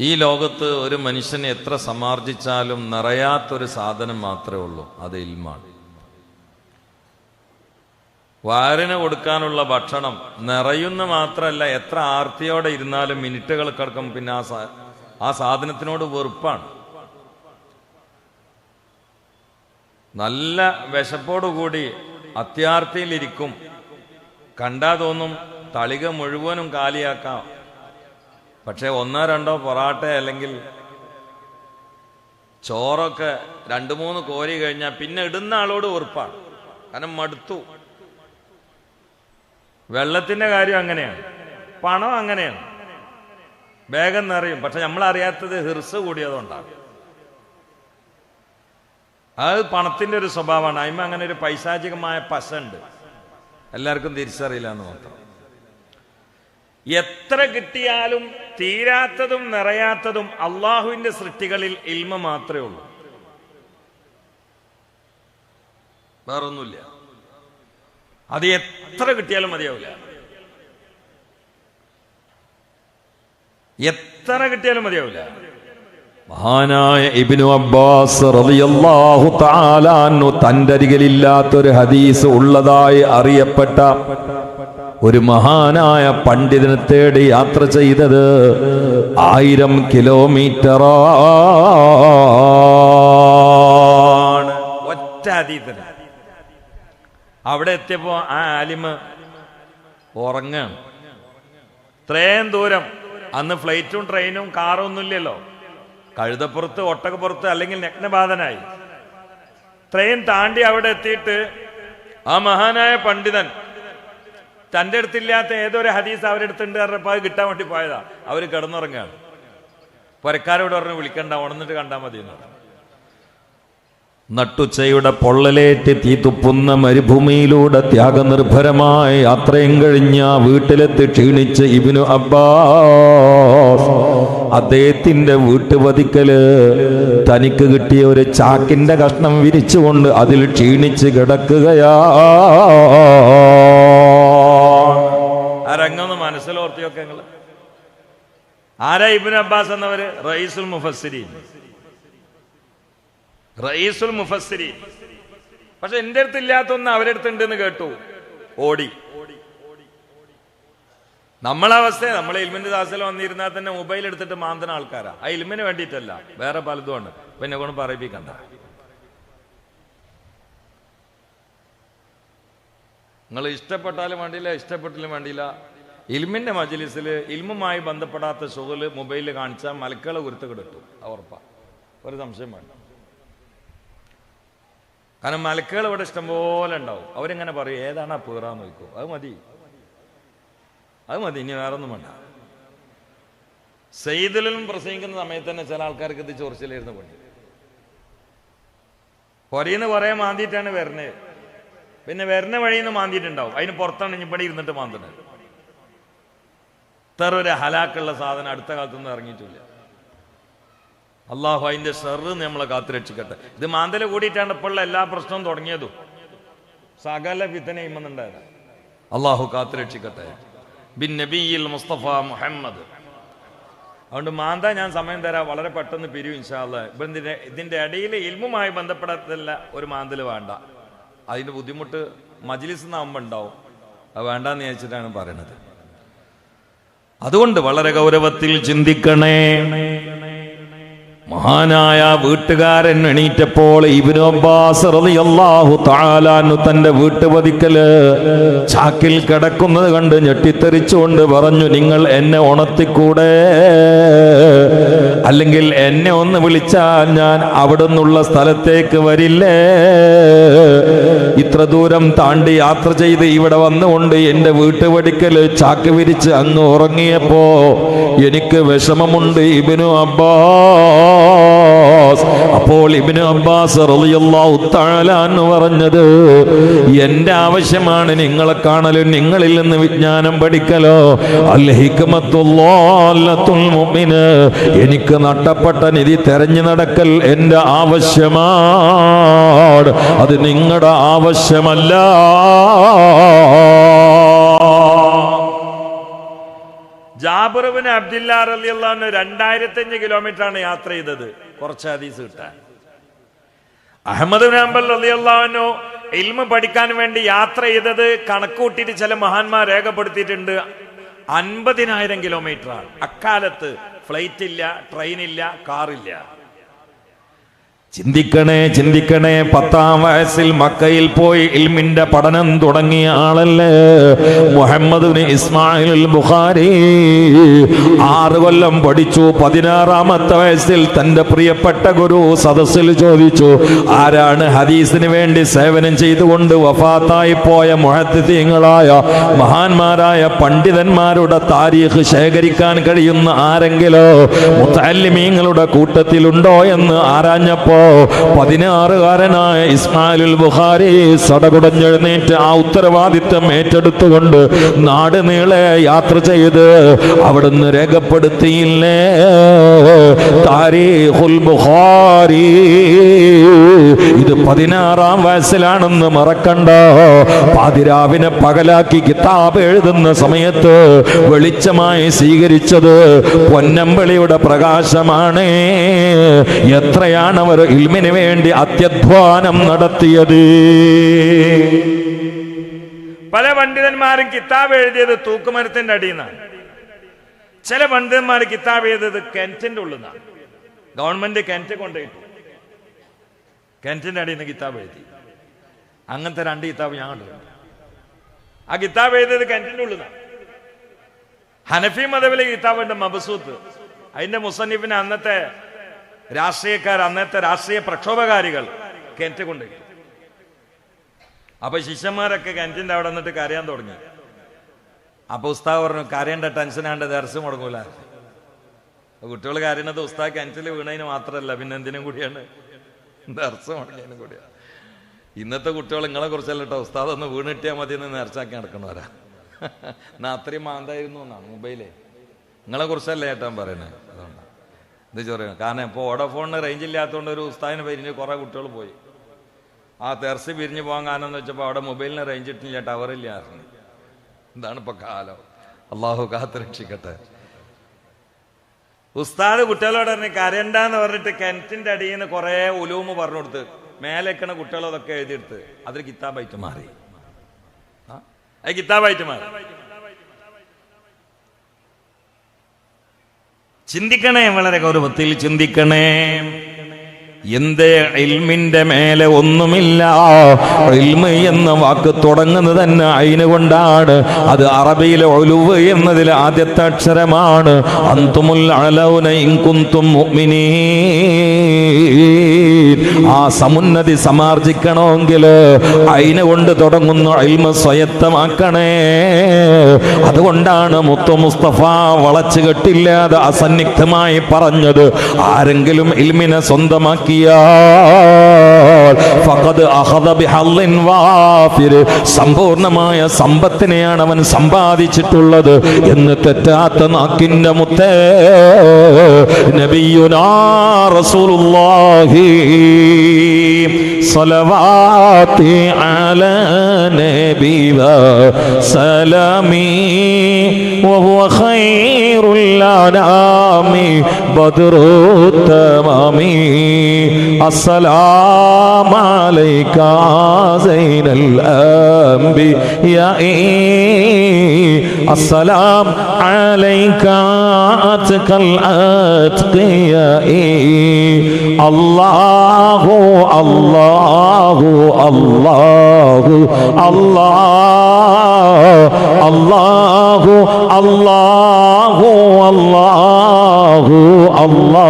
ഈ ലോകത്ത് ഒരു മനുഷ്യനെ എത്ര സമാർജിച്ചാലും നിറയാത്തൊരു സാധനം മാത്രമേ ഉള്ളൂ, അത് ഇൽമാണ്. വയറിന് കൊടുക്കാനുള്ള ഭക്ഷണം നിറയുന്ന മാത്രമല്ല, എത്ര ആർത്തിയോടെ ഇരുന്നാലും മിനിറ്റുകൾ കിടക്കും പിന്നെ ആ സാധനത്തിനോട് വെറുപ്പാണ്. നല്ല വിശപ്പോടുകൂടി അത്യാർത്തിയിലിരിക്കും, കണ്ടാ തോന്നും തളിക മുഴുവനും കാലിയാക്കാം. പക്ഷെ 1-2 പൊറാട്ട അല്ലെങ്കിൽ ചോറൊക്കെ 2-3 കോരി കഴിഞ്ഞാൽ പിന്നെ ഇടുന്ന ആളോട് വെറുപ്പാണ്, കാരണം മടുത്തു. വെള്ളത്തിന്റെ കാര്യം അങ്ങനെയാണ്, പണം അങ്ങനെയാണ്, വേഗം നിറയും. പക്ഷെ നമ്മളറിയാത്തത് ഹിർസ് കൂടിയതുകൊണ്ടാണ്. അത് പണത്തിന്റെ ഒരു സ്വഭാവമാണ്. അതിന് അങ്ങനെ ഒരു പൈശാചികമായ പശ ഉണ്ട്, എല്ലാവർക്കും തിരിച്ചറിയില്ല എന്ന് മാത്രം. എത്ര കിട്ടിയാലും തീരാത്തതും നിറയാത്തതും അള്ളാഹുവിന്റെ സൃഷ്ടികളിൽ ഇൽമ മാത്രമേ ഉള്ളൂ, വേറൊന്നുമില്ല. അത് എത്ര കിട്ടിയാലും മതിയാവില്ല, എത്ര കിട്ടിയാലും മതിയാവില്ല. മഹാനായ ഇബ്നു അബ്ബാസ് റളിയല്ലാഹു തആല അൻഹു തന്റെ അരികിലില്ലാത്തൊരു ഹദീസ് ഉള്ളതായി അറിയപ്പെട്ട ഒരു മഹാനായ പണ്ഡിതനെ തേടി യാത്ര ചെയ്തത് 1000 കിലോമീറ്ററാണ്. ഒറ്റ ഹദീസിന് അവിടെ എത്തിയപ്പോ ആ ആലിമ് ഉറങ്ങാണ്. ഇത്രയും ദൂരം, അന്ന് ഫ്ലൈറ്റും ട്രെയിനും കാറും ഒന്നുമില്ലല്ലോ, കഴുതപ്പുറത്ത് ഒട്ടകപ്പുറത്ത് അല്ലെങ്കിൽ നഗ്നബാധനായി. ട്രെയിൻ താണ്ടി അവിടെ എത്തിയിട്ട് ആ മഹാനായ പണ്ഡിതൻ തൻ്റെ അടുത്തില്ലാത്ത ഏതൊരു ഹദീസ് അവരുടെ അടുത്തുണ്ട് പറഞ്ഞപ്പോൾ അത് കിട്ടാൻ വേണ്ടി പോയതാ. അവർ കിടന്നുറങ്ങാണ്. പുരക്കാരോട് പറഞ്ഞു വിളിക്കണ്ട, ഉണർന്നിട്ട് കണ്ടാൽ മതി എന്ന് പറഞ്ഞു. നട്ടുച്ചയുടെ പൊള്ളലേറ്റ് തീതുപ്പുന്ന മരുഭൂമിയിലൂടെ ത്യാഗനിർഭരമായ യാത്രയും കഴിഞ്ഞ വീട്ടിലെത്തി ക്ഷീണിച്ച് ഇബ്നു അബ്ബാസ് അദ്ദേഹത്തിന്റെ വീട്ടുപതിക്കല് തനിക്ക് കിട്ടിയ ഒരു ചാക്കിന്റെ കഷ്ണം വിരിച്ചുകൊണ്ട് അതിൽ ക്ഷീണിച്ച് കിടക്കുകയാ. ആ രംഗം മനസ്സിലോർത്തിയൊക്കെ നിങ്ങൾ. ആരാ ഇബ്നു അബ്ബാസ് എന്നവര്? റഈസുൽ മുഫസ്സിരീൻ, റഈസുൽ മുഫസ്സിരീൻ. പക്ഷെ എന്റെ അടുത്ത് ഇല്ലാത്തൊന്ന് അവരുടെ അടുത്തുണ്ട് എന്ന് കേട്ടു, ഓടി. നമ്മളവസ്ഥ, നമ്മൾ ഇൽമിന്റെ ദാസൽ വന്നിരുന്നാൽ തന്നെ മൊബൈൽ എടുത്തിട്ട് മാന്തന ആൾക്കാരാ. ആ ഇൽമിന് വേണ്ടിയിട്ടല്ല, വേറെ പലതും ഉണ്ട്. പിന്നെ കൊണ്ട് പറയിപ്പിക്കണ്ട. നിങ്ങൾ ഇഷ്ടപ്പെട്ടാലും വേണ്ടിയില്ല, ഇഷ്ടപ്പെട്ടിലും വേണ്ടിയില്ല, ഇൽമിന്റെ മജ്ലിസിൽ ഇൽമുമായി ബന്ധപ്പെടാത്ത ഷുഗല് മൊബൈലിൽ കാണിച്ചാൽ മലക്കളെ കുരുത്ത് കിടക്കും, ഉറപ്പാ, ഒരു സംശയം വേണ്ട. കാരണം മലക്കുകൾ ഇവിടെ ഇഷ്ടംപോലെ ഉണ്ടാവും. അവരിങ്ങനെ പറയും ഏതാണ് ആ പേറാന്ന് നോക്കൂ, അത് മതി, ഇനി വേറെ ഒന്നും വേണ്ട. സെയ്ദിലും പ്രസംഗിക്കുന്ന സമയത്ത് തന്നെ ചില ആൾക്കാർക്ക് ഇത് ചൊറിച്ചിലായിരുന്നു പണി. പൊരയിന്ന് കുറെ മാന്തിയിട്ടാണ് വരുന്നത്, പിന്നെ വരുന്ന വഴിയിൽ നിന്ന് മാന്തിയിട്ടുണ്ടാവും, അതിന് പുറത്താണ് ഇവിടെ ഇരുന്നിട്ട് മാന്തുന്നത്. ഇത്ര ഒരു ഹലാക്കുള്ള സാധനം അടുത്ത കാലത്തൊന്നും ഇറങ്ങിയിട്ടില്ല. അള്ളാഹു അതിന്റെ ഷർറ് നമ്മളെ കാത്തുരക്ഷിക്കട്ടെ. ഇത് മാന്തല കൂടിയിട്ടാണ് ഇപ്പോഴുള്ള എല്ലാ പ്രശ്നവും തുടങ്ങിയതും, സകല ഫിത്തനയും വന്നിട്ടുണ്ടായത്. അള്ളാഹു കാത്തുരക്ഷിക്കട്ടെ. ബിൻ നബിയിൽ മുസ്തഫ മുഹമ്മദ്. അതുകൊണ്ട് മാന്ത ഞാൻ സമയം തരാം, വളരെ പെട്ടെന്ന് പിരിയും ഇൻഷാ അല്ലാഹ്. ഇതിന്റെ ഇടയിൽ ഇൽമുമായി ബന്ധപ്പെടാത്തല്ല ഒരു മാന്തല് വേണ്ട, അതിന്റെ ബുദ്ധിമുട്ട് മജ്ലിസ് നാവുമ്പോൾ ഉണ്ടാവും, അത് വേണ്ടെന്ന് വിചാരിച്ചിട്ടാണ് പറയണത്. അതുകൊണ്ട് വളരെ ഗൗരവത്തിൽ ചിന്തിക്കണേ. മഹാനായ വീട്ടുകാരൻ എണീറ്റപ്പോൾ ഇബ്നു അബ്ബാസ് റളിയല്ലാഹു തആല അൻഹു തന്റെ വീട്ടുപതിക്കല് ചാക്കിൽ കിടക്കുന്നത് കണ്ട് ഞെട്ടിത്തെറിച്ചുകൊണ്ട് പറഞ്ഞു, നിങ്ങൾ എന്നെ ഉണർത്തിക്കൂടെ? അല്ലെങ്കിൽ എന്നെ ഒന്ന് വിളിച്ചാൽ ഞാൻ അവിടുന്നുള്ള സ്ഥലത്തേക്ക് വരില്ലേ? ഇത്ര ദൂരം താണ്ടി യാത്ര ചെയ്ത് ഇവിടെ വന്നുകൊണ്ട് എന്റെ വീട്ടുപടിക്കല് ചാക്ക് വിരിച്ച് അങ്ങ് ഉറങ്ങിയപ്പോ എനിക്ക് വിഷമമുണ്ട് ഇബ്നു അബ്ബാസ്. അപ്പോൾ ഇബ്നു അബ്ബാസ് റളിയല്ലാഹു തആല അൻഹു പറഞ്ഞത്, എന്റെ ആവശ്യമാണ് നിങ്ങളെ കാണലും നിങ്ങളിൽ നിന്ന് വിജ്ഞാനം പഠിക്കലോ. അൽ ഹിക്മത്തുല്ലാഹത്തുൽ മുഅ്മിന്, എനിക്ക് നഷ്ടപ്പെട്ട നിധി തെരഞ്ഞു നടക്കൽ എന്റെ ആവശ്യമാണ്, അത് നിങ്ങളുടെ ആവശ്യമല്ല. ജാബിർ ജാബിർ ഇബ്നു അബ്ദുല്ലാഹ് റളിയല്ലാഹു അൻഹു 2500 കിലോമീറ്റർ ആണ് യാത്ര ചെയ്തത് കുറച്ച് ഹദീസ് കിട്ടാൻ. അഹ്മദ് ഇബ്നു ഹംബൽ റളിയല്ലാഹു അൻഹു ഇൽമ പഠിക്കാൻ വേണ്ടി യാത്ര ചെയ്തത് കണക്കൂട്ടിയിട്ട് ചില മഹാന്മാർ രേഖപ്പെടുത്തിയിട്ടുണ്ട് 50,000 കിലോമീറ്റർ ആണ്. അക്കാലത്ത് ഫ്ലൈറ്റ് ഇല്ല, ട്രെയിൻ ഇല്ല, കാറില്ല. ചിന്തിക്കണേ ചിന്തിക്കണേ, 10-ാം വയസ്സിൽ മക്കയിൽ പോയി ഇൽമിന്റെ പഠനം തുടങ്ങിയ ആളല്ലേ മുഹമ്മദ് ഇബ്നു ഇസ്മായിൽ ബുഖാരി. 6 കൊല്ലം പഠിച്ചു. 16-ാമത്തെ വയസ്സിൽ തന്റെ പ്രിയപ്പെട്ട ഗുരു സദസ്സിൽ ചോദിച്ചു, ആരാണ് ഹദീസിന് വേണ്ടി സേവനം ചെയ്തുകൊണ്ട് വഫാത്തായി പോയ മുഹദ്ദിഥീങ്ങളായ മഹാന്മാരായ പണ്ഡിതന്മാരുടെ താരീഖ് ശേഖരിക്കാൻ കഴിയുന്ന ആരെങ്കിലോ മുതഅല്ലിമീങ്ങളുടെ കൂട്ടത്തിലുണ്ടോ എന്ന് ആരാഞ്ഞപ്പോ 16-കാരനായ ഇസ്മായിലുൽ ബുഖാരി സടകുടഞ്ഞെഴുന്നേറ്റ് ആ ഉത്തരവാദിത്വം ഏറ്റെടുത്തുകൊണ്ട് നാട് നീളെ യാത്ര ചെയ്ത് അവിടുന്ന് രേഖപ്പെടുത്തിയില്ലേ താരീഖുൽ ബുഖാരി. ഇത് 16-ാം വയസ്സിലാണെന്ന് മറക്കണ്ട. പാതിരാവിനെ പകലാക്കി കിതാബ് എഴുതുന്ന സമയത്ത് വെളിച്ചമായി സ്വീകരിച്ചത് പൊന്നമ്പളിയുടെ പ്രകാശമാണ്. എത്രയാണ് അവർ ഇൽമിന് വേണ്ടി അത്യധ്വാനം നടത്തിയത്. പല പണ്ഡിതന്മാരും കിതാബ് എഴുതിയത് തൂക്കുമരത്തിന്റെ അടിയിൽ നിന്നാണ്. ചില പണ്ഡിതന്മാർ കിതാബ് എഴുതിയത് കിണറ്റിന്റെ ഉള്ളിൽ നിന്നാണ്. ഗവൺമെന്റ് കിണറ്റ് കൊണ്ടുപോയിട്ടു കിണറ്റിന്റെ അടിയിൽ നിന്ന് കിതാബ് എഴുതി. അങ്ങനത്തെ 2 കിതാബ് ഞാൻ കണ്ടിട്ടുണ്ട്. ആ കിതാബ് എഴുതിയത് കിണറ്റിന്റെ ഉള്ളിൽ നിന്നാണ്. ഹനഫി മദഹബിലെ കിതാബുണ്ട് മബ്സൂത്ത്. അതിന്റെ മുസന്നിഫിന് അന്നത്തെ രാഷ്ട്രീയക്കാർ, അന്നത്തെ രാഷ്ട്രീയ പ്രക്ഷോഭകാരികൾ കിണറ്റ് കൊണ്ടുപോയി. അപ്പൊ ശിഷ്യന്മാരൊക്കെ കിണറ്റിന്റെ അവിടെ നിന്നിട്ട് കരയാൻ തുടങ്ങി. അപ്പൊ ഉസ്താദ് പറഞ്ഞു, കരയേണ്ട ടെൻഷനാണ്ട് ദർസ് മുടങ്ങൂല. കുട്ടികൾ കരയുന്നത് ഉസ്താദ് കിണറ്റിൽ വീണതിന് മാത്രമല്ല, പിന്നെ എന്തിനും കൂടിയാണ് ദർസ് മുടങ്ങിയതിനും കൂടിയാണ്. ഇന്നത്തെ കുട്ടികൾ നിങ്ങളെ കുറിച്ചല്ല കേട്ടോ, ഉസ്താദ് ഒന്ന് വീണിട്ടിയാൽ മതി എന്ന് നേർച്ചാക്കി നടക്കണവരാ. എന്നാ അത്രയും മാന്തായിരുന്നു എന്നാണ് മൊബൈലേ. നിങ്ങളെ കുറിച്ചല്ലേ ഏട്ടാൻ പറയണേ. അതുകൊണ്ടാണ് ഇത് ചെറിയ. കാരണം ഇപ്പോൾ വോഡോഫോണിന് റേഞ്ച് ഇല്ലാത്തതുകൊണ്ട് ഒരു ഉസ്താദിന് പിരിഞ്ഞ് കുറേ കുട്ടികൾ പോയി. ആ തെർസ് പിരിഞ്ഞ് പോകാൻ കാരണം എന്ന് വെച്ചപ്പോൾ അവിടെ മൊബൈലിന് റേഞ്ച് ഇട്ടില്ല, ടവറില്ല. എന്താണ് ഇപ്പൊ കാലം. അള്ളാഹു കാത്ത് രക്ഷിക്കട്ടെ. ഉസ്താദ് കുട്ടികളോട് പറഞ്ഞ് കരയണ്ടെന്ന് പറഞ്ഞിട്ട് കിണറ്റിന്റെ അടിയിൽ നിന്ന് കുറെ ഉലൂമ് പറഞ്ഞു കൊടുത്ത് മേലേക്കണ കുട്ടികളതൊക്കെ എഴുതിയെടുത്ത് അതൊരു കിതാബായിട്ട് മാറി. അത് കിതാബായിട്ട് മാറി. ചിന്തിക്കണേ, വളരെ ഗൗരവത്തിൽ ചിന്തിക്കണേ. എന്തേ ഇൽമിന്റെ മേലെ ഒന്നുമില്ല. ഇൽമ് എന്ന വാക്ക് തുടങ്ങുന്നത് തന്നെ ഐന് കൊണ്ടാണ്. അത് അറബിയിലെ ഉലുവ് എന്നതിലെ ആദ്യത്തെ അക്ഷരമാണ്. അൻതുമുൽ അലൗന ഇൻ കുൻതും മുഅ്മിനീൻ. ആ സമുന്നതി സമാർജിക്കണമെങ്കിൽ ഐന് കൊണ്ട് തുടങ്ങുന്ന ഇൽമ് സ്വയത്തമാക്കണേ. അതുകൊണ്ടാണ് മുത്തു മുസ്തഫ വളച്ചു കെട്ടില്ലാതെ അസന്നിഗ്ധമായി പറഞ്ഞത്, ആരെങ്കിലും ഇൽമിനെ സ്വന്തമാക്കി സമ്പൂർണമായ സമ്പത്തിനെയാണ് അവൻ സമ്പാദിച്ചിട്ടുള്ളത് എന്ന് തെറ്റാത്ത നാക്കിന്റെ മുത്തേ നബിയുനാ റസൂലുള്ളാഹി സ്വലവാതി അലാ നബി വസലമി വഹുവ ഖൈറുൽ അനാമി ബദ്റുത് തമാമി السلام عليك زين الأنبياء السلام عليك أتقى الأتقياء الله الله الله الله الله الله الله الله.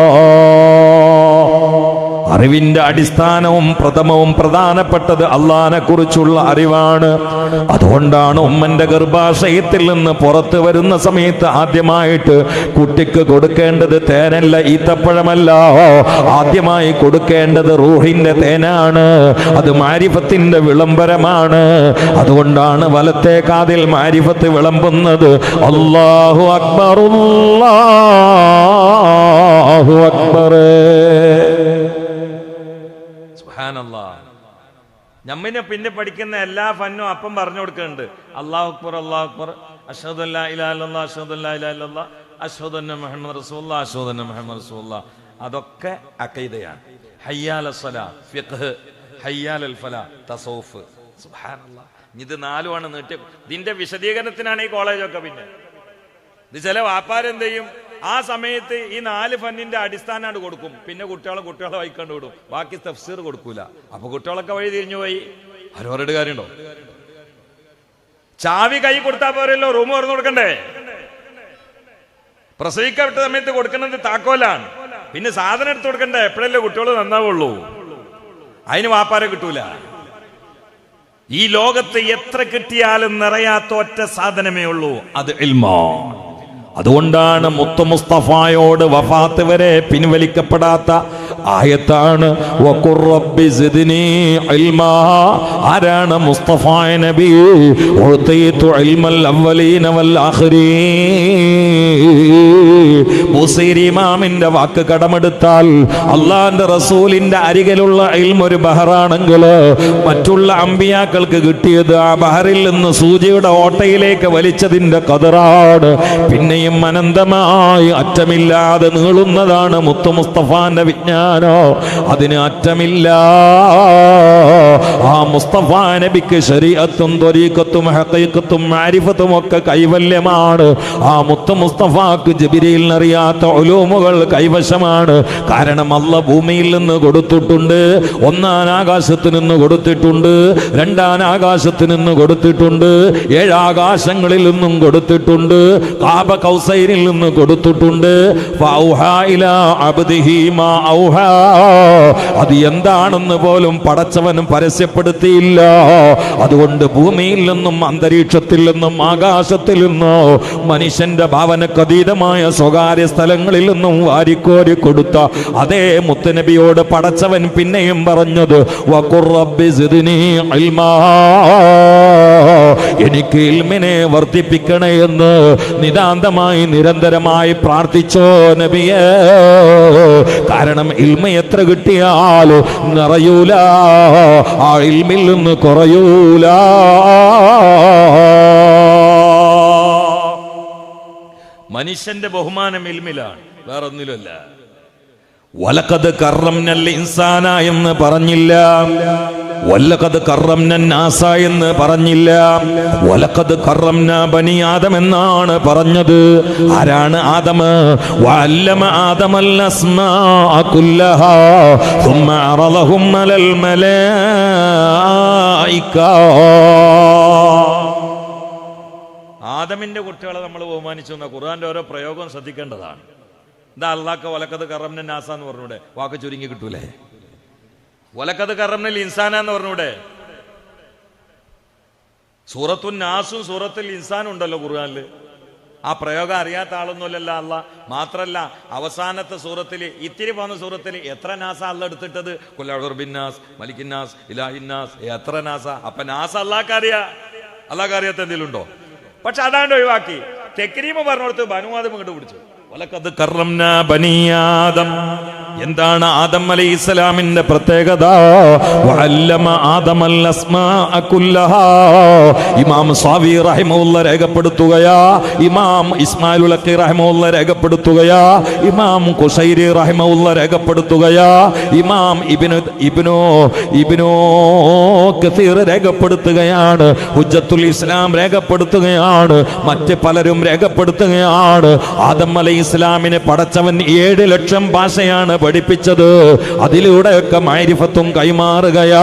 അറിവിന്റെ അടിസ്ഥാനവും പ്രഥമവും പ്രധാനപ്പെട്ടത് അള്ളാഹിനെ കുറിച്ചുള്ള അറിവാണ്. അതുകൊണ്ടാണ് ഉമ്മന്റെ ഗർഭാശയത്തിൽ നിന്ന് പുറത്തു വരുന്ന സമയത്ത് ആദ്യമായിട്ട് കുട്ടിക്ക് കൊടുക്കേണ്ടത് തേനല്ല, ഈത്തപ്പഴമല്ല. ആദ്യമായി കൊടുക്കേണ്ടത് റൂഹിന്റെ തേനാണ്. അത് മാരിഫത്തിന്റെ വിളംബരമാണ്. അതുകൊണ്ടാണ് വലത്തെ കാതിൽ മാരിഫത്ത് വിളമ്പുന്നത്. അല്ലാഹു അക്ബർ അല്ലാഹു അക്ബർ. നമ്മിനെ പിന്നെ പഠിക്കുന്ന എല്ലാ ഫന്നും അപ്പം പറഞ്ഞു കൊടുക്കുന്നുണ്ട്. അല്ലാഹു അക്ബർ, അല്ലാഹു അക്ബർ, അഷ്ഹദു അല്ലാ ഇലാഹ ഇല്ലല്ലാഹ്, അഷ്ഹദു അല്ലാ ഇലാഹ ഇല്ലല്ലാഹ്, അശ്ഹദു അന്ന മുഹമ്മദ് റസൂലുള്ളാഹ്, അശ്ഹദു അന്ന മുഹമ്മദ് റസൂലുള്ളാഹ്, അതൊക്കെ അഖീദയാണ്. ഹയ്യാല സ്വലാ ഫിഖ്ഹ്, ഹയ്യാലൽ ഫലാ തസൗഫ്. സുബ്ഹാനല്ലാഹ്, ഇത് നാലുമാണ് നീട്ടി. ഇതിന്റെ വിശദീകരണത്തിനാണ് ഈ കോളേജൊക്കെ. പിന്നെ ഇത് ചില വാപ്പാരെന്ത് ചെയ്യും, ആ സമയത്ത് ഈ 4 ഫന്നിന്റെ അടിസ്ഥാനമായിട്ട് കൊടുക്കും, പിന്നെ കുട്ടികളെ വഹിക്കൊണ്ട് വിടും, ബാക്കി തഫ്സീർ കൊടുക്കൂല. അപ്പൊ കുട്ടികളൊക്കെ വഴി തിരിഞ്ഞു പോയി. അവരോരുടെ കാര്യമുണ്ടോ? ചാവി കൈ കൊടുത്താൽ പോരല്ലോ, റൂം തുറന്നു കൊടുക്കണ്ടേ? പ്രസവിക്കപ്പെട്ട സമയത്ത് കൊടുക്കുന്നത് താക്കോലാണ്, പിന്നെ സാധനം എടുത്ത് കൊടുക്കണ്ടേ? എപ്പോഴല്ലേ കുട്ടികൾ നന്നാവുള്ളൂ. അതിന് വാപ്പാരെ കിട്ടൂല. ഈ ലോകത്ത് എത്ര കിട്ടിയാലും നിറയാത്ത ഒറ്റ സാധനമേ ഉള്ളൂ, അത് ഇൽമാണ്. അതുകൊണ്ടാണ് മുത്തു മുസ്തഫായോട് വഫാത്ത് വരെ പിൻവലിക്കപ്പെടാത്ത ആയത്താണ് വഖുർ റബ്ബി സിദ്നി ഇൽമാ. ആരാണ് മുസ്തഫ നബി? ഉഅതീതു ഇൽമൽ അവ്വലീന വൽ ആഖിരീൻ. ബുസൈരി ഇമാമിന്റെ വാക്ക് കടമെടുത്താൽ അള്ളാന്റെ റസൂലിന്റെ അരികിലുള്ള ഇൽമ ഒരു ബഹറാണെങ്കിൽ മറ്റുള്ള അമ്പിയാക്കൾക്ക് കിട്ടിയത് ആ ബഹറിൽ നിന്ന് സൂചിയുടെ ഓട്ടയിലേക്ക് വലിച്ചതിന്റെ ഖദറാണ്. പിന്നെയും അനന്തമായി അറ്റമില്ലാതെ നീളുന്നതാണ് മുത്തു മുസ്തഫാന്റെ വിജ്ഞാനോ, അതിന് അറ്റമില്ല. ആ മുസ്തഫ നബിക്ക് ശരീഅത്തും ത്വരീഖത്തും ഹഖീഖത്തും മാരിഫത്തും ഒക്കെ കൈവല്യമാണ്. ആ മുത്തു മുസ്തഫാക്ക് ജിബ്രീലിന് അറിയാത്ത ഉലൂമുകൾ കൈവശമാണ്. കാരണം അല്ലാഹ് ഭൂമിയിൽ നിന്ന് കൊടുത്തിട്ടുണ്ട്, 1-ാം ആകാശത്ത് നിന്ന് കൊടുത്തിട്ടുണ്ട്, 2-ാം ആകാശത്ത് നിന്ന് കൊടുത്തിട്ടുണ്ട്, 7 ആകാശങ്ങളിൽ നിന്നും കൊടുത്തിട്ടുണ്ട്, കാബ കൗസൈരിൽ നിന്ന് കൊടുത്തിട്ടുണ്ട്. അത് എന്താണെന്ന് പോലും പടച്ചവനും പരസ്യപ്പെടുത്തിയില്ല. അതുകൊണ്ട് ഭൂമിയിൽ നിന്നും അന്തരീക്ഷത്തിൽ നിന്നും ആകാശത്തിൽ നിന്നോ മനുഷ്യന്റെ ഭാവനക്കതീതമായ സ്വകാര്യ സ്ഥലങ്ങളിൽ നിന്നും വാരിക്കോരി കൊടുത്ത അതേ മുത്തുനബിയോട് പടച്ചവൻ പിന്നെയും പറഞ്ഞത് വഖുർ റബ്ബി സിദ്നി ഇൽമാ, എനിക്ക് ഇൽമിനെ വർദ്ധിപ്പിക്കണേ എന്ന് നിതാന്തമായി നിരന്തരമായി പ്രാർത്ഥിച്ചോ നബിയേ. കാരണം ഇൽമ എത്ര കിട്ടിയാലും നിറയൂല, ആ ഇൽമിൽ നിന്ന് കുറയൂല. മനുഷ്യന്റെ ബഹുമാനം ഇൽമിലാണ്, വേറൊന്നിലല്ല. വലഖദ് കറംനൽ ഇൻസാന എന്ന് പറഞ്ഞില്ല, വലഖദ് കറംനൻ നാസ എന്ന് പറഞ്ഞില്ല, വലഖദ് കറംന ബനി ആദം എന്നാണ് പറഞ്ഞത്. ആരാണ് ആദം? വഅല്ലമ ആദമൽ അസ്മാഅ കുല്ലഹാ ثم عرضهم على الملائكة. ആദമിന്റെ കുട്ടികളെ നമ്മൾ ബഹുമാനിച്ചു എന്ന ഖുർആന്റെ ഓരോ പ്രയോഗം ശ്രദ്ധിക്കേണ്ടതാണ്. എന്താ അള്ളാഹ് വലഖദ് കറംന നാസ എന്ന് പറഞ്ഞൂടെ? വാക്ക് ചുരുങ്ങി കിട്ടൂലേ? വലഖദ് കറംനൽ ഇൻസാന എന്ന് പറഞ്ഞൂടെ? സൂറത്തുൻ നാസും സൂറത്തുൽ ഇൻസാനും ഉണ്ടല്ലോ ഖുർആനിൽ. ആ പ്രയോഗം അറിയാത്ത ആളൊന്നുമല്ലല്ലോ അള്ളാഹ്. മാത്രല്ല അവസാനത്തെ സൂറത്തിൽ, ഇത്തിരി പോകുന്ന സൂറത്തിൽ എത്ര നാസ അള്ള എടുത്തിട്ടത്? ഖുൽ ബിന്നാസ് മലിക്കിന്നാസ് ഇലാഹിന്നാസ്. എത്ര നാസ? അപ്പൊ നാസ അള്ളാഹ്ക്ക് അറിയാം, അള്ളാഹ്ക്ക് അറിയാത്ത എന്തെങ്കിലും ഉണ്ടോ? പക്ഷെ അതാണ്ട് ഒഴിവാക്കി തെക്രീമ പറഞ്ഞോടത്ത് ബനുവാദം ഇങ്ങോട്ട് പിടിച്ചു. വലഖദ് കറംന ബനി ആദം. എന്താണ് ആദം അലൈഹിസ്സലാമിന്റെ പ്രത്യേകത? വഅല്ലമ ആദമൽ അസ്മാഅ കുല്ലഹാ. ഇമാം സാവി റഹിമഹുല്ലാഹ് രേഖപ്പെടുത്തുകയാ, ഇമാം ഇസ്മായിലുൽ ഹഖി റഹിമഹുല്ലാഹ് രേഖപ്പെടുത്തുകയാ, ഇമാം ഖുശൈരി റഹിമഹുല്ലാഹ് രേഖപ്പെടുത്തുകയാ, ഇമാം ഇബ്നു കസീർ രേഖപ്പെടുത്തുകയാണ്, ഹുജ്ജത്തുൽ ഇസ്ലാം രേഖപ്പെടുത്തുകയാണ്, മറ്റ് പലരും രേഖപ്പെടുത്തുകയാണ്. ആദം അലൈഹിസ്സലാമിനെ പടച്ചവൻ 7 ലക്ഷം ഭാഷയാണ് പഠിപ്പിച്ചത്. അതിലൂടെയൊക്കെ മഅരിഫത്തും കൈമാറുകയാണ്.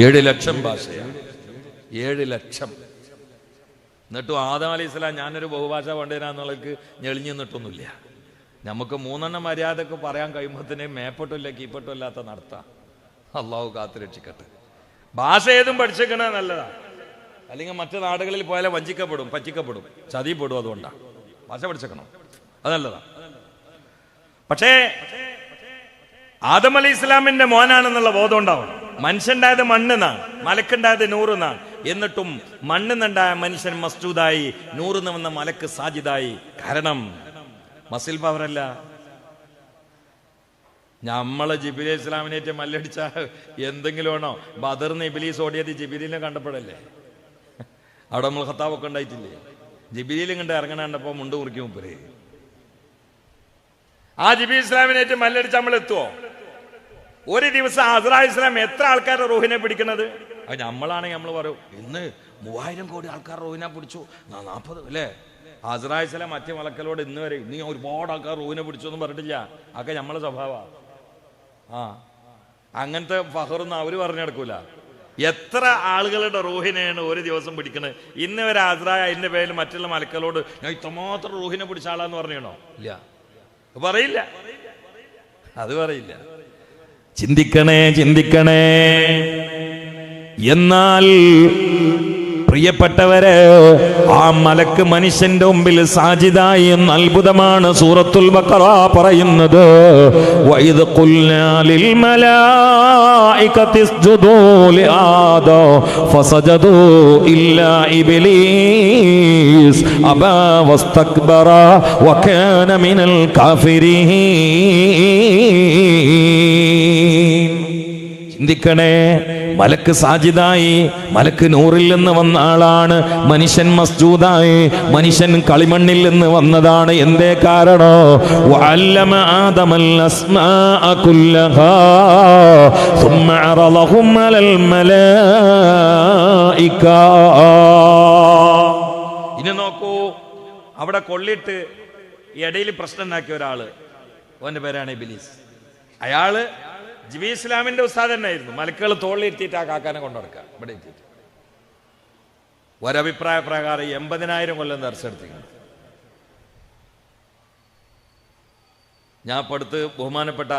7 ലക്ഷം ഭാഷയാണ്, 7 ലക്ഷം. എന്നിട്ടും ആദം അലൈഹിസ്സലാം ഞാനൊരു ബഹുഭാഷ പണ്ഡിതനാന്നുള്ളവർക്ക് ഞെളിഞ്ഞു നിന്നിട്ടൊന്നുമില്ല. നമുക്ക് 3 മര്യാദക്ക് പറയാൻ കഴിയുമ്പോഴത്തേന് മേപ്പെട്ടില്ല കീപ്പട്ടില്ലാത്ത നടത്താം. അള്ളാഹു കാത്തു രക്ഷിക്കട്ടെ. ഭാഷ ഏതും പഠിച്ചേക്കണേ നല്ലതാണ്. അല്ലെങ്കിൽ മറ്റു നാടുകളിൽ പോയാലും വഞ്ചിക്കപ്പെടും, പറ്റിക്കപ്പെടും, ചതിപ്പെടും. അതുകൊണ്ടാണ് ഭാഷ പഠിച്ചേക്കണം, അത് നല്ലതാണ്. പക്ഷേ ആദം അലൈഹി ഇസ്ലാമിന്റെ മോനാണെന്നുള്ള ബോധം ഉണ്ടാവണം. മനുഷ്യണ്ടായത് മണ്ണെന്നാണ്, മലക്കുണ്ടായത് നൂറെന്നാണ്. എന്നിട്ടും മണ്ണെന്നുണ്ടായ മനുഷ്യൻ മസ്ജൂദായി, നൂറിന്ന് വന്ന മലക്ക് സാജിദായി. കാരണം മസിൽ പവറല്ല. നമ്മളെ ജിബ്രീൽ ഇസ്ലാമിനേറ്റ് മല്ലടിച്ച എന്തെങ്കിലും ആണോ? ബദറിന് ഇബ്ലീസ് ഓടിയത് ജിബ്രീലിനെ കണ്ടപ്പോഴല്ലേ? അവിടെ നമ്മൾ ഖത്താബൊക്കെ ഉണ്ടായിട്ടില്ലേ? ജിബിരിയിൽ ഇങ്ങോട്ട് ഇറങ്ങണ കണ്ടപ്പോൾ മുണ്ട് മുറിക്കും മുപ്പര്. ആ ജിബിരി ഇസ്ലാമിനേറ്റ് മല്ലടിച്ച് നമ്മൾ എത്തുവോ? ഒരു ദിവസം അസ്രായിൽ ഇസ്ലാം എത്ര ആൾക്കാരുടെ റൂഹിനെ പിടിക്കുന്നത്? അത് നമ്മളാണെങ്കിൽ നമ്മൾ പറയും ഇന്ന് 3000 കോടി ആൾക്കാർ റൂഹിനെ പിടിച്ചു 40 അല്ലേ? അസ്രായിൽ ഇസ്ലാം മറ്റേ മലക്കലോട് ഇന്ന് വരെ ഇന്ന് ഒരുപാട് ആൾക്കാർ റൂഹിനെ പിടിച്ചു ഒന്നും പറഞ്ഞിട്ടില്ല. അതൊക്കെ നമ്മളെ സ്വഭാവമാണ്. അങ്ങനത്തെ ഫഹറൊന്നും അവര് പറഞ്ഞെടുക്കൂല. എത്ര ആളുകളുടെ റൂഹിനെയാണ് ഒരു ദിവസം പിടിക്കുന്നത്? ഇന്ന് വരെ അസ്രായ അതിന്റെ പേരിൽ മറ്റുള്ള മലക്കളോട് ഞാൻ ഇത്രമാത്രം റൂഹിനെ പിടിച്ച ആളാന്ന് പറഞ്ഞോ? ഇല്ല, പറയില്ല, അത് പറയില്ല. ചിന്തിക്കണേ, ചിന്തിക്കണേ. എന്നാൽ പ്രിയപ്പെട്ടവരെ, ആ മലക്ക് മനുഷ്യന്റെ മുമ്പിൽ സാജിദായി എന്ന അത്ഭുതമാണ് സൂറത്തുൽ ബഖറ പറയുന്നത്. വഇദ് ഖുൽനാ ലിൽ മലായികതി ഇസ്ജുദൂ ലിആദം ഫസജദൂ ഇല്ലാ ഇബ്ലീസ് അബാ വസ്തക്ബറ വകാന മിനൽ കാഫിരീൻ. ചിന്തിക്കണേ, മലക്ക് സാജിദായി, മലക്ക് നൂറിൽ നിന്ന് വന്ന ആളാണ്. മനുഷ്യൻ മസ്ജൂദായി, മനുഷ്യൻ കളിമണ്ണിൽ നിന്ന് വന്നതാണ്. എന്തേ കാരണം? വഅല്ലമ ആദമൽ അസ്മാഅ കുല്ലഹാ സുമ്മ അറളഹും അലൽ മലായിക. ഇനി നോക്കൂ, അവിടെ കൊള്ളിട്ട് ഇടയിൽ പ്രശ്നം ഉണ്ടാക്കിയ ഒരാള്, അവന്റെ പേരാണ് ഇബ്ലീസ്. അയാള് ജിബിരി ഇസ്ലാമിന്റെ ഉസ്താദ് തന്നെയായിരുന്നു. മലക്കുകൾ തോളിലിരുത്തിയിട്ട് ആ കാക്കാനെ കൊണ്ടുനടക്കുക. ഇവിടെ എത്തിയിട്ട് ഒരഭിപ്രായ പ്രകാരം 80,000 കൊല്ലം ദർശനത്തിക്കുന്നു. ഞാൻ ഇപ്പൊ അടുത്ത് ബഹുമാനപ്പെട്ട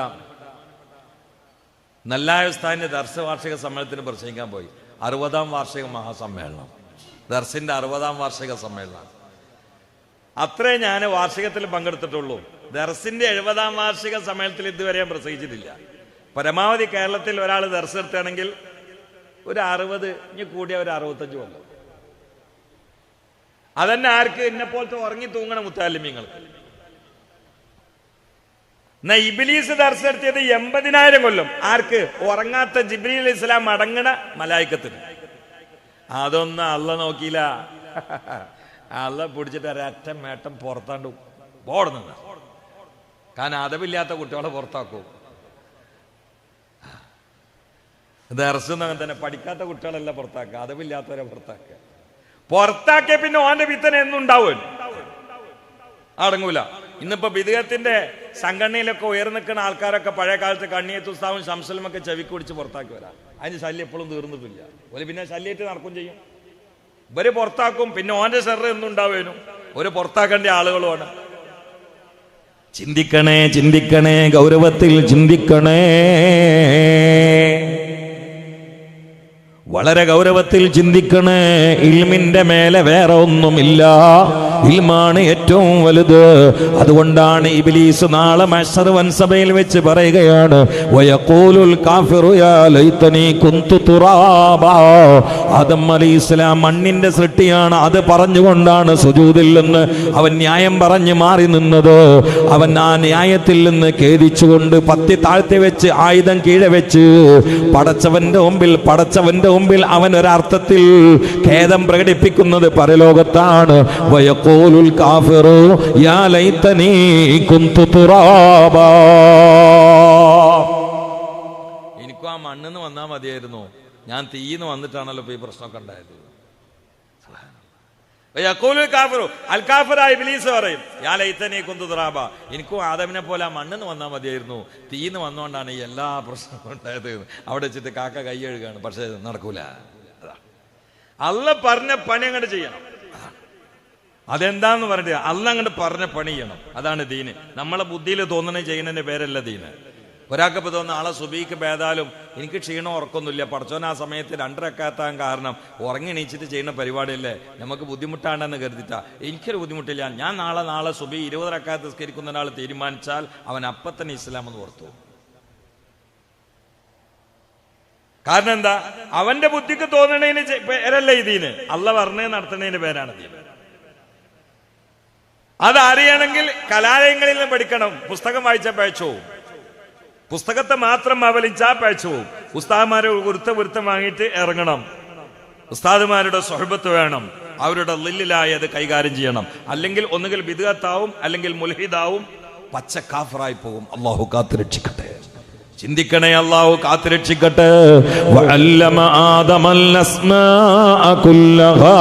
നല്ലായ ഉസ്താദിന്റെ ദർശ വാർഷിക സമ്മേളനത്തിന് പ്രസംഗിക്കാൻ പോയി. 60ാം വാർഷിക മഹാസമ്മേളനം, ദർസിന്റെ 60ാം വാർഷിക സമ്മേളനം. അത്രേ ഞാൻ വാർഷികത്തിൽ പങ്കെടുത്തിട്ടുള്ളൂ. ദർസിന്റെ 70ാം വാർഷിക സമ്മേളനത്തിൽ ഇതുവരെ ഞാൻ പ്രസംഗിച്ചിട്ടില്ല. പരമാവധി കേരളത്തിൽ ഒരാൾ ദർശനത്താണെങ്കിൽ ഒരു 60, ഇനി കൂടിയ ഒരു 65 കൊല്ലം. അതന്നെ ആർക്ക്? എന്നെപ്പോലത്തെ ഉറങ്ങി തൂങ്ങണ മുത്താലിമീങ്ങൾക്ക്. എന്നാ ഇബ്ലീസ് ദർശനത്തിയത് 80,000 കൊല്ലം. ആർക്ക്? ഉറങ്ങാത്ത ജിബ്രീൽ ഇസ്ലാം അടങ്ങണ മലായിക്കത്തിന്. അതൊന്നും അള്ള നോക്കിയില്ല. അള്ള പിടിച്ചിട്ട് ഒരറ്റ മേട്ടം പുറത്താണ്ട് ഓടുന്നത്. കാരണം അതവില്ലാത്ത കുട്ടികളെ പുറത്താക്കും. ദർശനം അങ്ങനെ തന്നെ. പഠിക്കാത്ത കുട്ടികളെല്ലാം പുറത്താക്കുക, അതവില്ലാത്തവരെ പുറത്താക്കുക. പുറത്താക്കിയ പിന്നെ ഓന്റെ വിത്തന എന്നും ഉണ്ടാവും, അടങ്ങൂല. ഇന്നിപ്പോ ബിദ്അത്തിന്റെ സംഘടനയിലൊക്കെ ഉയർന്നിക്കുന്ന ആൾക്കാരൊക്കെ പഴയ കാലത്ത് കണ്ണിയത്ത് ഉസ്താവും ശംസലുമൊക്കെ ചെവിക്ക് പിടിച്ച് പുറത്താക്കി വരാം. അതിന് ശല്യം എപ്പോഴും തീർന്നിട്ടില്ല. ഒരു പിന്നെ ശല്യമായിട്ട് നടക്കും ചെയ്യും. ഇവര് പുറത്താക്കും, പിന്നെ ഓന്റെ സെറ എന്നും ഉണ്ടാവേനും. ഒരു പുറത്താക്കേണ്ട ആളുകളുമാണ്. ചിന്തിക്കണേ, ചിന്തിക്കണേ, ഗൗരവത്തിൽ ചിന്തിക്കണേ, വളരെ ഗൗരവത്തിൽ ചിന്തിക്കണേ. ഇൽമിന്റെ മേലെ വേറെ ഒന്നുമില്ല. ഇൽമാണ് ഏറ്റവും വലുത്. അതുകൊണ്ടാണ് ഇബ്ലീസ് നാളെ മഹ്ശർ വൻസഭയിൽ വെച്ച് പറയുകയാണ്, വയഖൂലുൽ കാഫിറു യാ ലൈതനി കുന്തു തുറാബാ. ആദം അലൈഹിസ്സലാം മണ്ണിന്റെ സൃഷ്ടിയാണ്. അത് പറഞ്ഞുകൊണ്ടാണ് സുജൂദിൽ നിന്ന് അവൻ ന്യായം പറഞ്ഞ് മാറി നിന്നത്. അവൻ ആ ന്യായത്തിൽ നിന്ന് ഖേദിച്ചുകൊണ്ട് പത്തി താഴ്ത്തി വെച്ച് ആയുധം കീഴെ വെച്ച് പടച്ചവന്റെ മുമ്പിൽ അവൻ ഒരർത്ഥത്തിൽ ഖേദം പ്രകടിപ്പിക്കുന്നത് പരലോകത്താണ്. വയഖൂലുൽ കാഫിറു യാ ലൈതനി കുന്തു തുറാബാ. എനിക്കും ആ മണ്ണിന്ന് വന്നാൽ മതിയായിരുന്നു, ഞാൻ തീന്ന് വന്നിട്ടാണല്ലോ ഇപ്പൊ ഈ പ്രശ്നമൊക്കെ ഉണ്ടായത്. ഇബ്ലീസ് പറയും, യാ ലൈതനി കുന്തു തുറാബാ, എനിക്കും ആദമിനെ പോലെ ആ മണ്ണിന്ന് വന്നാൽ മതിയായിരുന്നു, തീന്ന് വന്നുകൊണ്ടാണ് ഈ എല്ലാ പ്രശ്നവും ഉണ്ടായത്. അവിടെ വെച്ചിട്ട് കാക്ക കൈ കഴുകാണ്. പക്ഷെ നടക്കൂല. അള്ള പറഞ്ഞ പണി അങ്ങോട്ട് ചെയ്യണം. അതെന്താന്ന് പറഞ്ഞിട്ട് അള്ള അങ്ങോട്ട് പറഞ്ഞ പണി ചെയ്യണം. അതാണ് ദീന്. നമ്മളെ ബുദ്ധിയിൽ തോന്നണേ ചെയ്യുന്നതിന്റെ പേരല്ല ദീന്. ഒരാൾക്കിപ്പോൾ തോന്നുന്ന ആളെ സുബീക്ക് ഭേദാലും എനിക്ക് ക്ഷീണം ഉറക്കൊന്നുമില്ല, പടച്ചോൻ ആ സമയത്ത് 2 റക്അത്താൻ കാരണം ഉറങ്ങി എണീച്ചിട്ട് ചെയ്യുന്ന പരിപാടിയല്ലേ, നമുക്ക് ബുദ്ധിമുട്ടാണെന്ന് കരുതിട്ടാ. എനിക്കൊരു ബുദ്ധിമുട്ടില്ല. ഞാൻ നാളെ സുബി 20 റക്അത്ത് നിസ്കരിക്കുന്ന ഒരാൾ തീരുമാനിച്ചാൽ അവൻ അപ്പം തന്നെ ഇസ്ലാം എന്ന് ഓർത്തു. കാരണം എന്താ? അവന്റെ ബുദ്ധിക്ക് തോന്നണതിന് പേരല്ല ഇതിന്, അള്ള പറഞ്ഞേ നടത്തുന്നതിന് പേരാണ് ദീൻ. അതറിയണമെങ്കിൽ കലാലയങ്ങളിൽ നിന്ന് പഠിക്കണം. പുസ്തകം വായിച്ചാൽ പഴച്ചു, പുസ്തകത്തെ മാത്രം അവലിച്ചാൽ പഴച്ചു. ഉസ്താദ്മാരെ വൃത്തം വാങ്ങിയിട്ട് ഇറങ്ങണം. ഉസ്താദുമാരുടെ സ്വഹബത്ത് വേണം. അവരുടെ ലില്ലിലായി അത് കൈകാര്യം ചെയ്യണം. അല്ലെങ്കിൽ ഒന്നുകിൽ ബിദ്അത്താവും, അല്ലെങ്കിൽ മുൽഹിദാവും, പച്ച കാഫിറായി പോകും. അല്ലാഹു കാത്തുരക്ഷിക്കട്ടെ. ചിന്തിക്കണേ, അല്ലാഹു കാത്തുരക്ഷിക്കട്ടെ. വഅല്ലമ ആദമൽ അസ്മാഅ കുല്ലഹാ.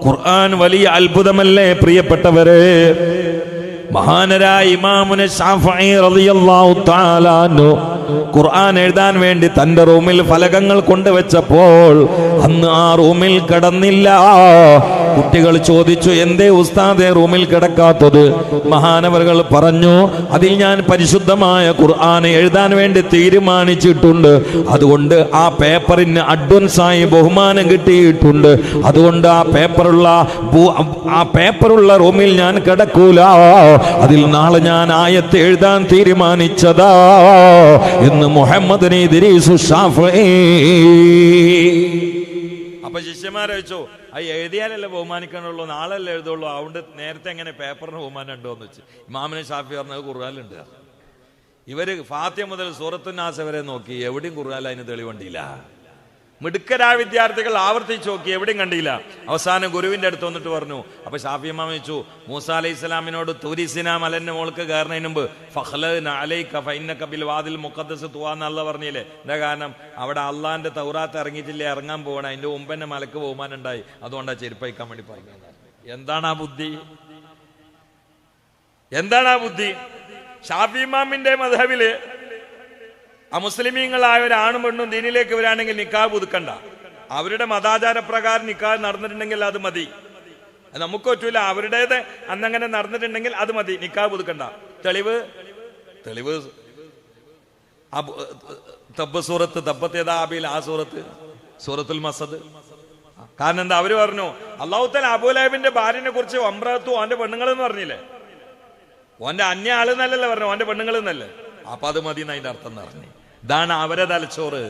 ഖുർആൻ വലിയ അത്ഭുതമല്ലേ പ്രിയപ്പെട്ടവരെ? മഹാനരായ ഇമാമുന ശാഫഈ റളിയല്ലാഹു തആല അൻഹു ഖുർആൻ എഴുതാൻ വേണ്ടി തന്റെ റൂമിൽ ഫലകങ്ങൾ കൊണ്ടുവച്ചപ്പോൾ അന്ന് ആ റൂമിൽ കിടന്നില്ല. കുട്ടികൾ ചോദിച്ചു, എന്തേ ഉസ്താദേ റൂമിൽ കിടക്കാത്തത്? മഹാനവറുകൾ പറഞ്ഞു, അതിൽ ഞാൻ പരിശുദ്ധമായ ഖുർആൻ എഴുതാൻ വേണ്ടി തീരുമാനിച്ചിട്ടുണ്ട്. അതുകൊണ്ട് ആ പേപ്പറിന് അഡ്വാൻസായി ബഹുമാനം കിട്ടിയിട്ടുണ്ട്. അതുകൊണ്ട് ആ പേപ്പറുള്ള റൂമിൽ ഞാൻ കിടക്കൂല. അതിൽ നാളെ ഞാൻ ആയത്ത് എഴുതാൻ തീരുമാനിച്ചതാ എന്ന് മുഹമ്മദ് ഇദ്രീസ് ശാഫഈ. അപ്പൊ ശിഷ്യന്മാരെ വെച്ചോ, അത് എഴുതിയാലല്ലേ ബഹുമാനിക്കാനുള്ളൂ, നാളല്ലേ എഴുതുള്ളൂ, അതുകൊണ്ട് നേരത്തെ എങ്ങനെ പേപ്പറിന് ബഹുമാനം ഉണ്ടോ എന്ന് വെച്ച് ഇമാമിനെ ഷാഫി പറഞ്ഞത് ഖുർആനിലുണ്ട്. ഇവര് ഫാത്തിഹ മുതൽ സൂറത്തുൻ നാസ് വരെ നോക്കി, എവിടെയും ഖുർആനിൽ അതിന് തെളിവുണ്ടില്ല. മിടുക്കരായ വിദ്യാർത്ഥികൾ ആവർത്തിച്ച് നോക്കി, എവിടെയും കണ്ടില്ല. അവസാനം ഗുരുവിന്റെ അടുത്ത് വന്നിട്ട് പറഞ്ഞു. അപ്പൊ ഷാഫി ഇമാം വെച്ചു, മൂസ അലൈഹി ഇസ്ലാമിനോട് തൂരിസിന മലന്റെ മോൾക്ക് കയറുന്നതിന് മുമ്പ് ഫഖ്ലന അലൈക ഫഇന്നക ബിൽ വാദിൽ മുഖദ്ദസ് തുവാ എന്ന് പറഞ്ഞില്ലേ? എന്താ കാരണം? അവിടെ അള്ളാന്റെ തൗറാത്ത് ഇറങ്ങിയിട്ടില്ലേ, ഇറങ്ങാൻ പോകണം. അതിന്റെ മുമ്പന്നെ മലക്ക് ബഹുമാനം ഉണ്ടായി. അതുകൊണ്ടാണ് ചെരുപ്പയക്കാൻ വേണ്ടി പറഞ്ഞത്. എന്താണ് ആ ബുദ്ധി? എന്താണ് ആ ബുദ്ധി? ഷാഫി ഇമാമിന്റെ മദ്ഹബില് അമുസ്ലിമീങ്ങളായ ഒരാണും പെണ്ണും ദീനിലേക്ക് വരാണെങ്കിൽ നിക്കാഹ് പുതുക്കണ്ട. അവരുടെ മതാചാര പ്രകാരം നിക്കാഹ് നടന്നിട്ടുണ്ടെങ്കിൽ അത് മതി. നമുക്ക് പറ്റൂല, അവരുടേത് അന്നങ്ങനെ നടന്നിട്ടുണ്ടെങ്കിൽ അത് മതി, നിക്കാഹ് പുതുക്കണ്ട. തെളിവ് സൂറത്ത് തബ്ബത്തേദാബിൽ, ആ സൂറത്തുൽ മസദ്. കാരണം എന്താ? അവര് പറഞ്ഞു, അല്ലാഹു തആല അബൂലഹബിന്റെ ഭാര്യനെ കുറിച്ച് വംറത്തു ഓന്റെ പെണ്ണുങ്ങൾ എന്ന് പറഞ്ഞില്ലേ? ഓന്റെ അന്യ ആള് എന്നല്ലല്ലോ പറഞ്ഞു, ഓന്റെ പെണ്ണുങ്ങൾ എന്നല്ലേ? അപ്പൊ അത് മതി എന്നതിന്റെ അർത്ഥം എന്ന് പറഞ്ഞു. ഇതാണ് അവരെ തലച്ചോറ്.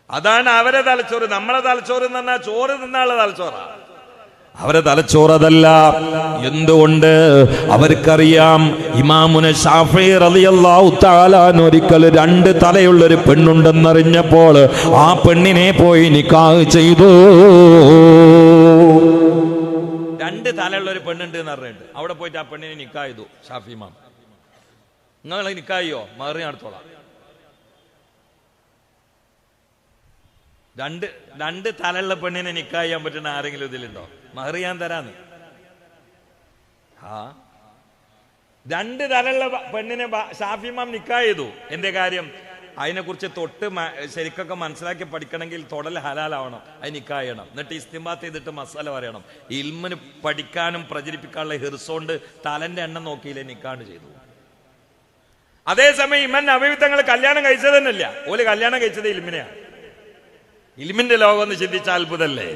അതാണ് അവരെ തലച്ചോറ്. നമ്മളെ തലച്ചോറ് എന്ന് പറഞ്ഞാൽ ചോറ് തിന്നാനുള്ള തലച്ചോറാ. അവരെ തലച്ചോറതല്ല. എന്തുകൊണ്ട്? അവർക്കറിയാം ഇമാമുന ശാഫഈ റളിയല്ലാഹു തആല ഒരിക്കൽ 2 തലയുള്ളൊരു പെണ്ണുണ്ടെന്നറിഞ്ഞപ്പോൾ ആ പെണ്ണിനെ പോയി നിക്കാഹ് ചെയ്തു. 2 തലയുള്ള ഒരു പെണ്ണുണ്ട് എന്ന് പറഞ്ഞിട്ട് അവിടെ പോയിട്ട് ആ പെണ്ണിനെ നിക്കാഹ് ചെയ്തു ഷാഫി ഇമാം. നിങ്ങൾ നിക്കാഹിയോ? മഹർ നടത്തോളാം. 2 തലയുള്ള പെണ്ണിനെ നിക്കാഹ് ചെയ്യാൻ പറ്റുന്ന ആരെങ്കിലും ഇതിലുണ്ടോ? മഹർ ഞാൻ തരാന്ന്. 2 തലയുള്ള പെണ്ണിനെ ഷാഫി ഇമാം നിക്കാഹ് ചെയ്തു. എന്റെ കാര്യം അതിനെക്കുറിച്ച് ശരിക്കൊക്കെ മനസ്സിലാക്കി പഠിക്കണമെങ്കിൽ തൊടൽ ഹലാലാവണം, അത് നിക്കാഹ് ചെയ്യണം. എന്നിട്ട് ഇസ്തിംബാത്ത് ചെയ്തിട്ട് മസാല പറയണം. ഇൽമിന് പഠിക്കാനും പ്രചരിപ്പിക്കാനുള്ള ഹിർസോണ്ട് തലന്റെ എണ്ണം നോക്കിയില്ലേ നിക്കാഹ് ചെയ്തു. അതേസമയം ഇമാം നബവി തങ്ങൾ കല്യാണം കഴിച്ചത് തന്നെയല്ല, ഓല് കല്യാണം കഴിച്ചത് ഇൽമിനെയാണ്. ഇൽമിന്റെ ലോകം ഒന്ന് ചിന്തിച്ച അത്ഭുതല്ലേ?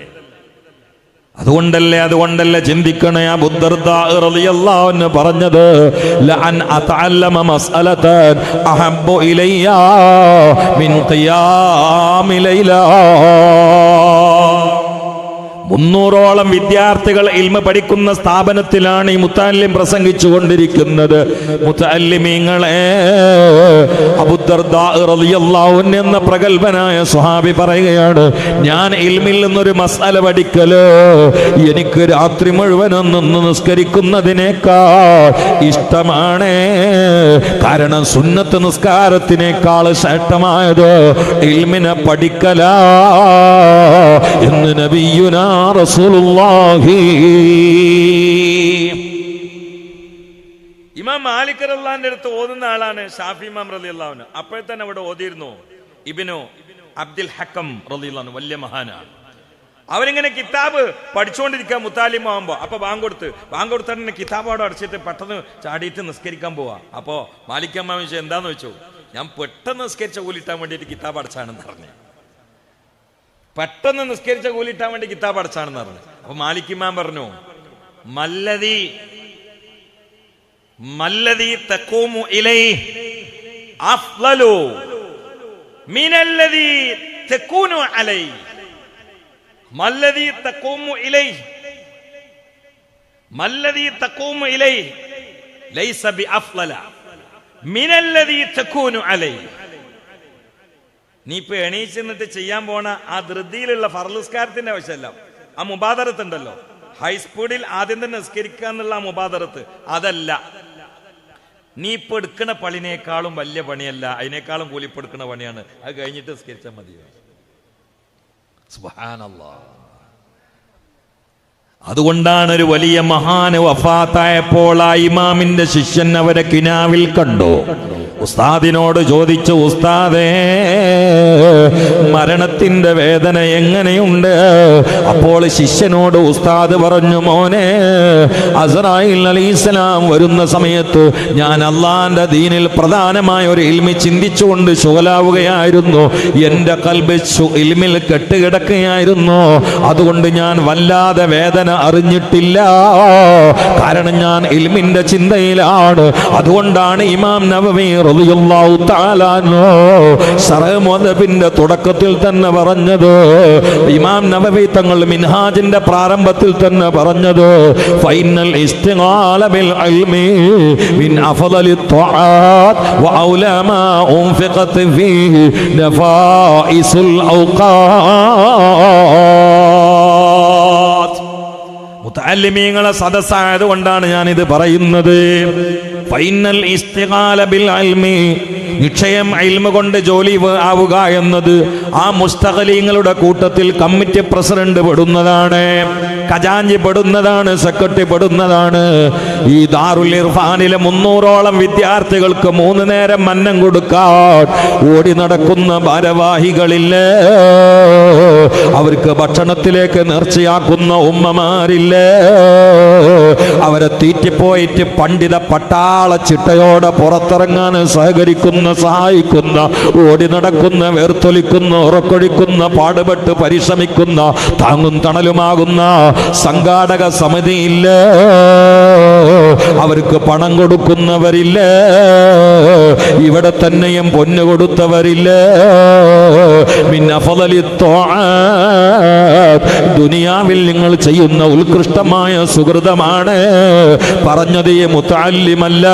അതുകൊണ്ടല്ലേ ചിന്തിക്കണേ. അബൂ ദർദാ റളിയല്ലാഹു അൻഹു പറഞ്ഞത്, ലഅൻ അതഅല്ലമ മസ്അലതൻ അഹബ്ബു ഇലയ്യ മിൻ ഖിയാമി ലൈല. 300ഓളം വിദ്യാർത്ഥികൾ ഇൽമ പഠിക്കുന്ന സ്ഥാപനത്തിലാണ് ഈ മുത്തഅല്ലിം പ്രസംഗിച്ചു കൊണ്ടിരിക്കുന്നത്. മുത്തഅല്ലിമീങ്ങളെ, അബൂ ദർദാ റളിയല്ലാഹു അൻഹു എന്ന പ്രഗൽഭനായ സ്വഹാബി പറയുകയാണ്, ഞാൻ ഇൽമിൽ നിന്നൊരു മസ്അല പഠിക്കല് എനിക്ക് രാത്രി മുഴുവനും നിന്ന് നിസ്കരിക്കുന്നതിനേക്കാൾ ഇഷ്ടമാണ്. കാരണം സുന്നത്ത് നിസ്കാരത്തിനേക്കാൾ ശ്രേഷ്ഠമായത് ഇൽമിനെ പഠിക്കലാ എന്ന് നബിയുനാ റസൂലുള്ളാഹി. ഇമാം മാലിക് റളിയല്ലാഹുവിന്റെ അടുത്ത് ഓതുന്ന ആളാണ് ഷാഫി ഇമാം റളിയല്ലാഹു അൻഹു. അപ്പോൾ തന്നെ അവിടെ ഓതിയിരുന്നു ഇബ്നു അബ്ദുൽ ഹക്കം റളിയല്ലാഹു അൻഹു, വലിയ മഹാനാണ്. അവരിങ്ങനെ കിതാബ് പഠിച്ചുകൊണ്ടിരിക്കുക മുത്താലിമാകുമ്പോ. അപ്പൊ ബാങ്ക് കൊടുത്തിട്ട് കിതാബോടെ അടച്ചിട്ട് പെട്ടെന്ന് ചാടിയിട്ട് നിസ്കരിക്കാൻ പോവാ. അപ്പോ മാലിക് അമ്മ ചോദിച്ചു, എന്താന്ന് വെച്ചു? ഞാൻ പെട്ടെന്ന് നിസ്കരിച്ച കൂലിട്ടാൻ വേണ്ടിയിട്ട് കിതാബ് അടച്ചാണെന്ന് പറഞ്ഞു. പെട്ടെന്ന് നിസ്കരിച്ച കൂലിട്ടാൻ വേണ്ടി കിതാബ് അടച്ചാണെന്ന് പറഞ്ഞു. അപ്പൊ മാലിക് ഇമാം പറഞ്ഞു, മല്ലദീ തഖൂമു ഇലൈഹി അഫ്ളലു മിനല്ലദീ തകൂനു അലൈഹി. മല്ലദീ തഖൂമു ഇലൈഹി ലൈസ ബിഅഫ്ളല മിനല്ലദീ തകൂനു അലൈഹി. നീ ഇപ്പൊ എണീച്ച് നിന്നിട്ട് ചെയ്യാൻ പോണ ആ ധൃതിയിലുള്ള ഫർലുസ്കാരത്തിന്റെ ആവശ്യമല്ല, ആ മുബാദറത്ത് ഉണ്ടല്ലോ, ഹൈസ്പീഡിൽ ആദ്യം തന്നെ നിസ്കരിക്കുക എന്നുള്ള ആ മുബാദറത്ത്, അതല്ല. നീ ഇപ്പൊ എടുക്കണ പണിനേക്കാളും വലിയ പണിയല്ല, അതിനേക്കാളും കൂലിപ്പ് എടുക്കുന്ന പണിയാണ്. അത് കഴിഞ്ഞിട്ട് നിസ്കരിച്ചാൽ മതി. സുബ്ഹാനല്ലാഹ്. അതുകൊണ്ടാണ് ഒരു വലിയ മഹാന് വഫാത്തായപ്പോൾ ആ ഇമാമിന്റെ ശിഷ്യൻ അവരെ കിനാവിൽ കണ്ടു. ഉസ്താദിനോട് ചോദിച്ചു, ഉസ്താദേ, മരണത്തിന്റെ വേദന എങ്ങനെയുണ്ട്? അപ്പോൾ ശിഷ്യനോട് ഉസ്താദ് പറഞ്ഞു, മോനെ, അസ്റായീൽ അലൈഹിസ്സലാം വരുന്ന സമയത്ത് ഞാൻ അള്ളാന്റെ ദീനിൽ പ്രധാനമായ ഒരു ഇൽമി ചിന്തിച്ചുകൊണ്ട് ശുഗലാവുകയായിരുന്നു. എന്റെ ഖൽബ് ഇൽമിൽ കെട്ടുകിടക്കുകയായിരുന്നു. അതുകൊണ്ട് ഞാൻ വല്ലാതെ വേദന അറിഞ്ഞിട്ടില്ല. കാരണം ഞാൻ ഇൽമിന്റെ ചിന്തയിലാണ്. അതുകൊണ്ടാണ് ഇമാം നവവി റളിയല്ലാഹു തആല അൻഹു ശറഹ് മുഅദ്ദബിന്റെ തുടക്കത്തിൽ തന്നെ പറഞ്ഞത്, ഇമാം നവവി തങ്ങൾ മിൻഹാജിന്റെ പ്രാരംഭത്തിൽ തന്നെ പറഞ്ഞത്, ഫൈനൽ ഇസ്തിഗാല ബിൽ ഇൽമി മിൻ അഫ്ളലി ത്വആത്ത് വ ഔലാ മാ ഉൻഫിഖത് ഫീഹി നഫായിസുൽ ഔഖാത്ത്. മുതഅല്ലിമീങ്ങളെ സദസ്സായത് കൊണ്ടാണ് ഞാനിത് പറയുന്നത്. ഫൈനൽ ഇസ്തിഗാല ബിൽ ഇൽമി, നിശ്ചയം ഇൽമ കൊണ്ട് ജോലി ആവുക എന്നത് ആ മുസ്തഖലീങ്ങളുടെ കൂട്ടത്തിൽ കമ്മിറ്റി പ്രസിഡന്റ് പെടുന്നതാണ്, ഖജാൻജി പെടുന്നതാണ്, സെക്രട്ടറി പെടുന്നതാണ്. ഈ ദാറുൽ ഇർഫാനിലെ 300ഓളം വിദ്യാർത്ഥികൾക്ക് 3 നേരം അന്നം കൊടുക്കാൻ ഓടി നടക്കുന്ന ഭാരവാഹികളില്ലേ, അവർക്ക് ഭക്ഷണത്തിലേക്ക് നേർച്ചയാക്കുന്ന ഉമ്മമാരില്ലേ, അവരെ തീറ്റിപ്പോയിട്ട് പണ്ഡിത പട്ടാള ചിട്ടയോടെ പുറത്തിറങ്ങാൻ സഹകരിക്കുന്ന, സഹായിക്കുന്ന, ഓടി നടക്കുന്ന, വേർത്തൊലിക്കുന്ന, ഉറക്കൊഴിക്കുന്ന, പാടുപെട്ട് പരിശ്രമിക്കുന്ന, താങ്ങും തണലുമാകുന്ന സംഘാടക സമിതിയില്ല, അവർക്ക് പണം കൊടുക്കുന്നവരില്ല, ഇവിടെ തന്നെയും പൊന്നു കൊടുത്തവരില്ല. മിൻ അഫ്ളലി ത്വആത്ത്, ദുനിയാവിൽ നിങ്ങൾ ചെയ്യുന്ന ഉത്കൃഷ്ടമായ സുഹൃതമാണ്. പറഞ്ഞത് ഈ മുതഅല്ലിമല്ല,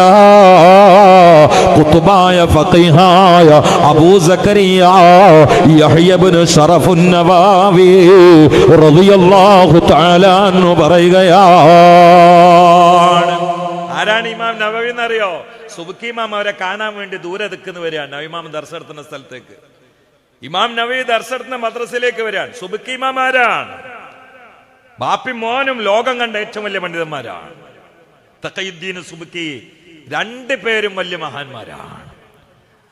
ഖുത്ബായ ഫഖീഹായ അബൂ സക്കരിയ യഹ്യ ഇബ്നു ശറഫുൻ നവാവി റളിയല്ലാഹു തആല അൻഹു പറയുകയാണ്. ആരാണ് ഇമാം നവവി എന്നറിയോ? സുബ്കി ഇമാം അവരെ കാണാൻ വേണ്ടി ദൂരെ നിൽക്കുന്ന വരികയാണ്. ഇമാം ദർസ് നടത്തുന്ന സ്ഥലത്തേക്ക്, ഇമാം നവവി ദർസ് നടത്തുന്ന മദ്രസയിലേക്ക് വരികയാണ്. സുബ്കി ഇമാം ആരാണ്? ബാപ്പി മോനും ലോകം കണ്ട ഏറ്റവും വലിയ പണ്ഡിതന്മാരാണ്. തഖിയുദ്ദീൻ സുബ്കി, 2 പേരും വലിയ മഹാന്മാരാണ്.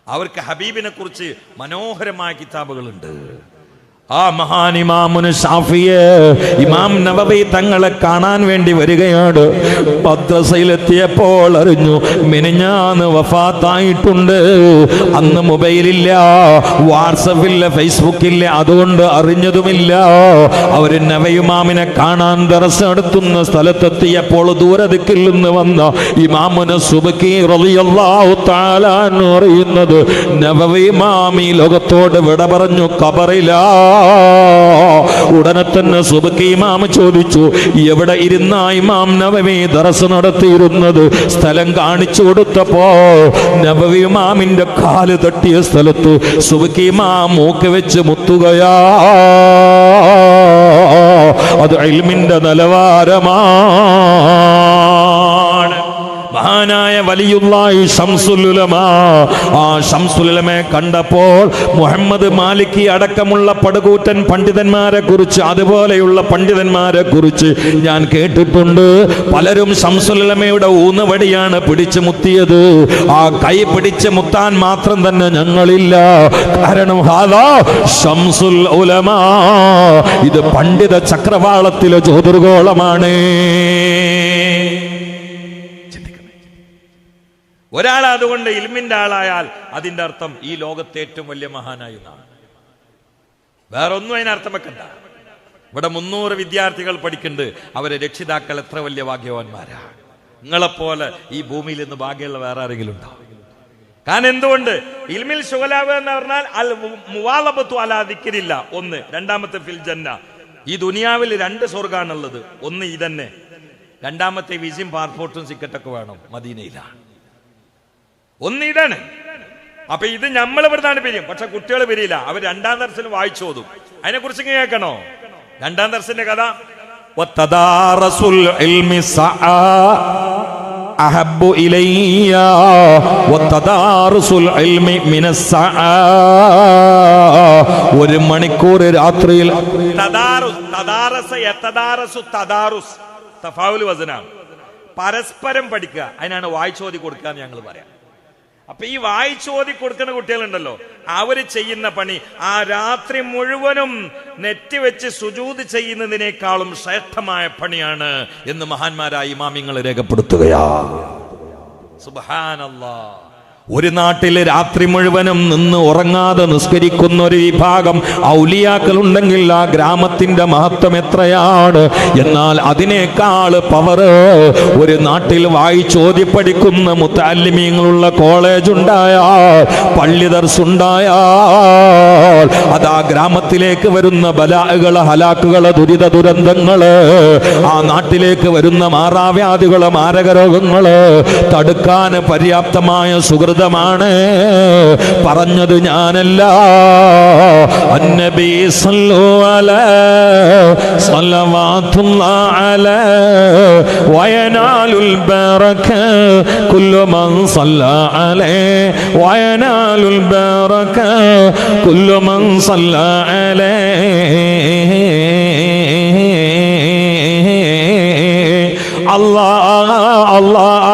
അവർക്ക് ഹബീബിനെ കുറിച്ച് മനോഹരമായ കിതാബുകളുണ്ട്. ആ മഹാൻ ഇമാമുൻ ശാഫിഈ ഇമാം നവവി തങ്ങളെ കാണാൻ വേണ്ടി വരികയാണ്. മദ്രസയിലെത്തിയപ്പോൾ അറിഞ്ഞു മിനിഞ്ഞാന്ന് വഫാത്തായിട്ടുണ്ട്. അന്ന് മൊബൈലില്ല, വാട്സപ്പില്ല, ഫേസ്ബുക്കില്ല, അതുകൊണ്ട് അറിഞ്ഞതുമില്ല. അവര് നവയിമാമിനെ കാണാൻ ദർസ് നടത്തുന്ന സ്ഥലത്തെത്തിയപ്പോൾ ദൂരദിക്കിൽ നിന്ന് വന്ന ഇമാമുൻ സുബ്കി റളിയല്ലാഹു തആല അൻഹു അറിയുന്നത്, നവവി ഇമാം ഈ ലോകത്തോട് വിട പറഞ്ഞു, ഖബറിലാ. ഉടനെ തന്നെ സുബ്കി ഇമാം ചോദിച്ചു, എവിടെ ഇരുന്ന ഇമാം നവവി ദർസ് നടത്തിയിരുന്നത്? സ്ഥലം കാണിച്ചു കൊടുത്തപ്പോ നവവി ഇമാമിന്റെ കാല് തട്ടിയ സ്ഥലത്ത് സുബ്കി ഇമാം മൂക്ക് വെച്ച് മുത്തുകയാ. അത് ഇൽമിന്റെ നിലവാരമാണ്. മഹാനായ വലിയുള്ളാഹി ശംസുൽ ഉലമാ, ആ ശംസുൽ ഉലമയെ കണ്ടപ്പോൾ മുഹമ്മദ് മാലിക്കി അടക്കമുള്ള പടുകൂറ്റൻ പണ്ഡിതന്മാരെ കുറിച്ച്, അതുപോലെയുള്ള പണ്ഡിതന്മാരെ കുറിച്ച് ഞാൻ കേട്ടിട്ടുണ്ട്. പലരും ശംസുൽ ഉലമയുടെ ഊന്നുവടിയാണ് പിടിച്ചു മുത്തിയത്. ആ കൈ പിടിച്ച് മുത്താൻ മാത്രം തന്നെ ഞങ്ങളില്ല. കാരണം ഹാദാ ശംസുൽ ഉലമാ, ഇത് പണ്ഡിത ചക്രവാളത്തിലെ ജ്യോതിർഗോളമാണ്. ഒരാൾ അതുകൊണ്ട് ഇൽമിന്റെ ആളായാൽ അതിന്റെ അർത്ഥം ഈ ലോകത്തെ ഏറ്റവും വലിയ മഹാനായി എന്നാണ്. വേറെ ഒന്നും അതിനർത്ഥം വെക്കണ്ട. ഇവിടെ 300 വിദ്യാർത്ഥികൾ പഠിക്കുന്നുണ്ട്. അവരെ രക്ഷിതാക്കൾ എത്ര വലിയ ഭാഗ്യവാന്മാരാണ്. നിങ്ങളെപ്പോലെ ഈ ഭൂമിയിൽ നിന്ന് ഭാഗ്യമുള്ള വേറെ ആരെങ്കിലും ഉണ്ടോ? കാരണം എന്തുകൊണ്ട് ഇൽമിൽ ശുഗലാവ് എന്ന് പറഞ്ഞാൽ അൽ മുവാലബത്തു അലാ ദിക്രില്ല, ഒന്ന്. രണ്ടാമത്തെ ഫിൽ ജന്ന, ഈ ദുനിയാവിൽ 2 സ്വർഗാണുള്ളത്. ഒന്ന് ഇതന്നെ, രണ്ടാമത്തെ വിസയും പാസ്പോർട്ടും ടിക്കറ്റൊക്കെ വേണം, മദീനയിലാണ്. ഒന്ന് ഇതാണ്. അപ്പൊ ഇത് നമ്മൾ ഇവിടുന്നാണ് പിരിയും, പക്ഷെ കുട്ടികൾ പിരിയില്ല. അവർ രണ്ടാം ദർശനം വായിച്ചു ഓതും. അതിനെ കുറിച്ച് കേൾക്കണോ? രണ്ടാം ദർശന്റെ കഥ. വതദാറസുൽ ഇൽമി സഅ അഹബ്ബു ഇലയ്യ വതദാറസുൽ ഇൽമി മിനസ് സഅ. ഒരു മണിക്കൂർ രാത്രിയിൽ പരസ്പരം പഠിക്കുക, അതിനാണ് വായിച്ചോതി കൊടുക്കുക എന്ന് ഞങ്ങൾ പറയാം. അപ്പൊ ഈ വായിച്ചോതി കൊടുക്കുന്ന കുട്ടികളുണ്ടല്ലോ, അവര് ചെയ്യുന്ന പണി ആ രാത്രി മുഴുവനും നെറ്റ് വെച്ച് സുജൂദ് ചെയ്യുന്നതിനേക്കാളും ശ്രേഷ്ഠമായ പണിയാണ് എന്ന് മഹാന്മാരായ ഇമാമിങ്ങൾ രേഖപ്പെടുത്തുകയാണ്. സുബ്ഹാനല്ലാഹ്. ഒരു നാട്ടിൽ രാത്രി മുഴുവനും നിന്ന് ഉറങ്ങാതെ നിസ്കരിക്കുന്ന ഒരു വിഭാഗം ഔലിയാക്കൾ ഉണ്ടെങ്കിൽ ആ ഗ്രാമത്തിന്റെ മഹത്വം എത്രയാണ്. എന്നാൽ അതിനേക്കാൾ പവർ ഒരു നാട്ടിൽ വായിച്ചോതി പഠിക്കുന്ന മുത്തഅല്ലിമീങ്ങളുള്ള കോളേജ് ഉണ്ടായാൽ, പള്ളി ദർസ് ഉണ്ടായാൽ, അത് ആ ഗ്രാമത്തിലേക്ക് വരുന്ന ബലാഅകള്, ഹലാക്കുകള്, ദുരിത ദുരന്തങ്ങള്, ആ നാട്ടിലേക്ക് വരുന്ന മാറാവ്യാധികള്, മാരകരോഗങ്ങള് തടുക്കാൻ പര്യാപ്തമായ സുഹൃത്ത് ാണ്. പറഞ്ഞത് ഞാനല്ല, അന്നബി സല്ലല്ലാഹു അലൈഹി സ്വല്ലവാതുല്ലാഹി അലൈഹി വയനാലുൽ ബറക കുല്ലു മൻ സല്ല അലൈഹി വയനാലുൽ ബറക കുല്ലു മൻ സല്ല അലൈഹി. അല്ലാഹ് അല്ലാഹ്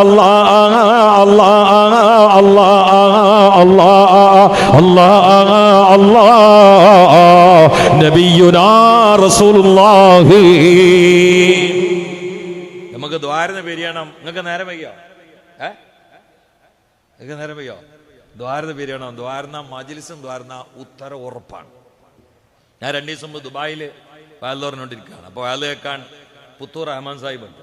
അല്ലാഹ് അല്ലാഹ് നബിയുനാ റസൂലുള്ളാഹി. നമുക്ക് ദ്വാരന്ന് പിരിയണം. നിങ്ങൾക്ക് നേരം വയ്യോ? നിങ്ങൾക്ക് നേരം വയ്യോ? ദ്വാരന്ന് പിരിയണം. ദ്വാരന മജ്ലിസും ദ്വാരന ഉത്തര ഉറപ്പാണ്. ഞാൻ 2 ദിവസം മുമ്പ് ദുബായിൽ വയൽ പറഞ്ഞുകൊണ്ടിരിക്കുകയാണ്. അപ്പോൾ വയൽ കേൾക്കാൻ പുത്തൂർ റഹ്മാൻ സാഹിബ് ഉണ്ട്.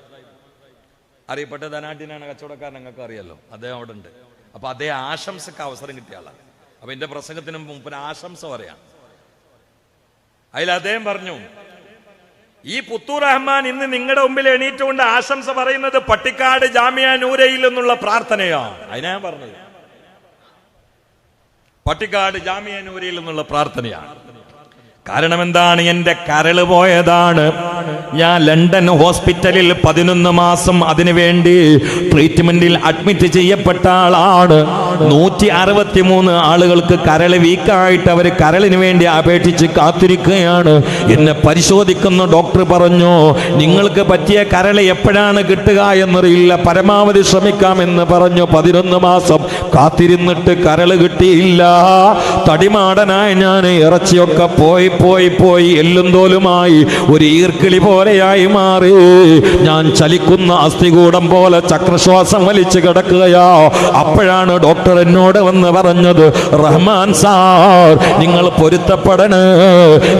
അറിയപ്പെട്ട ധനാഢ്യനാണ്, കച്ചവടക്കാരൻ, നിങ്ങൾക്ക് അറിയാലോ. അദ്ദേഹം അവിടെ ഉണ്ട്. അപ്പൊ അദ്ദേഹം ആശംസക്ക് അവസരം കിട്ടിയ ആളാണ്. അപ്പൊ എന്റെ പ്രസംഗത്തിന് മുമ്പ് ആശംസ പറയാം. അതിൽ അദ്ദേഹം പറഞ്ഞു, ഈ പുത്തൂർ റഹ്മാൻ ഇന്ന് നിങ്ങളുടെ മുമ്പിൽ എണീറ്റുകൊണ്ട് ആശംസ പറയുന്നത് പട്ടിക്കാട് ജാമിയ നൂരയിൽ നിന്നുള്ള പ്രാർത്ഥനയാണ്. അതിനാ ഞാൻ പറഞ്ഞത്, പട്ടിക്കാട് ജാമിയ നൂരയിൽ നിന്നുള്ള പ്രാർത്ഥനയാണ്. കാരണം എന്താണ്? എന്റെ കരള് പോയതാണ്. ഞാൻ ലണ്ടൻ ഹോസ്പിറ്റലിൽ 11 മാസം അതിനുവേണ്ടി ട്രീറ്റ്മെന്റിൽ അഡ്മിറ്റ് ചെയ്യപ്പെട്ട ആളാണ്. 163 ആളുകൾക്ക് കരള് വീക്കായിട്ട് അവർ കരളിന് വേണ്ടി അപേക്ഷിച്ച് കാത്തിരിക്കുകയാണ്. എന്നെ പരിശോധിക്കുന്ന ഡോക്ടർ പറഞ്ഞു, നിങ്ങൾക്ക് പറ്റിയ കരള് എപ്പോഴാണ് കിട്ടുക എന്നറിയില്ല, പരമാവധി ശ്രമിക്കാമെന്ന് പറഞ്ഞു. 11 മാസം കാത്തിരുന്നിട്ട് കരള് കിട്ടിയില്ല. തടിമാടനായ ഞാൻ ഇറച്ചിയൊക്കെ പോയി പോയി പോയി എല്ലും തോലുമായി ഒരു ഈർക്കിളി പോലെയായി മാറി. ഞാൻ ചലിക്കുന്ന അസ്ഥികൂടം പോലെ ചക്രശ്വാസം വലിച്ചു കിടക്കുകയാ. അപ്പോഴാണ് ഡോക്ടർ എന്നോട് വന്ന് പറഞ്ഞത്, റഹ്മാൻ സാർ, നിങ്ങൾ പൊരുത്തപ്പെടണേ,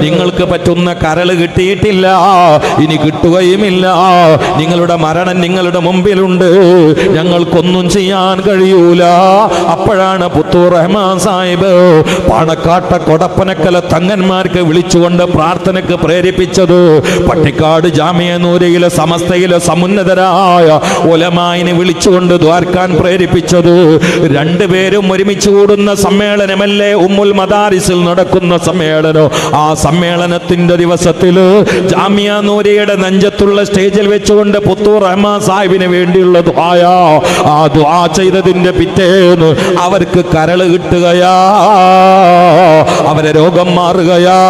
നിങ്ങൾക്ക് പറ്റുന്ന കരള് കിട്ടിയിട്ടില്ല, ഇനി കിട്ടുകയുമില്ല. നിങ്ങളുടെ മരണം നിങ്ങളുടെ മുമ്പിലുണ്ട്, ഞങ്ങൾക്കൊന്നും ചെയ്യാൻ കഴിയൂല. അപ്പോഴാണ് പുത്തൂർ റഹ്മാൻ സാഹിബ് പാണക്കാട്ട കൊടപ്പനക്കല തങ്ങന്മാർക്ക് വിളിച്ചുകൊണ്ട് പ്രാർത്ഥനയ്ക്ക് പ്രേരിപ്പിച്ചത്. പട്ടിക്കാട് ജാമിയ നൂരയിലെ സമസ്തയിലെ സമുന്നതരായ ഉലമായിനെ വിളിച്ചുകൊണ്ട് ദ്വാർക്കാൻ പ്രേരിപ്പിച്ചത്. 2 പേരും ഒരുമിച്ച് കൂടുന്ന സമ്മേളനമല്ലേ ഉമ്മുൽ മദാരിസിൽ നടക്കുന്ന സമ്മേളനം. ആ സമ്മേളനത്തിന്റെ ദിവസത്തിൽ ജാമിയ നൂരയുടെ നെഞ്ചത്തുള്ള സ്റ്റേജിൽ വെച്ചുകൊണ്ട് പുത്തൂർ റഹ്മാൻ സാഹിബിന് വേണ്ടിയുള്ള ദുആയാ. ആ ദുആ ചെയ്തതിന്റെ പിറ്റേന്ന് അവർക്ക് കരള് കിട്ടുകയാ, അവരെ രോഗം മാറുകയാ.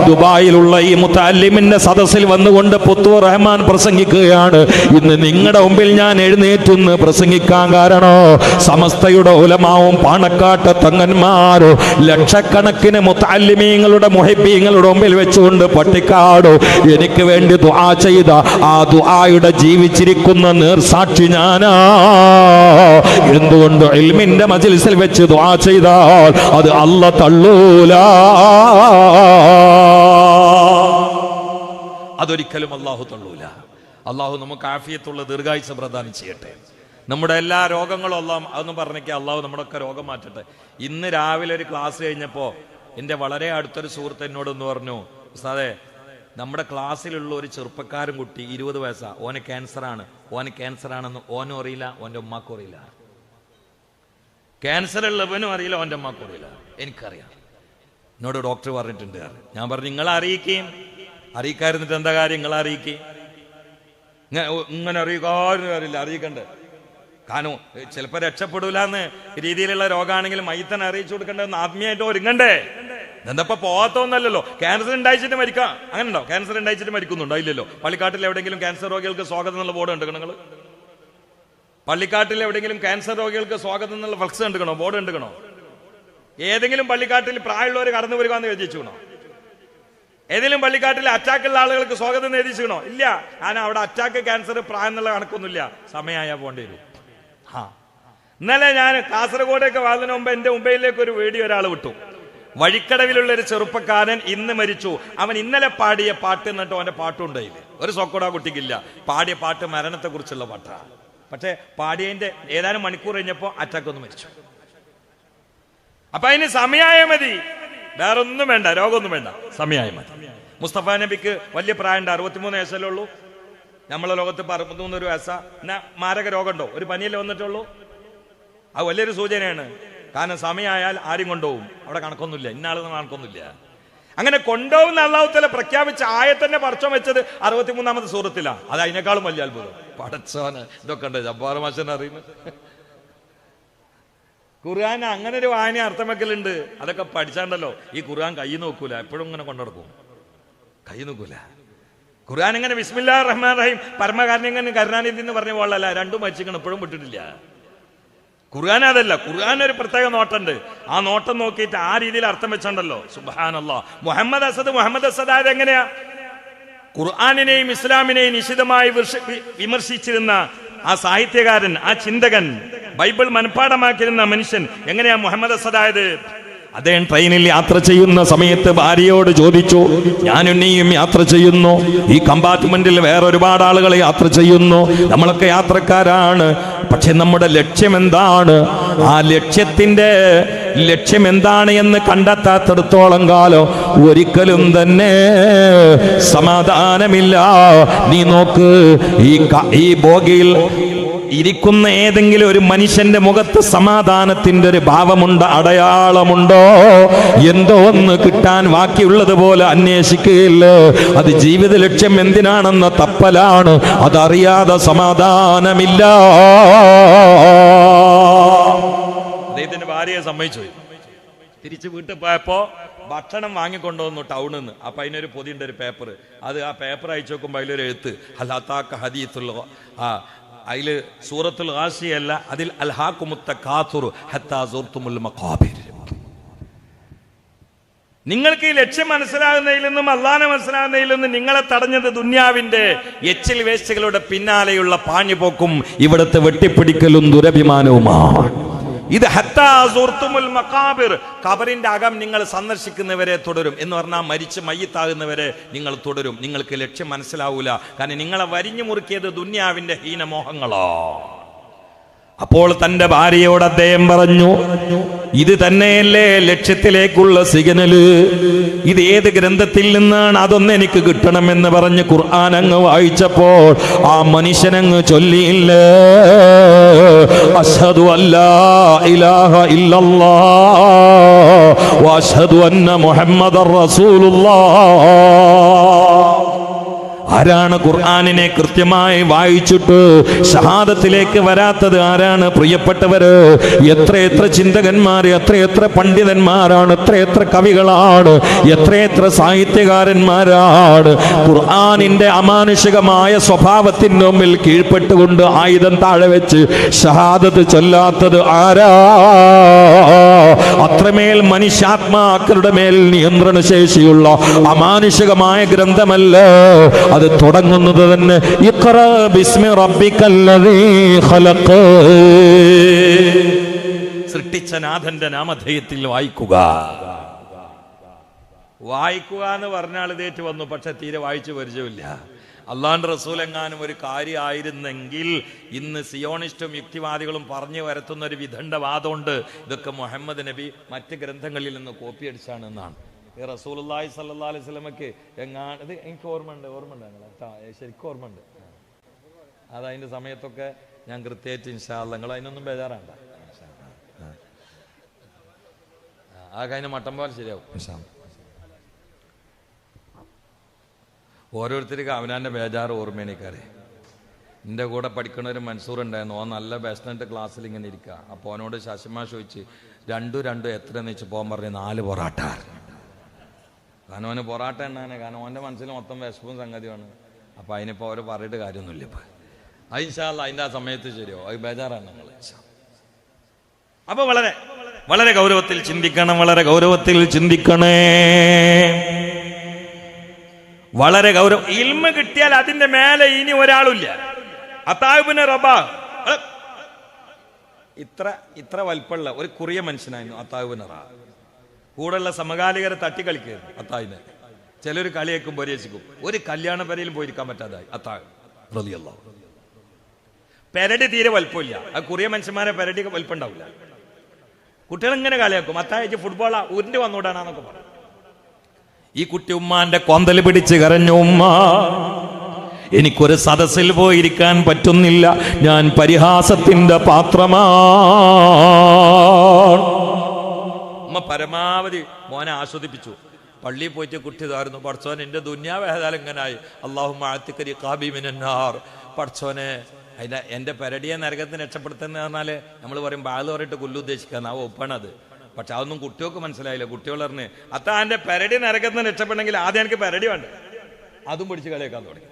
ദുബായിലുള്ള ഈ മുത്തഅല്ലിമിന്റെ സദസ്സിൽ വന്നുകൊണ്ട് പുത്തൂർ റഹ്മാൻ പ്രസംഗിക്കുകയാണ്. ഇന്ന് നിങ്ങളുടെ മുമ്പിൽ ഞാൻ എഴുന്നേറ്റുന്ന് പ്രസംഗിക്കാൻ കാരണം സമസ്തയുടെ ഉലമാവും പാണക്കാട്ട തങ്ങന്മാരും ലക്ഷക്കണക്കിന് മുത്തഅല്ലിമീങ്ങളുടെ മുഹിബ്ബീങ്ങളുടെ മുമ്പിൽ വെച്ചുകൊണ്ട് പട്ടിക്കാട് എനിക്ക് വേണ്ടി ദുആ ചെയ്ത ആ ദുആയുടെ ജീവിച്ചിരിക്കുന്ന നേർസാക്ഷി ഞാനാ. എന്തുകൊണ്ട്? ഇൽമിന്റെ മജ്ലിസിൽ വെച്ച് ദുആ ചെയ്താൽ അത് അല്ലാഹ് തള്ളൂല. അതൊരിക്കലും അല്ലാഹു തള്ളൂല. അല്ലാഹു നമുക്ക് ആഫിയത്തുള്ള ദീർഘായുസ്സ് പ്രദാനം ചെയ്യട്ടെ. നമ്മുടെ എല്ലാ രോഗങ്ങളും അല്ലാഹു അതൊന്നും പറഞ്ഞേക്ക് അല്ലാഹു നമ്മുടെയൊക്കെ രോഗം മാറ്റട്ടെ. ഇന്ന് രാവിലെ ഒരു ക്ലാസ് കഴിഞ്ഞപ്പോൾ എൻ്റെ വളരെ അടുത്തൊരു സുഹൃത്ത് എന്നോടൊന്ന് പറഞ്ഞു, ഉസ്താദേ, നമ്മുടെ ക്ലാസ്സിലുള്ള ഒരു ചെറുപ്പക്കാരൻ കുട്ടി 20 വയസ്സാ, ഓന് ക്യാൻസറാണ്, ഓന് ക്യാൻസറാണെന്ന് ഓനും അറിയില്ല, ഓൻ്റെ ഉമ്മാക്കും അറിയില്ല. ക്യാൻസർ ഉള്ളവനും അറിയില്ല, അവൻ്റെ അമ്മക്കും അറിയില്ല. എനിക്കറിയാം, എന്നോട് ഡോക്ടർ പറഞ്ഞിട്ടുണ്ട്. ഞാൻ പറഞ്ഞു നിങ്ങളെ അറിയിക്കുകയും അറിയിക്കാതിരുന്നിട്ട് എന്താ കാര്യം, നിങ്ങളെ അറിയിക്കുകയും ഇങ്ങനെ അറിയിക്കാരും അറിയില്ല, അറിയിക്കണ്ടേ. കാരണം ചിലപ്പോൾ രക്ഷപ്പെടൂല എന്ന് രീതിയിലുള്ള രോഗമാണെങ്കിലും മയ്യത്തനെ അറിയിച്ചു കൊടുക്കേണ്ടതെന്ന് ആത്മീയമായിട്ട് ഒരുങ്ങണ്ടേ. എന്തപ്പോ പോകാത്തൊന്നല്ലോ. ക്യാൻസർ ഉണ്ടായിച്ചിട്ട് മരിക്കാം, അങ്ങനെ ഉണ്ടോ? ക്യാൻസർ ഉണ്ടായിച്ചിട്ട് മരിക്കുന്നുണ്ടോ? ഇല്ലല്ലോ. പള്ളിക്കാട്ടിൽ എവിടെയെങ്കിലും ക്യാൻസർ രോഗികൾക്ക് സ്വാഗതം എന്നുള്ള ബോർഡ് കണ്ടു നിങ്ങൾ? പള്ളിക്കാട്ടിൽ എവിടെയെങ്കിലും ക്യാൻസർ രോഗികൾക്ക് സ്വാഗതം എന്നുള്ള ഫ്ലക്സ് കണ്ടുകണോ, ബോർഡ് കണ്ടുകണോ? ഏതെങ്കിലും പള്ളിക്കാട്ടിൽ പ്രായമുള്ളവർ കടന്നു വരുവാന്ന് എഴുതിച്ചിക്കണോ? ഏതെങ്കിലും പള്ളിക്കാട്ടിൽ അറ്റാക്കുള്ള ആളുകൾക്ക് സ്വാഗതം എഴുതിച്ചിക്കണോ? ഇല്ല. കാരണം അവിടെ അറ്റാക്ക്, ക്യാൻസർ, പ്രായം എന്നുള്ള കണക്കൊന്നുമില്ല. സമയമായാൽ പോകേണ്ടി വരും. ഇന്നലെ ഞാൻ കാസർഗോഡൊക്കെ വാതിന് മുമ്പ് എന്റെ മുംബൈയിലേക്ക് ഒരു വീഡിയോ ഒരാൾ വിട്ടു. വഴിക്കടവിലുള്ള ഒരു ചെറുപ്പക്കാരൻ ഇന്ന് മരിച്ചു. അവൻ ഇന്നലെ പാടിയ പാട്ട് എന്നിട്ട് അവന്റെ പാട്ടുണ്ടായില്ല. ഒരു സോക്കോടാ കുട്ടിക്കില്ല. പാടിയ പാട്ട് മരണത്തെ കുറിച്ചുള്ള പാട്ടാണ്. പക്ഷെ പാടിയതിന്റെ ഏതാനും മണിക്കൂർ കഴിഞ്ഞപ്പോ അറ്റാക്ക് ഒന്ന് മരിച്ചു. അപ്പൊ അതിന് സമയമായ മതി, വേറൊന്നും വേണ്ട, രോഗമൊന്നും വേണ്ട, സമയമായ മതി. മുസ്തഫ നബിക്ക് വലിയ പ്രായമുണ്ട്, 63 വയസ്സല്ലേ ഉള്ളൂ. നമ്മളെ ലോകത്ത് 63 വയസ്സാ. എന്നാ മാരക രോഗമുണ്ടോ? ഒരു പനിയല്ലേ വന്നിട്ടുള്ളൂ. അത് വലിയൊരു സൂചനയാണ്. കാരണം സമയമായാൽ ആരും കൊണ്ടുപോകും. അവിടെ കണക്കൊന്നുമില്ല, ഇന്നാളെന്ന് കണക്കൊന്നുമില്ല. അങ്ങനെ കൊണ്ടുപോകുന്ന അല്ലാഹു തആല പ്രഖ്യാപിച്ച ആയത്തന്നെ പറിച്ചോൻ വെച്ചത് 63ാമത്തെ സൂറത്തിലാ. അത് അതിനേക്കാളും വലിയ അത്ഭുതം. പടച്ചോന് ഇതൊക്കെ ഉണ്ട്. ജബ്ബാർ മാഷനെ അറിയുന്നത് ഖുർആൻ അങ്ങനെ ഒരു വായന അർത്ഥം വെക്കലുണ്ട്. അതൊക്കെ പഠിച്ചാണ്ടല്ലോ ഈ ഖുർആൻ കൈ നോക്കൂല, എപ്പോഴും ഇങ്ങനെ കൊണ്ടുനടക്കും, കൈ നോക്കൂല. ഖുർആൻ ഇങ്ങനെ ബിസ്മില്ലാഹിർ റഹ്മാനിർ റഹീം പരമകാരുണ്യൻ കരുണാനിധി എന്ന് പറഞ്ഞ പോലല്ല, രണ്ടും മരിച്ചിങ്ങനെ ഇപ്പോഴും വിട്ടിട്ടില്ല. ഖുർആൻ അതല്ല, ഖുർആൻ ഒരു പ്രത്യേക നോട്ടുണ്ട്. ആ നോട്ടം നോക്കിയിട്ട് ആ രീതിയിൽ അർത്ഥം വെച്ചോണ്ടല്ലോ. സുബ്ഹാനല്ലാഹ്. മുഹമ്മദ് അസദ് ആയത് എങ്ങനെയാ? ഖുർആനിനെയും ഇസ്ലാമിനെയും നിശിതമായി വിമർശിച്ചിരുന്ന ആ സാഹിത്യകാരൻ, ആ ചിന്തകൻ, ബൈബിൾ മനഃപ്പാഠമാക്കിയിരുന്ന മനുഷ്യൻ എങ്ങനെയാ മുഹമ്മദ് അസദ് ആയത്? അദ്ദേഹം ട്രെയിനിൽ യാത്ര ചെയ്യുന്ന സമയത്ത് ഭാര്യയോട് ചോദിച്ചു, ഞാനും നീയും യാത്ര ചെയ്യുന്നു, ഈ കമ്പാർട്ട്മെന്റിൽ വേറെ ഒരുപാട് ആളുകൾ യാത്ര ചെയ്യുന്നു, നമ്മളൊക്കെ യാത്രക്കാരാണ്, പക്ഷെ നമ്മുടെ ലക്ഷ്യം എന്താണ്? ആ ലക്ഷ്യം എന്താണ് എന്ന് കണ്ടെത്താത്തിടത്തോളം കാലം ഒരിക്കലും തന്നെ സമാധാനമില്ല. നീ നോക്ക്, ഈ ബോഗിയിൽ ഇരിക്കുന്ന ഏതെങ്കിലും ഒരു മനുഷ്യന്റെ മുഖത്ത് സമാധാനത്തിന്റെ ഒരു ഭാവമുണ്ട്, അടയാളമുണ്ടോ? എന്തോ ഒന്ന് കിട്ടാൻ ബാക്കിയുള്ളത് പോലെ അന്വേഷിക്കുകയില്ല. അത് ജീവിത ലക്ഷ്യം എന്തിനാണെന്ന തപ്പലാണ്. അതറിയാതെ സമാധാനമില്ല. അദ്ദേഹത്തിന്റെ ഭാര്യയെ സമ്മതിച്ചു. തിരിച്ച് വീട്ടിൽ പോയപ്പോ ഭക്ഷണം വാങ്ങിക്കൊണ്ടുവന്നു ടൗണിൽ നിന്ന്. അപ്പൊ അതിനൊരു പൊതിയുണ്ട്, ഒരു പേപ്പർ. അത് ആ പേപ്പർ അയച്ചു നോക്കുമ്പോ അതിലൊരു എഴുത്ത്, ഹലാത്താക്ക ഹദീത്തുള്ള അതില് സൂറത്തുൽ ഗാശിയല്ല, അതിൽ അൽഹാക്കുമുത്ത കാതുറു ഹത്താ സൂർത്തുമുൽ മഖാബിർ. നിങ്ങൾക്ക് ഈ ലക്ഷ്യം മനസ്സിലാകുന്നതിൽ നിന്നും അള്ളാഹനെ മനസ്സിലാകുന്നതിൽ നിന്നും നിങ്ങളെ തടഞ്ഞത് ദുന്യാവിന്റെ എച്ചിൽ വേസ്റ്റുകളുടെ പിന്നാലെയുള്ള പാഞ്ഞുപോക്കും ഇവിടുത്തെ വെട്ടിപ്പിടിക്കലും ദുരഭിമാനവുമാണ്. ഇത് ഹത്താ സൂർത്തുമുൽ മഖാബിർ, ഖബറിന്റെ അകം നിങ്ങൾ സന്ദർശിക്കുന്നവരെ തുടരും എന്ന് പറഞ്ഞാൽ മരിച്ച് മയ്യിത്താകുന്നവരെ നിങ്ങൾ തുടരും. നിങ്ങൾക്ക് ലക്ഷ്യം മനസ്സിലാവൂല, കാരണം നിങ്ങളെ വരിഞ്ഞു മുറുക്കിയത് ദുന്യാവിന്റെ ഹീനമോഹങ്ങളോ. അപ്പോൾ തന്റെ ഭാര്യയോട് അദ്ദേഹം പറഞ്ഞു, ഇത് തന്നെയല്ലേ ലക്ഷ്യത്തിലേക്കുള്ള സിഗ്നല്? ഇത് ഏത് ഗ്രന്ഥത്തിൽ നിന്നാണ്? അതൊന്ന് എനിക്ക് കിട്ടണമെന്ന് പറഞ്ഞ് ഖുർആൻ അങ്ങ് വായിച്ചപ്പോൾ ആ മനുഷ്യനങ്ങ് ചൊല്ലിയില്ല, അശ്ഹദു അല്ലാ ഇലാഹ ഇല്ലല്ലാഹ് വഅശ്ഹദു അന്ന മുഹമ്മദർ റസൂലുള്ളാഹ്. ആരാണ് ഖുർആനിനെ കൃത്യമായി വായിച്ചിട്ട് ഷഹാദത്തിലേക്ക് വരാത്തത്? ആരാണ് പ്രിയപ്പെട്ടവര്? എത്രയെത്ര ചിന്തകന്മാർ, എത്രയെത്ര പണ്ഡിതന്മാരാണ്, എത്രയെത്ര കവികളാണ്, എത്രയെത്ര സാഹിത്യകാരന്മാരാണ് ഖുർആനിന്റെ അമാനുഷികമായ സ്വഭാവത്തിന് മുമ്പിൽ കീഴ്പ്പെട്ടുകൊണ്ട് ആയുധം താഴെ വെച്ച് ഷഹാദത്ത് ചൊല്ലാത്തത് ആരാ? അത്രമേൽ മനുഷ്യാത്മാക്കളുടെ മേൽ നിയന്ത്രണ ശേഷിയുള്ള അമാനുഷികമായ ഗ്രന്ഥമല്ല അത്. തുടങ്ങുന്നത് തന്നെ ഇഖ്റ ബിസ്മി റബ്ബിക്കല്ലദീ ഖലഖ്, സൃഷ്ടിച്ച നാഥന്റെ നാമധേയത്തിൽ വായിക്കുക. വായിക്കുക എന്ന് പറഞ്ഞാൽ ഇതേറ്റ് വന്നു, പക്ഷെ തീരെ വായിച്ചു പരിചയമില്ല. അള്ളാഹുവിന്റെ റസൂൽ എങ്ങാനും ഒരു കാര്യമായിരുന്നെങ്കിൽ ഇന്ന് സിയോണിസ്റ്റും യുക്തിവാദികളും പറഞ്ഞു വരുത്തുന്ന ഒരു വിധണ്ട വാദമുണ്ട്, ഇതൊക്കെ മുഹമ്മദ് നബി മറ്റ് ഗ്രന്ഥങ്ങളിൽ നിന്ന് കോപ്പി അടിച്ചാണ് എന്നാണ്. ഈ റസൂലുള്ളാഹി സ്വല്ലല്ലാഹു അലൈഹി വസല്ലമക്ക് എങ്ങാണ്, ഇത് എനിക്ക് ഓർമ്മയുണ്ട് ശരിക്കും ഓർമ്മയുണ്ട്. അതതിൻ്റെ സമയത്തൊക്കെ ഞാൻ കൃത്യമായിട്ട് ഇൻഷാ അല്ലാഹ്, നിങ്ങൾ അതിനൊന്നും ബേജാറാണ്ട. ആ കഴിഞ്ഞ മട്ടം പോലെ ശരിയാവും. ഓരോരുത്തർക്ക് അവനാൻ്റെ ബേജാറ് ഓർമ്മേനിക്കാരെ. എൻ്റെ കൂടെ പഠിക്കണ ഒരു മൻസൂർ ഉണ്ടായിരുന്നു. ഓൻ നല്ല ബെസ്റ്റ് ക്ലാസ്സിൽ ഇങ്ങനെ ഇരിക്കുക. അപ്പോൾ അവനോട് ശശിമാ ചോദിച്ച് രണ്ടും എത്രയെന്ന് വെച്ച് പോകാൻ പറഞ്ഞ് 4 പൊറാട്ട. കാരണം അവന് പൊറാട്ട എണ്ണാണ്. കാരണം അവൻ്റെ മനസ്സിൽ മൊത്തം വിശപ്പും സംഗതിയാണ്. അപ്പോൾ അതിനിപ്പോൾ അവർ പറഞ്ഞിട്ട് കാര്യമൊന്നുമില്ല. ഇപ്പം ഇൻഷാ അല്ലാഹ് അതിൻ്റെ ആ സമയത്ത് ശരിയോ, അത് ബേജാറാണ് നിങ്ങൾ. അപ്പോൾ വളരെ വളരെ ഗൗരവത്തിൽ ചിന്തിക്കണം, വളരെ ഗൗരവത്തിൽ ചിന്തിക്കണേ, വളരെ ഗൗരവം. ഇൽമ കിട്ടിയാൽ അതിന്റെ മേലെ ഇനി ഒരാളില്ല. അത്താഇബ്നു റബാഹ് ഇത്ര വലിപ്പമുള്ള ഒരു കുറിയ മനുഷ്യനായിരുന്നു അത്താഇബ്നു റബാഹ്. കൂടെയുള്ള സമകാലികരെ തട്ടിക്കളിക്കായിരുന്നു അത്തായിനെ. ചിലർ കളിയേക്കും പരിഹസിക്കും. ഒരു കല്യാണ പെരയിലും പോയിരിക്കാൻ പറ്റാതായി അത്താഹ് റളിയല്ലാഹു. പെരടി തീരെ വലിപ്പമില്ല. ആ കുറിയ മനുഷ്യന്മാരെ പെരടി വലിപ്പം ഉണ്ടാവില്ല. കുട്ടികളിങ്ങനെ കളിയാക്കും, അത്താഴ് ഫുട്ബോളാ ഉരുണ്ട് വന്നോടാണെന്നൊക്കെ പറയും. ഈ കുട്ടി ഉമ്മാന്റെ കൊന്തൽ പിടിച്ച് കരഞ്ഞു, ഉമ്മ എനിക്കൊരു സദസ്സിൽ പോയിരിക്കാൻ പറ്റുന്നില്ല, ഞാൻ പരിഹാസത്തിന്റെ പാത്രമാണ്. ഉമ്മ പരമാവധി മോനെ ആസ്വദിപ്പിച്ചു. പള്ളിയിൽ പോയിട്ട് കുട്ടി ഇതായിരുന്നു, പടച്ചോൻ എൻ്റെ ദുന്യാവ് ഏതായാലും ഇങ്ങനായി, അല്ലാഹുമ്മ അഅ്തിഖ്നി ഖാബി മിനന്നാർ. പടച്ചോനെ അതിൻ്റെ എൻ്റെ പെരടിയെ നരകത്തിന് രക്ഷപ്പെടുത്തുന്ന പറഞ്ഞാൽ നമ്മൾ പറയും ബാല് പറഞ്ഞിട്ട് കൊല്ലുദ്ദേശിക്കാന്ന്, ആ ഒപ്പാണത്. പക്ഷെ അതൊന്നും കുട്ടികൾക്ക് മനസ്സിലായില്ല. കുട്ടികൾ പറഞ്ഞ് അത്താ എൻ്റെ പെരടി നരകത്തിന് രക്ഷപ്പെടണമെങ്കിൽ ആദ്യം എനിക്ക് പെരടി വേണ്ട. അതും പിടിച്ച് കളിയാക്കാൻ തുടങ്ങി.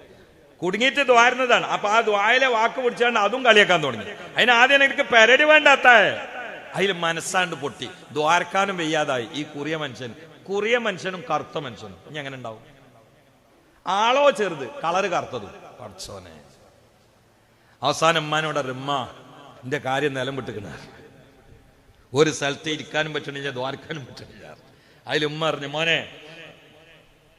കുടുങ്ങിയിട്ട് ദ്വാരുന്നതാണ്. അപ്പൊ ആ ദ്വായിലെ വാക്ക് പിടിച്ചാണ്ട് അതും കളിയാക്കാൻ തുടങ്ങി. അതിന് ആദ്യം എനിക്ക് പെരടി വേണ്ട അത്തായെ. അതിൽ മനസ്സാണ്ട് പൊട്ടി, ദ്വാരക്കാനും വയ്യാതായി. ഈ കുറിയ മനുഷ്യനും കറുത്ത മനുഷ്യനും ഇനി എങ്ങനെ ഉണ്ടാവും? ആളോ ചെറുത്, കളറ് കറുത്തതും. പടച്ചോനെ അവസാനം ഉമ്മാനോട് റിമ്മ എന്റെ കാര്യം നിലം വിട്ടുക്കണ, ഒരു സ്ഥലത്ത് ഇരിക്കാനും പറ്റണില്ല, ദ്വാരക്കാനും പറ്റണില്ല. അതിൽ ഉമ്മ പറഞ്ഞു, മോനെ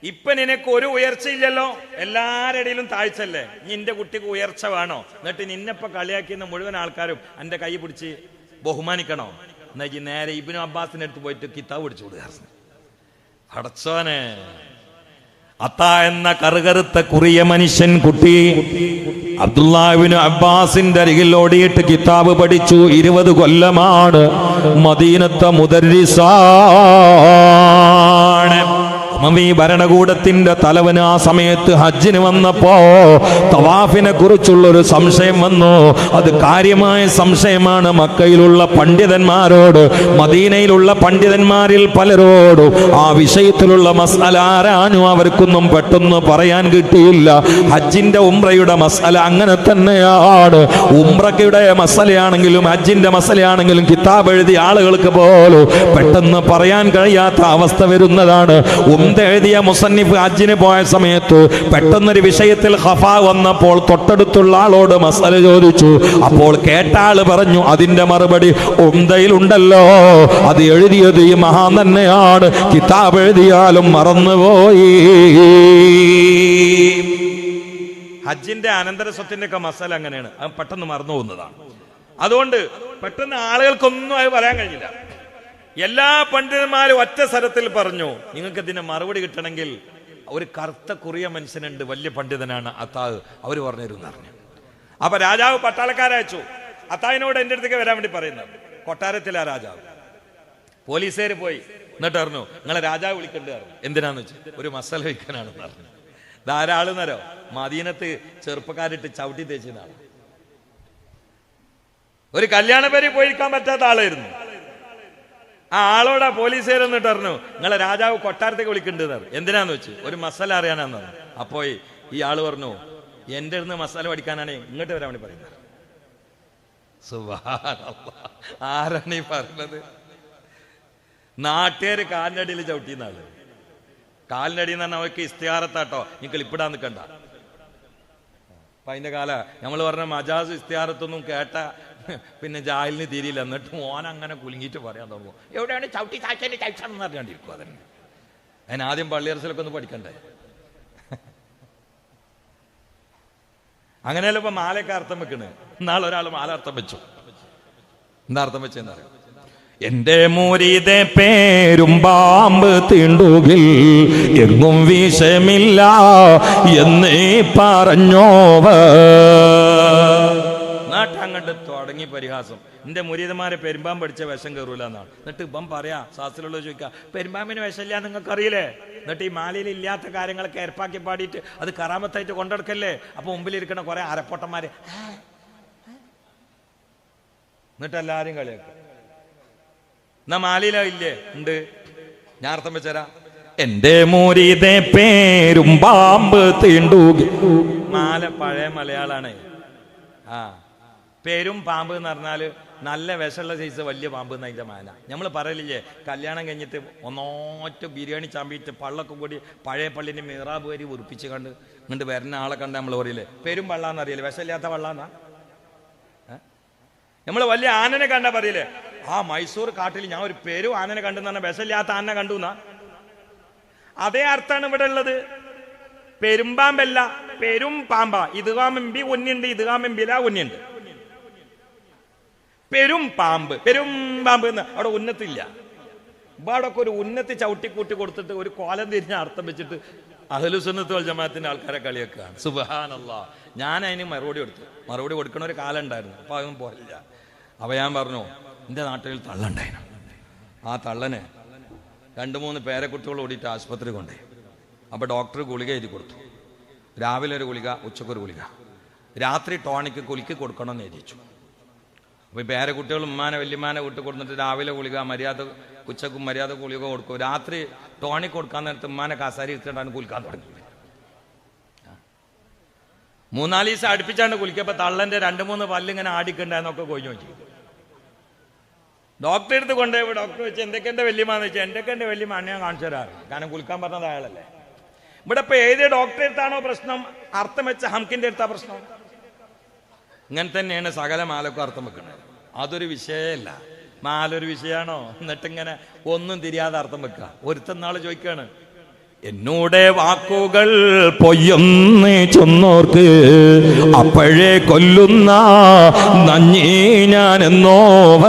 ഇപ്പൊ നിനക്ക് ഒരു ഉയർച്ചയില്ലല്ലോ, എല്ലാവരുടെ ഇടയിലും താഴ്ചല്ലേ, നിന്റെ കുട്ടിക്ക് ഉയർച്ച വേണോ? എന്നിട്ട് നിന്നെപ്പോ കളിയാക്കിയെന്ന മുഴുവൻ ആൾക്കാരും എന്റെ കൈ പിടിച്ച് ബഹുമാനിക്കണോ? എന്നാ നേരെ ഇബ്നു അബ്ബാസിന്റെ അടുത്ത് പോയിട്ട് കിതാബ് പിടിച്ചു കൊടുക്കുക. അടച്ചോനെ അത്ത എന്ന കറുകറുത്ത കുറിയ മനുഷ്യൻ കുട്ടി അബ്ദുല്ലാഹിബ്നു അബ്ബാസിന്റെ അരികിൽ ഓടിയിട്ട് കിതാബ് പഠിച്ചു. 20 കൊല്ലമാണ് മദീനത്തെ മുദർരിസാണ്. ഉമവി ഭരണകൂടത്തിന്റെ തലവന് ആ സമയത്ത് ഹജ്ജിന് വന്നപ്പോ തവാഫിനെ കുറിച്ചുള്ളൊരു സംശയം വന്നു. അത് കാര്യമായ സംശയമാണ്. മക്കയിലുള്ള പണ്ഡിതന്മാരോട്, മദീനയിലുള്ള പണ്ഡിതന്മാരിൽ പലരോടും ആ വിഷയത്തിലുള്ള മസ്അല ആരാഞ്ഞു. അവർക്കൊന്നും പെട്ടെന്ന് പറയാൻ കിട്ടിയില്ല. ഹജ്ജിന്റെ ഉംറയുടെ മസ്അല അങ്ങനെ തന്നെയാണ്. ഉംറയുടെ മസ്അലയാണെങ്കിലും ഹജ്ജിന്റെ മസ്അലയാണെങ്കിലും കിതാബ് എഴുതിയ ആളുകൾക്ക് പോലും പെട്ടെന്ന് പറയാൻ കഴിയാത്ത അവസ്ഥ വരുന്നതാണ്. എഴുതിയ മുസന്നിഫ് ഹജ്ജിന് പോയ സമയത്ത് പെട്ടെന്നൊരു വിഷയത്തിൽ ഖഫാ വന്നപ്പോൾ തൊട്ടടുത്തുള്ള ആളോട് മസ്അല ചോദിച്ചു. അപ്പോൾ കേട്ട ആള് പറഞ്ഞു, അതിന്റെ മറുപടി ഉംദയിലുണ്ടല്ലോ, അത് എഴുതിയത് ഈ മഹാൻ തന്നെയാണ്, കിതാബ് എഴുതിയാലും മറന്നുപോയി. ഹജ്ജിന്റെ അനന്തര സ്വത്തിന്റെ ഒക്കെ മസ്അല അങ്ങനെയാണ്, അത് പെട്ടെന്ന് മറന്നു പോകുന്നതാണ്. അതുകൊണ്ട് പെട്ടെന്ന് ആളുകൾക്കൊന്നും അത് പറയാൻ കഴിഞ്ഞില്ല. എല്ലാ പണ്ഡിതന്മാരും ഒറ്റ സ്ഥലത്തിൽ പറഞ്ഞു, നിങ്ങൾക്ക് ഇതിന് മറുപടി കിട്ടണമെങ്കിൽ ഒരു കറുത്ത കുറിയ മനുഷ്യനുണ്ട്, വലിയ പണ്ഡിതനാണ് അത്താഹ്, അവർ പറഞ്ഞിരുന്നു പറഞ്ഞു. അപ്പൊ രാജാവ് പട്ടാളക്കാരയച്ചു. അത്താഹിനോട് എൻ്റെ അടുത്തേക്ക് വരാൻ വേണ്ടി പറയുന്നത്. കൊട്ടാരത്തിലാ രാജാവ്. പോലീസുകാർ പോയി. എന്നിട്ട് പറഞ്ഞു, നിങ്ങളെ രാജാവ് വിളിക്കേണ്ടി പറഞ്ഞു. എന്തിനാന്ന് വെച്ചു, ഒരു മസാല വയ്ക്കാനാണെന്ന് പറഞ്ഞു. ധാരാളെന്നരോ മദീനത്ത് ചെറുപ്പക്കാരിട്ട് ചവിട്ടി തേച്ചതാണ്. ഒരു കല്യാണ പേര് പോയിരിക്കാൻ പറ്റാത്ത ആളായിരുന്നു. ആ ആളോടാ പോലീസുകാർ എന്നിട്ട് പറഞ്ഞു, നിങ്ങളെ രാജാവ് കൊട്ടാരത്തേക്ക് വിളിക്കേണ്ടത്. എന്തിനാന്ന് വെച്ച്, ഒരു മസാല അറിയാനാന്ന് പറഞ്ഞു. അപ്പോ ഈ ആള് പറഞ്ഞു, എന്റെ അടുത്ത് മസാല പഠിക്കാനാണ് ഇങ്ങോട്ട് വരാൻ വേണ്ടി പറയുന്നത്. സുബ്ഹാനല്ലാഹ്, ആരാണ് ഈ പറഞ്ഞത്? നാട്ടുകാര് കാലിനടിയിൽ ചവിട്ടിയെന്ന ആള്. കാലിനടി എന്ന് പറഞ്ഞാൽ അവർക്ക് ഇസ്തിയാറത്താട്ടോ, നീ ക്ലിപ്പിടാൻ നിൽക്കണ്ട. അപ്പൊ അതിന്റെ കാല നമ്മൾ പറഞ്ഞ മജാസ് ഇസ്തിയാറത്തൊന്നും കേട്ട പിന്നെ ജാഹിലിന് തിരിയില്ല. എന്നിട്ട് മോൻ അങ്ങനെ കുലുങ്ങിയിട്ട് പറയാൻ തുടങ്ങും, എവിടെയാണ് ചവിട്ടി ചാച്ചേന്റെ ചവിട്ടാണെന്ന് അറിയാണ്ടിരിക്കും. അതന്നെ അതിനാദ്യം പള്ളിയറസിലൊക്കെ ഒന്ന് പഠിക്കണ്ടേ. അങ്ങനെയല്ല ഇപ്പൊ മാലയൊക്കെ അർത്ഥം വെക്കണ്. നാളെ ഒരാൾ മാല അർത്ഥം വെച്ചു. എന്താ അർത്ഥം വെച്ചെന്ന് അറിയാം? എന്റെ മുരീദെ പേരും പാമ്പ് തീണ്ടുകിൽ എങ്ങും വിഷമില്ല എന്നേ പറഞ്ഞോവ. എന്നിട്ട് അങ്ങോട്ട് തുടങ്ങി പരിഹാസം. എന്റെ മുരീദന്മാരെ പെരുമ്പാൻ പഠിച്ച വിഷം കയറൂല എന്നാണ്. എന്നിട്ട് ഇപ്പം പറയാ ശാസ്ത്രമുള്ള ചോദിക്കുക, പെരുമ്പാമ്പിന് വിഷമില്ല നിങ്ങൾക്ക് അറിയില്ലേ? എന്നിട്ട് ഈ മാലയിൽ ഇല്ലാത്ത കാര്യങ്ങളൊക്കെ ഏർപ്പാക്കി പാടിയിട്ട് അത് കറാമത്തായിട്ട് കൊണ്ടെടുക്കല്ലേ? അപ്പൊ മുമ്പിലിരിക്കണ കുറെ അരപ്പൊട്ടന്മാര് എന്നിട്ട് എല്ലാരും കളിയാക്കും. എന്നാ മാലയിലോ ഇല്ലേ? ഉണ്ട്. ഞാൻ അർത്ഥം വെച്ചരാ. എന്റെ മുരീദേ പേരും പാമ്പ് തീണ്ടൂകി. മാല പഴയ മലയാളാണ്. ആ പേരും പാമ്പ് എന്ന് പറഞ്ഞാല് നല്ല വിഷമുള്ള സൈസ് വലിയ പാമ്പ് എന്നതിന്റെ മാല. നമ്മൾ പറയലില്ലേ, കല്യാണം കഴിഞ്ഞിട്ട് ഒന്നോറ്റ ബിരിയാണി ചാമ്പിയിട്ട് പള്ളൊക്കെ കൂടി പഴയ പള്ളിന്റെ മിറാബ് വരി ഉറപ്പിച്ച് കണ്ട് ഇങ്ങോട്ട് വരുന്ന ആളെ കണ്ട് നമ്മൾ പറയില്ലേ പെരും പള്ളാന്ന് അറിയില്ലേ? വിഷമില്ലാത്ത പള്ളാന്നാ. നമ്മൾ വലിയ ആനനെ കണ്ടാ പറയില്ലേ, ആ മൈസൂർ കാട്ടിൽ ഞാൻ ഒരു പെരും ആനനെ കണ്ടെന്ന് പറഞ്ഞാൽ വിഷമില്ലാത്ത ആനനെ കണ്ടു എന്നാ. അതേ അർത്ഥാണ് ഇവിടെ ഉള്ളത്. പെരുമ്പാമ്പല്ല, പെരും പാമ്പ. ഇതുകാമെമ്പി ഒന്നുണ്ട്, ഇതുകാമെമ്പില ഒന്നുണ്ട്. പെരും പാമ്പ്, പെരും പാമ്പ് എന്ന് അവിടെ ഉന്നത്തില്ല. ഇവിടൊക്കെ ഒരു ഉന്നത്തി ചവിട്ടിക്കൂട്ടി കൊടുത്തിട്ട് ഒരു കോലം തിരിഞ്ഞ അർത്ഥം വെച്ചിട്ട് അഹ്ലുസുന്നത്ത് വൽ ജമാഅത്തിന്റെ ആൾക്കാരെ കളിയൊക്കെയാണ്. സുബ്ഹാനല്ലാഹ്. ഞാൻ അതിന് മറുപടി കൊടുക്കണ ഒരു കാലം ഉണ്ടായിരുന്നു. അപ്പൊ അതൊന്നും പോലില്ല. അപ്പൊ ഞാൻ പറഞ്ഞു, എൻ്റെ നാട്ടിൽ തള്ളുണ്ടായിരുന്നു. ആ തള്ളന് 2-3 പേരക്കുട്ടികൾ ഓടിയിട്ട് ആശുപത്രി കൊണ്ടേ. അപ്പൊ ഡോക്ടർ ഗുളിക എഴുതി കൊടുത്തു. രാവിലെ ഒരു ഗുളിക, ഉച്ചക്കൊരു ഗുളിക, രാത്രി ടോണിക്ക് കുലുക്കി കൊടുക്കണമെന്ന് എഴുതിച്ചു. അപ്പൊ ഈ പേരക്കുട്ടികൾ ഉമ്മാനെ വല്യമ്മാനെ വീട്ടിൽ കൊടുത്തിട്ട് രാവിലെ ഗുളിക മര്യാദ, ഉച്ചക്കും മര്യാദ ഗുളിക കൊടുക്കും. രാത്രി ടോണിക് കൊടുക്കാൻ നേരത്ത് ഉമ്മാനെ കാസാരി എടുത്തിട്ടാണ് കുലിക്കാൻ തുടങ്ങി. 3-4 ദിവസം അടുപ്പിച്ചാണ് കുലിക്കപ്പോ തള്ളന്റെ 2-3 പല്ലിങ്ങനെ ആടിക്കണ്ടെന്നൊക്കെ കൊഞ്ഞു വെച്ചു. ഡോക്ടറെ അടുത്ത് കൊണ്ടുപോയി ഡോക്ടർ വെച്ച് എന്തൊക്കെന്റെ വല്യമാന്ന് വെച്ചാൽ എന്തൊക്കെ എന്റെ വല്യമ്മ ഞാൻ കാണിച്ചു തരാറ്. കാരണം കുലിക്കാൻ പറഞ്ഞത് അയാളല്ലേ. ഇവിടെ ഇപ്പൊ ഏത് ഡോക്ടറെ അടുത്താണോ പ്രശ്നം, അർത്ഥം വെച്ച ഹംകിന്റെ അടുത്താ പ്രശ്നം. ഇങ്ങനെ തന്നെയാണ് സകല മാലക്കും അർത്ഥം വെക്കുന്നത്. അതൊരു വിഷയമല്ല. മാലൊരു വിഷയമാണോ? എന്നിട്ടിങ്ങനെ ഒന്നും തിരിയാതെ അർത്ഥം വെക്കുക. ഒരുത്തന്നാള് ചോദിക്കാണ്, എന്നോടെ വാക്കുകൾ പൊയ്യൊന്ന് ചൊന്നോർക്ക് അപ്പോഴേ കൊല്ലുന്ന നഞ്ഞീ ഞാനെന്നോവ.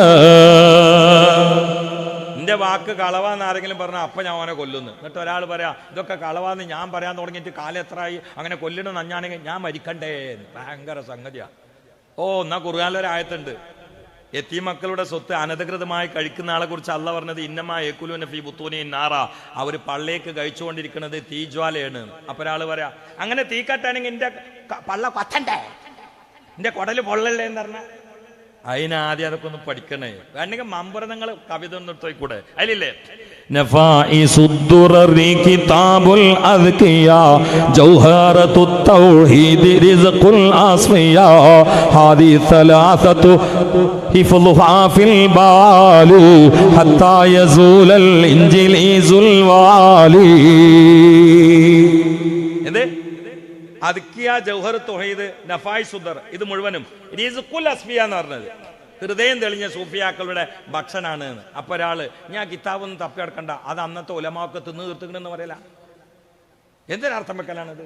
എന്റെ വാക്ക് കളവാന്ന് ആരെങ്കിലും പറഞ്ഞാൽ അപ്പൊ ഞാൻ അവനെ കൊല്ലുന്നു. എന്നിട്ട് ഒരാൾ പറയാ ഇതൊക്കെ കളവാന്ന് ഞാൻ പറയാൻ തുടങ്ങിയിട്ട് കാലം എത്രയായി, അങ്ങനെ കൊല്ലണം നഞ്ഞാണെങ്കിൽ ഞാൻ മരിക്കണ്ടേ? ഭയങ്കര സംഗതിയാ. ഓ എന്നാ ഖുർആനിലൊരായത്തുണ്ട്, യതീം മക്കളുടെ സ്വത്ത് അനധികൃതമായി കഴിക്കുന്ന ആളെ കുറിച്ച് അള്ളാഹ് പറഞ്ഞത് ഇന്നമാ യകുലൂന ഫീ ബുത്തൂനിഹിം നാറ, അവർ പള്ളേക്ക് കഴിച്ചുകൊണ്ടിരിക്കുന്നത് തീജ്വാലയാണ്. അപ്പൊ ഒരാൾ പറയാ അങ്ങനെ തീ കട്ടാണെങ്കിൽ എന്റെ പള്ള കൊത്തണ്ടേ, എന്റെ കുടല് പൊള്ളല്ലേ എന്ന് പറഞ്ഞ അതിനാദ്യം അതൊക്കെ ഒന്ന് പഠിക്കണേ. വേണമെങ്കിൽ മമ്പുറങ്ങൾ കവിത ഒന്ന് എടുത്തോയിക്കൂടെ? അതിലില്ലേ നഫായിസുദ്ദുററി കിതാബുൽ അദ്കിയാ ജൗഹറത്തുത് തൗഹീദി റിസ്ഖുൽ ആസ്മിയാ ഹാദി സലാസതു ഹിഫ്ളുഹാ ഫിൽ ബാലി ഹത്താ യസൂലൽ ഇൻജിലീസുൽ വാലി. എന്ത് അദ്കിയ ജൗഹർ തൗഹീദ് നഫായി സുദ്ദർ, ഇത് മുഴുവനും റിസ്ഖുൽ അസ്മിയ എന്ന് പറഞ്ഞത് ഹൃദയം തെളിഞ്ഞ സൂഫിയാക്കളുടെ ഭക്ഷണാണ് എന്ന്. അപ്പൊ ഒരാള് ഞാൻ കിതാബൊന്നും തപ്പി കിടക്കണ്ട, അത് അന്നത്തെ ഉലമാക്ക് തിന്നു തീർത്തുകണെന്ന് പറയല. എന്തിനർത്ഥം വെക്കലാണത്?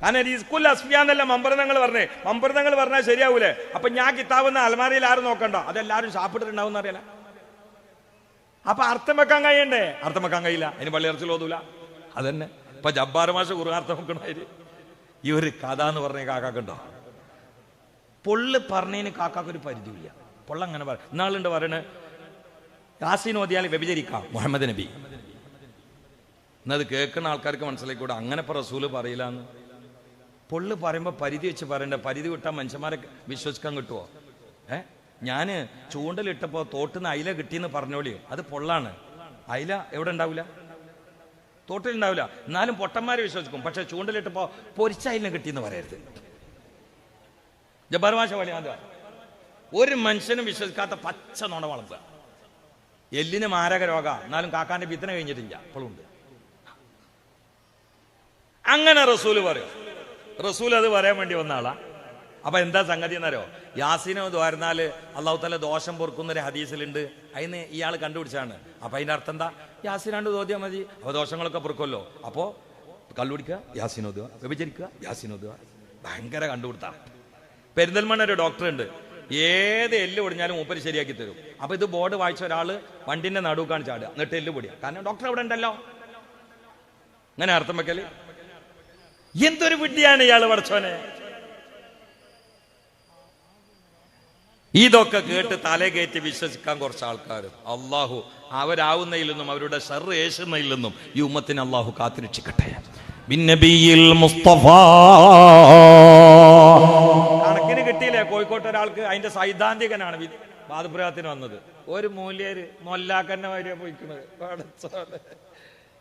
കാരണം റിസ്ഖുൽ അസ്മിയ എന്നല്ല മമ്പർന്നങ്ങൾ പറഞ്ഞേ. മമ്പർന്നങ്ങൾ പറഞ്ഞാൽ ശരിയാവൂലേ? അപ്പൊ ഞാൻ കിതാബെന്ന് അലമാരയിൽ ആരും നോക്കണ്ട, അതെല്ലാരും സാപ്പിട്ടിട്ടുണ്ടാവും അറിയാല. അപ്പൊ അർത്ഥം വെക്കാൻ കഴിയണ്ടേ? അർത്ഥം വെക്കാൻ കഴിയില്ല, അതിന് പള്ളിയിറച്ചിൽ ഓതൂല. അതന്നെ ഇപ്പൊ ജബ്ബാർ മാഷ ഖുർആൻ വെക്കണായി. ഈ ഒരു കഥ എന്ന് പറഞ്ഞ കാക്കാക്കുണ്ടോ? പൊള്ള് പറഞ്ഞതിന് കാക്കാക്കൊരു പരിധിയില്ല. പൊള്ള അങ്ങനെ പറ. ഇന്നാളുണ്ട് പറയണ യാസീൻ ഓതിയാൽ വ്യഭിചരിക്കാം മുഹമ്മദ് നബി. എന്നത് കേൾക്കുന്ന ആൾക്കാർക്ക് മനസ്സിലായിക്കൂടെ അങ്ങനെ ഇപ്പൊ റസൂല് പറയില്ല എന്ന്. പൊള്ള് പറയുമ്പോൾ പരിധി വെച്ച് പറയണ്ട. പരിധി വിട്ടാൽ മനുഷ്യന്മാരെ വിശ്വസിക്കാൻ കിട്ടുമോ? ഞാന് ചൂണ്ടലിട്ടപ്പോ തോട്ടുന്ന അയില കിട്ടിയെന്ന് പറഞ്ഞോളി, അത് പൊള്ളാണ്. അയില എവിടെ ഉണ്ടാവില്ല? തോട്ടിലുണ്ടാവില്ല. എന്നാലും പൊട്ടന്മാരെ വിശ്വസിക്കും. പക്ഷെ ചൂണ്ടലിട്ടപ്പോ പൊരിച്ച അയിലിനെ കിട്ടിയെന്ന് പറയരുത്. ജബ്ബാർ മാഷ വലിയ ഒരു മനുഷ്യനും വിശ്വസിക്കാത്ത പച്ച നുണ വളർത്തുക. എല്ലിന് മാരക രോഗ, എന്നാലും കാക്കാന്റെ പിത്തന കഴിഞ്ഞിട്ടില്ല, ഇപ്പോഴും ഉണ്ട്. അങ്ങനെ റസൂല് പറയും. റസൂൽ അത് പറയാൻ വേണ്ടി വന്ന ആളാ. അപ്പൊ എന്താ സംഗതി എന്നറിയോ? യാസീനോ ദ്വാരുന്നാല് അള്ളാഹു തആല ദോഷം പൊറുക്കുന്നൊരു ഹദീസിലുണ്ട്. അതിന് ഇയാൾ കണ്ടുപിടിച്ചാണ്. അപ്പൊ അതിന്റെ അർത്ഥം എന്താ? യാസീനാണ്ട് തോതിയാൽ മതി, അപ്പൊ ദോഷങ്ങളൊക്കെ പൊറുക്കുമല്ലോ. അപ്പോ കള്ളുപിടിക്കുക യാസീനോദുക, വ്യഭിചരിക്കുക യാസീനോദുക. ഭയങ്കര കണ്ടുപിടുത്ത. പെരിന്തൽമണ്ണ ഒരു ഡോക്ടർ ഉണ്ട്, ഏത് എല്ല് പൊടിഞ്ഞാലും മൂപ്പര് ശരിയാക്കി തരും. അപ്പൊ ഇത് ബോർഡ് വായിച്ച ഒരാള് വണ്ടിന്റെ നടുക്കാണ് ചാടുക, എന്നിട്ട് എല്ല് പൊടിയ. കാരണം ഡോക്ടർ അവിടെ ഉണ്ടല്ലോ. അങ്ങനെ അർത്ഥം വെക്കല്. എന്തൊരു വിഡ്ഢിയാണ് ഇയാള്, പടച്ചോനെ. ഇതൊക്കെ കേട്ട് തലേ കയറ്റി വിശ്വസിക്കാൻ കുറച്ച് ആൾക്കാർ. അള്ളാഹു അവരാവുന്നതിൽ നിന്നും അവരുടെ ഷർറ് ഏശുന്നതിൽ നിന്നും ഈ ഉമ്മത്തിനെ അള്ളാഹു കാത്തുരക്ഷിക്കട്ടെ. ബിന്നബിയിൽ മുസ്തഫ കണക്കിന് കിട്ടിയില്ലേ? കോഴിക്കോട്ട് ഒരാൾക്ക് അതിന്റെ സൈദ്ധാന്തികനാണ് വാദപ്രയോഗത്തിന് വന്നത്. ഒരു മൂല്യര് മൊല്ലാക്കന്നെ വരെ പോയിക്കുന്നത്.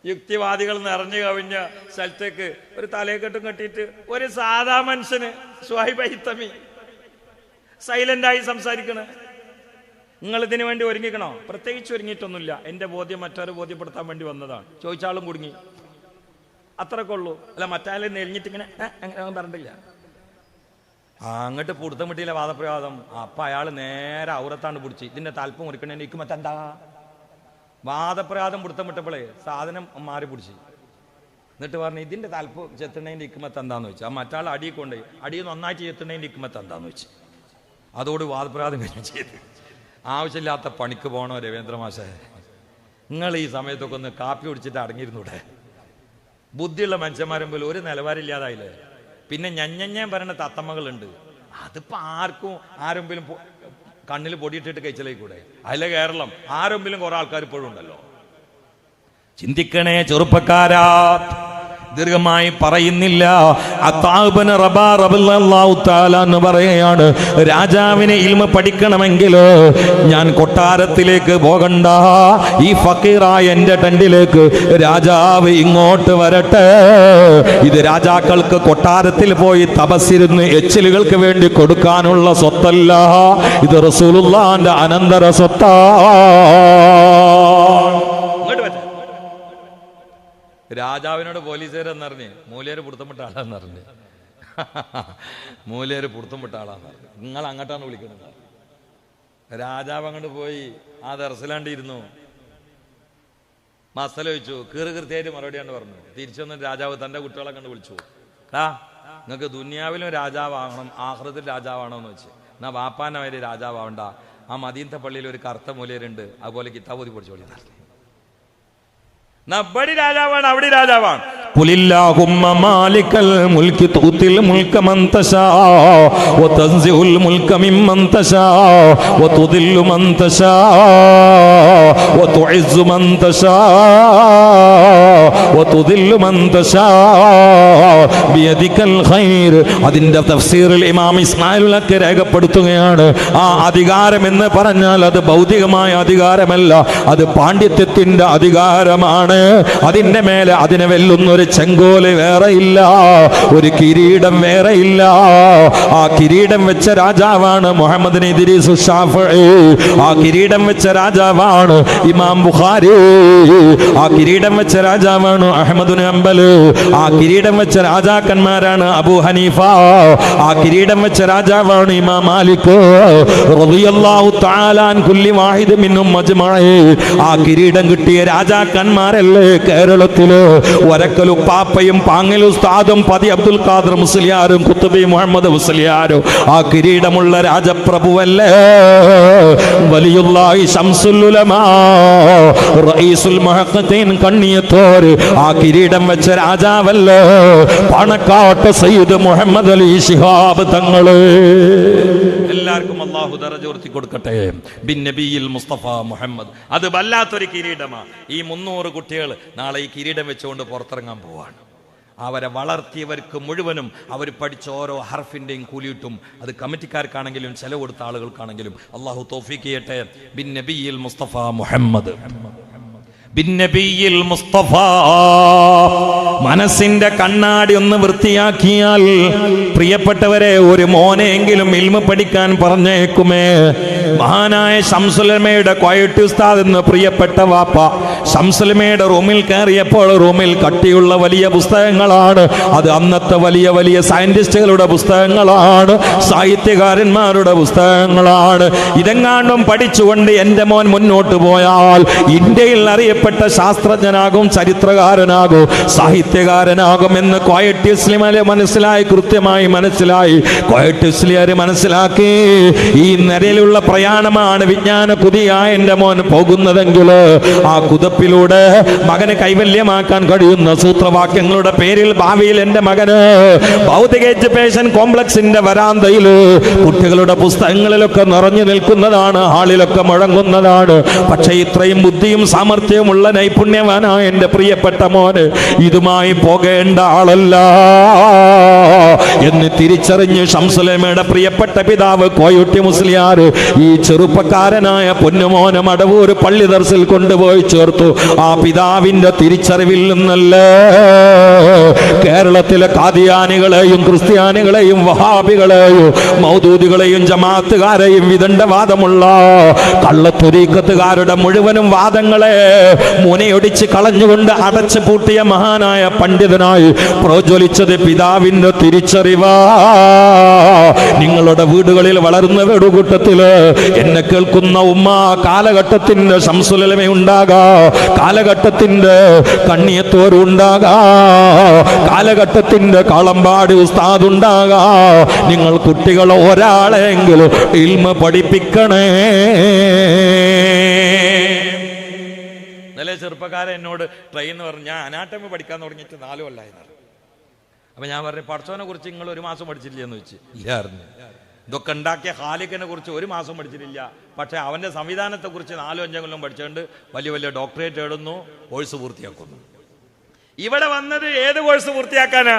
യുക്തിവാദികൾ നിറഞ്ഞു കവിഞ്ഞ സ്ഥലത്തേക്ക് ഒരു തലയെക്കെട്ടും കെട്ടിയിട്ട് ഒരു സാധാ മനുഷ്യന് സുഹൈബ് ഹൈത്തമി സൈലന്റായി സംസാരിക്കണേ. നിങ്ങൾ ഇതിനു വേണ്ടി ഒരുങ്ങിക്കണോ? പ്രത്യേകിച്ച് ഒരുങ്ങിയിട്ടൊന്നുമില്ല. എന്റെ ബോധ്യം മറ്റൊരു ബോധ്യപ്പെടുത്താൻ വേണ്ടി വന്നതാണ്. ചോദിച്ചാളും കുടുങ്ങി, അത്രക്കെ ഉള്ളൂ. അല്ല മറ്റാലും നെളിഞ്ഞിട്ട് ഇങ്ങനെ അങ്ങനെ പറഞ്ഞിട്ടില്ല. അങ്ങോട്ട് പുടുത്തം വിട്ടില്ല വാദപ്രവാദം. അപ്പൊ അയാൾ നേരെ ഔറത്താണ് പിടിച്ച് ഇതിന്റെ തലപ്പം മുറിക്കണേ എനിക്ക് മറ്റെന്താ വാദപ്രവാദം പുടുത്തം വിട്ടപ്പോഴേ സാധനം മാറി പിടിച്ച്. എന്നിട്ട് പറഞ്ഞു ഇതിന്റെ തലപ്പ് ചെത്തണേന്റെ ഇക്കുമത്ത് എന്താന്ന് വെച്ചു. ആ മറ്റാൾ അടി കൊണ്ടുപോയി അടിയിൽ നന്നായിട്ട് ചെത്തണേന്റെ ഇക്കുമത്ത് എന്താന്ന് വെച്ച്. അതോട് വാദപ്രവാദം കഴിഞ്ഞ് ചെയ്ത്. ആവശ്യമില്ലാത്ത പണിക്ക് പോകണോ രവീന്ദ്ര മാഷേ? നിങ്ങൾ ഈ സമയത്തൊക്കെ ഒന്ന് കാപ്പി കുടിച്ചിട്ട് അടങ്ങിയിരുന്നൂടെ? ബുദ്ധിയുള്ള മനുഷ്യന്മാരും പോലും ഒരു നിലവാരമില്ലാതായില്ലേ? പിന്നെ ഞാൻ പറയുന്ന തത്തമ്മകളുണ്ട്. അതിപ്പോ ആരെങ്കിലും കണ്ണിൽ പൊടിയിട്ടിട്ട് കഴിച്ചലേക്കൂടെ? അതിലെ കേരളം ആരെങ്കിലും കുറെ ആൾക്കാർ ഇപ്പോഴും ഉണ്ടല്ലോ. ചിന്തിക്കണേ ചെറുപ്പക്കാരാ. ദീർഘമായി പറയുന്നില്ല. അത്താബിന് റബാ റളിയല്ലാഹു തആല എന്ന് പറയുകയാണ്, രാജാവിന് ഇൽമ പഠിക്കണമെങ്കിൽ ഞാൻ കൊട്ടാരത്തിലേക്ക് പോകണ്ട, ഈ ഫക്കീറായ എന്റെ ടെന്റിലേക്ക് രാജാവ് ഇങ്ങോട്ട് വരട്ടെ. ഇത് രാജാക്കൾക്ക് കൊട്ടാരത്തിൽ പോയി തപസ്സിരുന്ന് എച്ചിലുകൾക്ക് വേണ്ടി കൊടുക്കാനുള്ള സ്വത്തല്ല, ഇത് റസൂലുള്ളാഹിന്റെ അനന്തര സ്വത്താ. രാജാവിനോട് പോലീസുകാരെന്ന് പറഞ്ഞ് മൂലേര് പുറത്തുമിട്ട ആളാന്ന് പറഞ്ഞ് മൂലേര് പുറത്തുമിട്ട ആളാന്ന് പറഞ്ഞു. നിങ്ങൾ അങ്ങോട്ടാണ് വിളിക്കുന്നത്. രാജാവ് അങ്ങോട്ട് പോയി ആ ദർസിലാണ്ടിരുന്നു. മസല ചോദിച്ചു, കൃത്യമായിട്ട് മറുപടിയാണ്ട് പറഞ്ഞു. തിരിച്ചു വന്നിട്ട് രാജാവ് തന്റെ കുട്ടികളെ കണ്ട് വിളിച്ചു, നിങ്ങൾക്ക് ദുനിയാവിലും രാജാവാകണം ആഖിറത്തിൽ രാജാവാണോ എന്ന് വെച്ച്. എന്നാ വാപ്പാന്റെ വരെ രാജാവാവണ്ട, ആ മദീനത്തെ പള്ളിയിൽ ഒരു കറുത്ത മൂലേരുണ്ട്, അതുപോലെ കിതാബ് ഓതി പഠിച്ചോളി. നബടി രാജാവാണ്, അവിടെ രാജാവാണ്. ഖുലില്ലാഹുമ്മ മാലിക്കൽ മുൽക്കി തുതിൽ മുൽക മൻ തശാ വതൻസിഉൽ മുൽക മിമ്മൻ തശാ വതുദില്ലു മൻ തശാ വതുഇസ്സു മൻ തശാ വതുദില്ലു മൻ തശാ ബിയദികൽ ഖൈർ. അതിന്റെ തഫ്സീറിൽ ഇമാം ഇസ്മായിൽ ഒക്കെ രേഖപ്പെടുത്തുകയാണ്, ആ അധികാരം എന്ന് പറഞ്ഞാൽ അത് ഭൗതികമായ അധികാരമല്ല, അത് പാണ്ഡിത്യത്തിന്റെ അധികാരമാണ്. അതിന്റെ മേലെ അതിനെ വെല്ലുന്നൊരു ചെങ്കോല് വേറെ ഇല്ല, ഒരു കിരീടം വേറെ ഇല്ല. ആ കിരീടം വെച്ച രാജാവാണ് മുഹമ്മദ് ഇദ്രീസ് ശാഫിഈ. ആ കിരീടം വെച്ച രാജാവാണ് ഇമാം ബുഖാരി. ആ കിരീടം വെച്ച രാജാവാണ് അഹ്മദ് ഇബ്നു ഹംബൽ. ആ കിരീടം വെച്ച രാജാക്കന്മാരാണ് അബൂ ഹനീഫ. ആ കിരീടം വെച്ച രാജാവാണ് ഇമാം മാലിക് റളിയല്ലാഹു തആല അൻ കുല്ലി വാഹിദ് മിൻഹും മജ്മഈ. ആ കിരീടം കിട്ടിയ രാജാക്കന്മാരെ കേരളത്തില് വരക്കലു പാപ്പയും പാങ്ങൽ ഉസ്താദും പതി അബ്ദുൽ ഖാദർ മുസ്ലിയാരും കുത്തുബി മുഹമ്മദ് മുസ്ലിയാരും ആ കിരീടമുള്ള രാജപ്രഭുവല്ലേ വലിയുള്ളാഹി ശംസുൽ ഉലമാ റഈസുൽ മുഹഖഖീൻ കണ്ണിയത്തോർ. ആ കിരീടം വെച്ച രാജാവല്ലേ പാണക്കാട്ട് സയ്യിദ് മുഹമ്മദ് അലി ശിഹാബ് തങ്ങള്. എല്ലാവർക്കും അല്ലാഹു ദറജ ഉയർത്തി കൊടുക്കട്ടെ. ബിൻ നബിയിൽ മുസ്തഫ മുഹമ്മദ്. അത് വല്ലാത്തൊരു കിരീടമാണ്. ഈ 300 കുട്ടികൾ നാളെ ഈ കിരീടം വെച്ചുകൊണ്ട് പുറത്തിറങ്ങാൻ പോവാണ്. അവരെ വളർത്തിയവർക്ക് മുഴുവനും അവർ പഠിച്ച ഓരോ ഹർഫിന്റെയും കൂലിയിട്ടും, അത് കമ്മിറ്റിക്കാർക്കാണെങ്കിലും ചെലവ് കൊടുത്ത ആളുകൾക്കാണെങ്കിലും അല്ലാഹു തൗഫീഖ് ചെയ്യട്ടെ. ബിൻ നബിയിൽ മുസ്തഫ മുഹമ്മദ്. ബിന്നബിയിൽ മുസ്തഫ. മനസ്സിന്റെ കണ്ണാടി ഒന്ന് വൃത്തിയാക്കിയാൽ പ്രിയപ്പെട്ടവരെ ഒരു മോനെങ്കിലും ഇൽമ പഠിക്കാൻ പറഞ്ഞേക്കുമേ. മഹാനായ ശംസുലമയുടെ ക്വയറ്റ് ഉസ്താദ് എന്ന് പ്രിയപ്പെട്ട വാപ്പ ശംസുലമയുടെ റൂമിൽ കയറിയപ്പോൾ റൂമിൽ കട്ടിയുള്ള വലിയ പുസ്തകങ്ങളാണ്. അത് അന്നത്തെ വലിയ വലിയ സയന്റിസ്റ്റുകളുടെ പുസ്തകങ്ങളാണ്, സാഹിത്യകാരന്മാരുടെ പുസ്തകങ്ങളാണ്. ഇതെങ്ങാണ്ടും പഠിച്ചുകൊണ്ട് എൻ്റെ മോൻ മുന്നോട്ട് പോയാൽ ഇന്ത്യയിൽ അറിയപ്പെട്ട ശാസ്ത്രജ്ഞനാകും, ചരിത്രകാരനാകും, സാഹിത്യ സാമർത്ഥ്യകാരനാകുമെന്ന് കോയട്ട് ഇസ്ലിമലെ മനസ്സിലായി, കൃത്യമായി മനസ്സിലായി. കോയട്ട് ഇസ്ലിയർ മനസ്സിലാക്കി, ഈ നിരയിലുള്ള പ്രയാണമാണ് വിജ്ഞാന കുതിയായ എൻ്റെ മോൻ പോകുന്നതെങ്കിൽ ആ കുതപ്പിലൂടെ മകന് കൈവല്യമാക്കാൻ കഴിയുന്ന സൂത്രവാക്യങ്ങളുടെ പേരിൽ ഭാവിയിൽ എൻ്റെ മകന് ഭൗതിക എഡ്യൂക്കേഷൻ കോംപ്ലക്സിന്റെ വരാന്തയിൽ കുട്ടികളുടെ പുസ്തകങ്ങളിലൊക്കെ നിറഞ്ഞു നിൽക്കുന്നതാണ്, ഹാളിലൊക്കെ മുഴങ്ങുന്നതാണ്. പക്ഷേ ഇത്രയും ബുദ്ധിയും സാമർത്ഥ്യവുമുള്ള നൈപുണ്യവാനായ എൻ്റെ പ്രിയപ്പെട്ട മോന് ഇതുമായി പോകേണ്ട ആളല്ല എന്ന് തിരിച്ചറിഞ്ഞ് ശംസുലമയുടെ പ്രിയപ്പെട്ട പിതാവ് കോയുട്ടി മുസ്ലിയാർ ഈ ചെറുപ്പക്കാരനായ പൊന്നുമോനെ മടവൂർ പള്ളി ദർസിൽ കൊണ്ടുപോയി ചേർത്തു. ആ പിതാവിന്റെ തിരിച്ചറിവിൽ നിന്നല്ല കേരളത്തിലെ കാദിയാനികളെയും ക്രിസ്ത്യാനികളെയും വഹാബികളെയും മൗദൂദികളെയും ജമാഅത്തുകാരെയും വിദണ്ഡവാദമുള്ള കള്ളത്തൊരീക്കത്തുകാരുടെ മുഴുവനും വാദങ്ങളെ മുനയൊടിച്ച് കളഞ്ഞുകൊണ്ട് അടച്ചു പൂട്ടിയ മഹാനായ പണ്ഡിതനായി പ്രോജ്വലിച്ചത് പിതാവിന്റെ തിരിച്ചറിവാ. നിങ്ങളുടെ വീടുകളിൽ വളരുന്ന വെടുകൂട്ടത്തില് എന്നെ കേൾക്കുന്ന ഉമ്മ കാലഘട്ടത്തിന്റെ ശംസുലമയുണ്ടാകാ, കാലഘട്ടത്തിന്റെ കണ്ണിയത്തോരുണ്ടാകാ, കാലഘട്ടത്തിന്റെ കളമ്പാടി ഉസ്താദുണ്ടാകാ. നിങ്ങൾ കുട്ടികളെ ഒരാളെങ്കിലും ഇൽമ പഠിപ്പിക്കണേ. നല്ല ചെറുപ്പക്കാരൻ എന്നോട് ട്രെയിൻ പറഞ്ഞു, ഞാൻ അനാട്ടമി പഠിക്കാൻ തുടങ്ങിയിട്ട് 4 കൊല്ലമായിരുന്നു. അപ്പൊ ഞാൻ പറഞ്ഞു, പടച്ചോനെ കുറിച്ച് നിങ്ങൾ 1 മാസം പഠിച്ചില്ലെന്ന് വെച്ച്. ഇല്ലായിരുന്നു. ഇതൊക്കെ ഉണ്ടാക്കിയ ഖാലിഖിനെ കുറിച്ച് 1 മാസം പഠിച്ചിട്ടില്ല, പക്ഷെ അവന്റെ സംവിധാനത്തെ കുറിച്ച് 4-5 കൊല്ലം പഠിച്ചുകൊണ്ട് വലിയ വലിയ ഡോക്ടറേറ്റ് എഴുതുന്നു, കോഴ്സ് പൂർത്തിയാക്കുന്നു. ഇവിടെ വന്നത് ഏത് കോഴ്സ് പൂർത്തിയാക്കാനാ?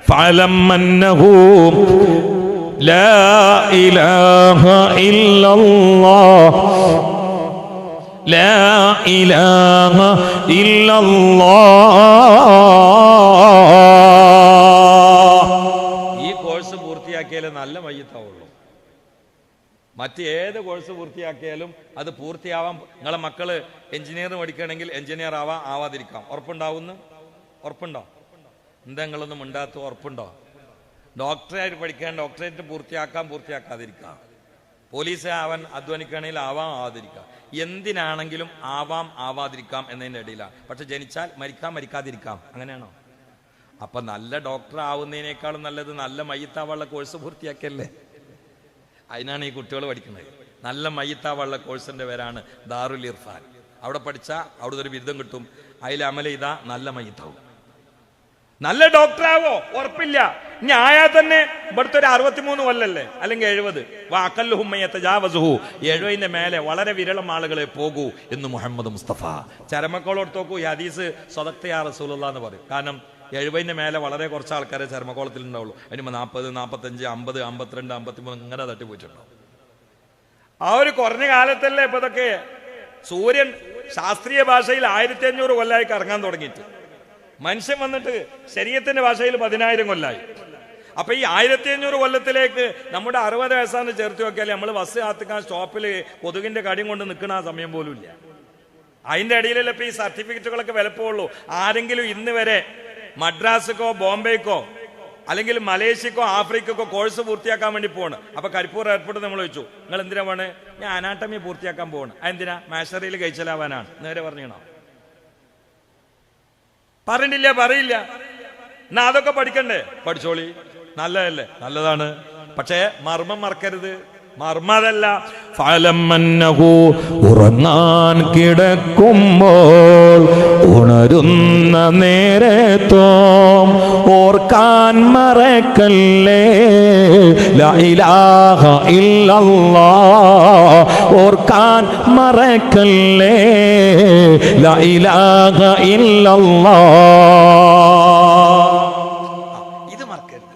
ഫലമന്നഹു ലാ ഇലാഹ ഇല്ലല്ലാഹ് ലാ ഇലാഹ ഇല്ലല്ലാഹ്. ഈ കോഴ്സ് പൂർത്തിയാക്കിയാലേ നല്ല മയ്യത്താവുള്ളൂ. മറ്റേത് കോഴ്സ് പൂർത്തിയാക്കിയാലും അത് പൂർത്തിയാവാൻ, നിങ്ങളെ മക്കള് എഞ്ചിനീയർ പഠിക്കുകയാണെങ്കിൽ എഞ്ചിനീയർ ആവാതിരിക്കാം. ഉറപ്പുണ്ടോ? എന്താ നിങ്ങളൊന്നും മിണ്ടാത്ത ഉറപ്പുണ്ടോ? ഡോക്ടറേറ്റ് പഠിക്കാൻ ഡോക്ടറേറ്റ് പൂർത്തിയാക്കാതിരിക്കാം. പോലീസ് ആവാൻ അധ്വാനിക്കുകയാണെങ്കിൽ ആവാതിരിക്കാം. എന്തിനാണെങ്കിലും ആവാതിരിക്കാം എന്നതിൻ്റെ ഇടയിലാണ്. പക്ഷെ ജനിച്ചാൽ മരിക്കാതിരിക്കാം. അങ്ങനെയാണോ? അപ്പൊ നല്ല ഡോക്ടർ ആവുന്നതിനേക്കാളും നല്ലത് നല്ല മയ്യത്താവുള്ള കോഴ്സ് പൂർത്തിയാക്കിയല്ലേ. അതിനാണ് ഈ കുട്ടികൾ പഠിക്കുന്നത്. നല്ല മയ്യത്താവുള്ള കോഴ്സിന്റെ പേരാണ് ദാറുൽ ഇർഫാൻ. അവിടെ പഠിച്ചാൽ അവിടുത്തെ ഒരു ബിരുദം കിട്ടും. അതിൽ അമല ചെയ്താ നല്ല മയ്യത്താവും. നല്ല ഡോക്ടറാവോ ഉറപ്പില്ല. ഇനി ആയാൽ തന്നെ ഇവിടുത്തെ ഒരു 63 കൊല്ലല്ലേ, അല്ലെങ്കിൽ 70. 70 മേലെ വളരെ വിരളം ആളുകളെ പോകൂ എന്ന് മുഹമ്മദ് മുസ്തഫ. ചരമക്കോളോട് നോക്കൂ, ഈ ഹദീസ് സ്വദഖ്ത യാ റസൂലുള്ളാഹ് എന്ന് പറയും. കാരണം 70 മേലെ വളരെ കുറച്ച് ആൾക്കാരെ ചരമക്കോളത്തിൽ ഉണ്ടാവുള്ളൂ. അതിന് 40, 45, 50, 52, 53 ഇങ്ങനെ തട്ടിപ്പോയിട്ടുണ്ടാവും. ആ ഒരു കുറഞ്ഞ കാലത്തല്ലേ ഇപ്പൊ ഇതൊക്കെ. സൂര്യൻ ശാസ്ത്രീയ ഭാഷയിൽ 1500 കൊല്ലമായി കറങ്ങാൻ തുടങ്ങിയിട്ട്. മനുഷ്യൻ വന്നിട്ട് ശരീരത്തിന്റെ ഭാഷയിൽ 10,000 കൊല്ലായി. അപ്പൊ ഈ 1500 കൊല്ലത്തിലേക്ക് നമ്മുടെ 60 വയസ്സാന്ന് ചേർത്ത് നോക്കിയാൽ നമ്മൾ ബസ് കാത്തിക്കാൻ സ്റ്റോപ്പിൽ കൊതുകിന്റെ കടിയും കൊണ്ട് നിൽക്കുന്ന ആ സമയം പോലും ഇല്ല. അതിന്റെ ഇടയിലല്ലേ ഇപ്പൊ ഈ സർട്ടിഫിക്കറ്റുകളൊക്കെ വിലപ്പോള്ളൂ. ആരെങ്കിലും ഇന്ന് വരെ മദ്രാസിക്കോ ബോംബെക്കോ അല്ലെങ്കിൽ മലേഷ്യക്കോ ആഫ്രിക്കക്കോ കോഴ്സ് പൂർത്തിയാക്കാൻ വേണ്ടി പോവാണ്. അപ്പൊ കരിപ്പൂർ എയർപോർട്ട് നമ്മൾ ചോദിച്ചു, നിങ്ങൾ എന്തിനാ പോണ്? ഞാൻ അനാട്ടമി പൂർത്തിയാക്കാൻ പോവാണ്. അതെന്തിനാ? മാഷറിയിൽ കഴിച്ചലാവാനാണ്. നേരെ പറഞ്ഞോ? പറയില്ല. എന്നാ അതൊക്കെ പഠിക്കണ്ടേ? പഠിച്ചോളി, നല്ലതല്ലേ? നല്ലതാണ്. പക്ഷേ മർമ്മം മറക്കരുത്. മർമ്മതല്ല. ഫലമന്നഹു ഉറങ്ങാൻ കിടക്കുമ്പോൾ ഉണരുന്ന നേരത്തോം ഓർക്കാൻ മറക്കല്ലേ ലാ ഇലാഹ ഇല്ലല്ലാഹ്. ഓർക്കാൻ മറക്കല്ലേ ലാ ഇലാഹ ഇല്ലല്ലാഹ്. ഇത് മറക്കരുത്.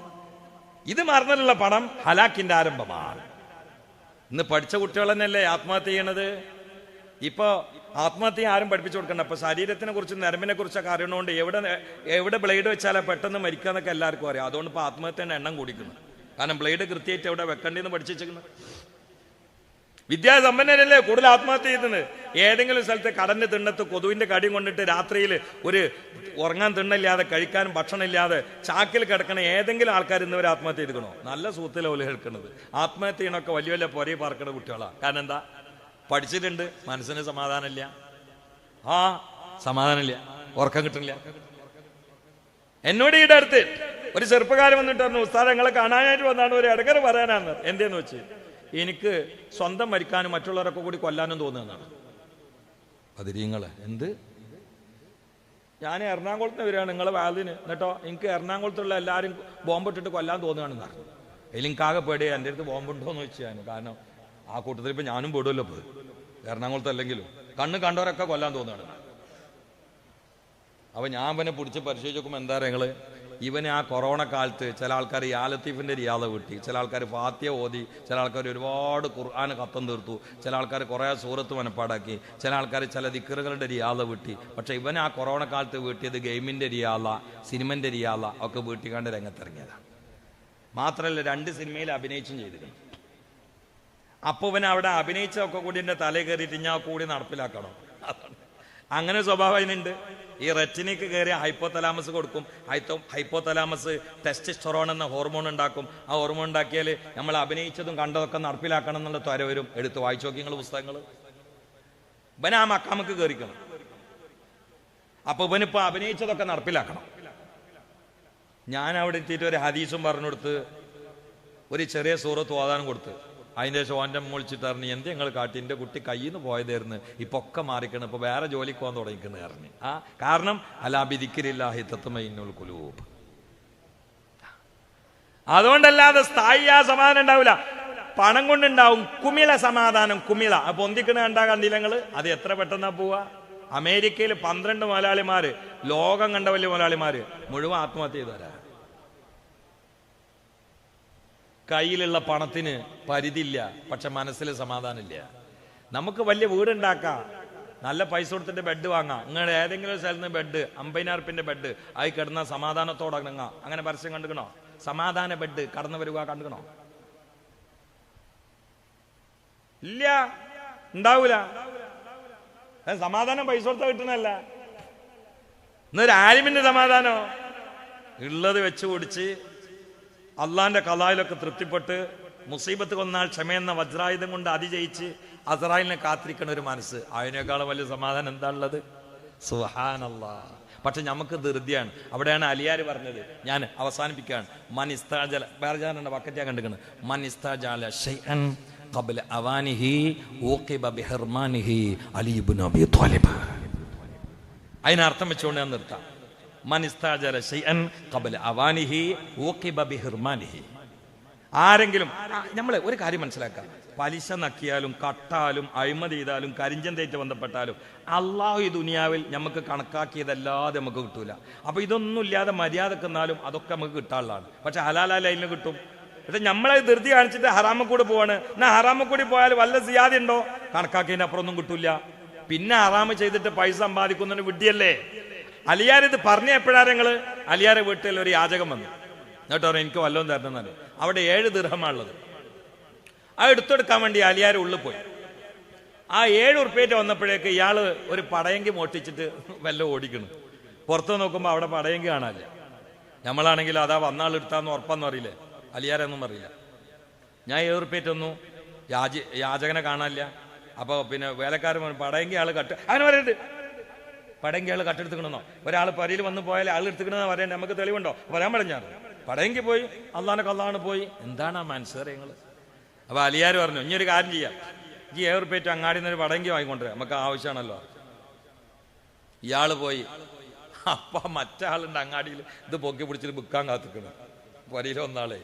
ഇത് മറന്നിട്ടുള്ള പണം ഹലാക്കിന്റെ ആരംഭമാണ്. ഇന്ന് പഠിച്ച കുട്ടികൾ തന്നെയല്ലേ ആത്മഹത്യ ചെയ്യണത്. ഇപ്പൊ ആത്മഹത്യ ആരും പഠിപ്പിച്ചു കൊടുക്കണ്ട. അപ്പൊ ശരീരത്തിനെ കുറിച്ചും നരമ്പിനെ കുറിച്ചൊക്കെ അറിയണോണ്ട് എവിടെ ബ്ലേഡ് വെച്ചാലേ പെട്ടെന്ന് മരിക്കാന്നൊക്കെ എല്ലാവർക്കും അറിയാം. അതുകൊണ്ട് ഇപ്പൊ ആത്മഹത്യന്റെ എണ്ണം കൂടിക്കുന്നു. കാരണം ബ്ലേഡ് കൃത്യമായിട്ട് എവിടെ വെക്കണ്ടെന്ന് പഠിച്ചിരിക്കുന്നു. വിദ്യാസമ്പന്നരല്ലേ കൂടുതൽ ആത്മഹത്യ ചെയ്യുന്നത്. ഏതെങ്കിലും സ്ഥലത്ത് കടന്റെ തിണ്ണത്ത് കൊതുവിന്റെ കടിയും കൊണ്ടിട്ട് രാത്രിയിൽ ഒരു ഉറങ്ങാൻ തിണ്ണില്ലാതെ കഴിക്കാനും ഭക്ഷണമില്ലാതെ ചാക്കിൽ കിടക്കണ ഏതെങ്കിലും ആൾക്കാർ ഇന്നവരെ ആത്മഹത്യ ചെയ്തിക്കണോ? നല്ല സൂത്തിലെ പോലെ കേൾക്കുന്നത്. ആത്മഹത്യ ചെയ്യണമൊക്കെ വലിയ വലിയ പൊരയെ പാർക്കണ കുട്ടികളാണ്. കാരണം എന്താ? പഠിച്ചിട്ടുണ്ട്, മനസ്സിന് സമാധാനമില്ല. സമാധാനമില്ല, ഉറക്കം കിട്ടുന്നില്ല. എന്നോട് ഈടെ അടുത്ത് ഒരു ചെറുപ്പക്കാരൻ വന്നിട്ട് പറഞ്ഞു, ഉസ്താദ് ഞങ്ങളെ കാണാനായിട്ട് വന്നാണ്, ഒരു ഇടകര പറയാനാണ്. എന്തേന്ന് വെച്ച് എനിക്ക് സ്വന്തം മരിക്കാനും മറ്റുള്ളവരൊക്കെ കൂടി കൊല്ലാനും തോന്നുന്നതാണ്. പതിരീങ്ങള് എന്ത്? ഞാൻ എറണാകുളത്ത് വരികയാണ് നിങ്ങളെ വാതിന്, എന്നിട്ടോ എനിക്ക് എറണാകുളത്തുള്ള എല്ലാവരും ബോംബിട്ടിട്ട് കൊല്ലാൻ തോന്നുകയാണെന്ന് പറഞ്ഞു. എനിക്കാകെ പേടിയ എൻ്റെ അടുത്ത് ബോംബുണ്ടോയെന്ന് വെച്ച് ഞാൻ. കാരണം ആ കൂട്ടത്തിൽ ഇപ്പം ഞാനും പെടുമല്ലോ. ഇപ്പോൾ എറണാകുളത്ത് അല്ലെങ്കിലും കണ്ണ് കണ്ടവരൊക്കെ കൊല്ലാൻ തോന്നുകയാണ്. അപ്പോൾ ഞാൻ ഇവനെ പിടിച്ച് പരിശോധിച്ച് നോക്കുമ്പോൾ എന്താ പറയുക, ഞങ്ങൾ ഇവന് ആ കൊറോണ കാലത്ത് ചില ആൾക്കാർ യാ ലത്തീഫിൻ്റെ റിയാദ വീട്ടി, ചില ആൾക്കാർ ഫാത്തിയ ഓതി, ചില ആൾക്കാർ ഒരുപാട് ഖുർആൻ ഖത്തം തീർത്തു, ചില ആൾക്കാർ കുറേ സൂറത്ത് മനപ്പാടാക്കി, ചില ആൾക്കാർ ചില ദിക്റുകളുടെ റിയാദ വീട്ടി. പക്ഷേ ഇവൻ ആ കൊറോണ കാലത്ത് വീട്ടിയത് ഗെയിമിൻ്റെ റിയാദ, സിനിമൻ്റെ റിയാദ ഒക്കെ വീട്ടിക്കാണ്ട് രംഗത്തിറങ്ങിയതാണ്. മാത്രമല്ല 2 സിനിമയിൽ അഭിനയിച്ചും ചെയ്തിരുന്നു. അപ്പോൾ ഇവൻ അവിടെ അഭിനയിച്ചൊക്കെ കൂടി എൻ്റെ തലയിൽ കയറിയിട്ട് ഞാൻ കൂടി നടപ്പിലാക്കണം. അങ്ങനെ സ്വഭാവം അതിനുണ്ട്. ഈ റെറ്റിനിക്ക് കയറി ഹൈപ്പോതലാമസ് കൊടുക്കും. ഹൈപ്പോതലാമസ് ടെസ്റ്റോസ്റ്റെറോൺ എന്ന ഹോർമോൺ ഉണ്ടാക്കും. ആ ഹോർമോൺ ഉണ്ടാക്കിയാൽ നമ്മൾ അഭിനയിച്ചതും കണ്ടതൊക്കെ നടപ്പിലാക്കണം എന്നുള്ള ത്വര വരും. എടുത്ത് വായിച്ചു നോക്കി നിങ്ങൾ പുസ്തകങ്ങൾ. ഇവൻ ആ മക്കാമക്ക് കയറിക്കണം. അപ്പൊ ഇവനിപ്പോ അഭിനയിച്ചതൊക്കെ നടപ്പിലാക്കണം. ഞാൻ അവിടെ എത്തിയിട്ട് ഒരു ഹദീസും പറഞ്ഞു കൊടുത്ത് ഒരു ചെറിയ സൂറത്ത് ഓതാനും കൊടുത്ത് അതിൻ്റെ ശേഷം ഓൻ്റെ വിളിച്ചിട്ട് പറഞ്ഞു, എന്ത് ഞങ്ങൾ കാട്ടി, എൻ്റെ കുട്ടി കയ്യിൽ നിന്ന് പോയതായിരുന്നു, ഇപ്പൊ ഒക്കെ മാറിക്കണം, ഇപ്പൊ വേറെ ജോലിക്ക് പോകാൻ തുടങ്ങിക്കുന്നു പറഞ്ഞു. കാരണം അലാ ബിദിക്രില്ലാഹി തത്മഇന്നുൽ ഖുലൂബ്. അതുകൊണ്ടല്ലാതെ സ്ഥായി ആ സമാധാനം ഉണ്ടാവില്ല. പണം കൊണ്ടുണ്ടാവും കുമിള സമാധാനം. കുമിള പൊന്തിക്കണ കണ്ടാ കണ്ടില്ല നിങ്ങള്? അത് എത്ര പെട്ടെന്നാ പോവാ. അമേരിക്കയിൽ 12 മുതലാളിമാര്, ലോകം കണ്ട വലിയ മുതലാളിമാര് മുഴുവൻ ആത്മഹത്യ ചെയ്തവരാ. കയ്യിലുള്ള പണത്തിന് പരിധിയില്ല, പക്ഷെ മനസ്സിൽ സമാധാനമില്ല. നമുക്ക് വലിയ വീടുണ്ടാക്കാം, നല്ല പൈസ കൊടുത്തിട്ട് ബെഡ് വാങ്ങാം. നിങ്ങളുടെ ഏതെങ്കിലും സ്ഥലത്ത് നിന്ന് ബെഡ് 50,000 റുപ്യൻ്റെ ബെഡ് ആയി കിടന്ന സമാധാനത്തോടെ ഇറങ്ങാം. അങ്ങനെ പരസ്യം കണ്ടുക്കണോ? സമാധാന ബെഡ് കടന്നു വരിക കണ്ടുക്കണോ? ഇല്ല, ഉണ്ടാവൂല. സമാധാനം പൈസ കൊടുത്താൽ കിട്ടണല്ല. എന്നൊരു ആലിമിന്റെ സമാധാനോ ഉള്ളത് വെച്ച് കുടിച്ച് അള്ളാന്റെ കലായിലൊക്കെ തൃപ്തിപ്പെട്ട് മുസീബത്ത് കൊന്നാൽ ക്ഷമയെന്ന വജ്രായുധം കൊണ്ട് അതിജയിച്ച് അസ്രായിലിനെ കാത്തിരിക്കണ ഒരു മനസ്സ്, അതിനേക്കാളും വലിയ സമാധാനം എന്താ ഉള്ളത്? സുബ്ഹാനല്ലാഹ്. പക്ഷെ നമുക്ക് ധൃതിയാണ്. അവിടെയാണ് അലിയാർ പറഞ്ഞത്. ഞാൻ അവസാനിപ്പിക്കുകയാണ്. മൻ ഇസ്താജല, വേറെ ഞാൻ വക്കറ്റ് ഞാൻ കണ്ടിരിക്കുന്നത്, മൻ ഇസ്താജല ശൈഅൻ ഖബ്ല അവാനിഹി ഉഖിബ ബിഹിർമാനിഹി അലി ഇബ്നു അബീ ത്വാലിബ്. അതിനർത്ഥം വെച്ചുകൊണ്ട് ഞാൻ നിർത്താം. മൻ ഇസ്താജല ശൈഅൻ ഖബ്ല അവാനിഹി ഉഖിബ ബിഹിർമാനിഹി. ആരെങ്കിലും നമ്മൾ ഒരു കാര്യം മനസ്സിലാക്കാം, പലിശ നക്കിയാലും കട്ടാലും അഴിമതി ചെയ്താലും കരിഞ്ചന്തേറ്റ് ബന്ധപ്പെട്ടാലും അള്ളാഹു ഈ ദുനിയാവിൽ നമുക്ക് കണക്കാക്കിയതല്ലാതെ നമുക്ക് കിട്ടൂല. അപ്പൊ ഇതൊന്നും ഇല്ലാതെ മര്യാദക്കെന്നാലും അതൊക്കെ നമുക്ക് കിട്ടാനുള്ളതാണ്. പക്ഷെ ഹലാലായ ലൈനിൽ കിട്ടും. പക്ഷെ നമ്മളെ ധൃതി കാണിച്ചിട്ട് ഹറാമക്കൂടി പോവാണ്. എന്നാ ഹറാമക്കൂടി പോയാൽ വല്ല സിയാദി ഉണ്ടോ? കണക്കാക്കിയതിന്റെ അപ്പുറം ഒന്നും കിട്ടൂല. പിന്നെ ഹറാമ് ചെയ്തിട്ട് പൈസ സമ്പാദിക്കുന്നതിന് വിഡ്ഢിയല്ലേ. അലിയാർ ഇത് പറഞ്ഞ എപ്പോഴാണ് ഞങ്ങള്? അലിയാരെ വീട്ടിൽ ഒരു യാചകം വന്നു. എന്നിട്ടോ എനിക്ക് വല്ലതും തരണമെന്നാണ്. അവിടെ 7 ദിർഹമാണുള്ളത്. അത് എടുത്തെടുക്കാൻ വേണ്ടി അലിയാർ ഉള്ളിൽ പോയി. ആ 7 ഉറുപ്പ്യേറ്റ് വന്നപ്പോഴേക്ക് ഇയാള് ഒരു പടയങ്കി മോട്ടിച്ചിട്ട് വല്ല ഓടിക്കണം. പുറത്ത് നോക്കുമ്പോൾ അവിടെ പടയങ്കി കാണാനില്ല. നമ്മളാണെങ്കിൽ അതാ വന്നാൾ എടുത്താന്ന് ഉറപ്പാന്ന് അറിയില്ലേ, അലിയാരൊന്നും അറിയില്ല. ഞാൻ 7 ഉറുപ്പ്യേറ്റ് വന്നു, യാചകനെ കാണാനില്ല. അപ്പോൾ പിന്നെ വേലക്കാരൻ പടയങ്കി ആള് കട്ട്, അങ്ങനെ പറയരുത്, പടയങ്കി ആള് കട്ടെടുത്തുക്കണമെന്നോ, ഒരാൾ പരിയിൽ വന്ന് പോയാൽ ആൾ എടുത്തുക്കണമെന്ന് പറയണ്ടേ, നമുക്ക് തെളിവുണ്ടോ? പറയാൻ പറഞ്ഞാണ്. പടയങ്കി പോയി, അള്ളാന്റെ കള്ളാണ് പോയി. എന്താണ് ആ മനസ്സറിയങ്ങൾ? അപ്പൊ അലിയാർ പറഞ്ഞു, ഇനിയൊരു കാര്യം ചെയ്യാം, ഈ 7 ഉറുപ്പ്യേറ്റ് അങ്ങാടി നിന്ന് ഒരു പടയങ്കി വാങ്ങിക്കൊണ്ടേ, നമുക്ക് ആവശ്യമാണല്ലോ. ഇയാള് പോയി. അപ്പൊ മറ്റാളുണ്ട് അങ്ങാടിയിൽ ഇത് പൊക്കി പിടിച്ചിട്ട് വിൽക്കാൻ കാത്തിക്കണം, പരിയിൽ വന്നാളെ.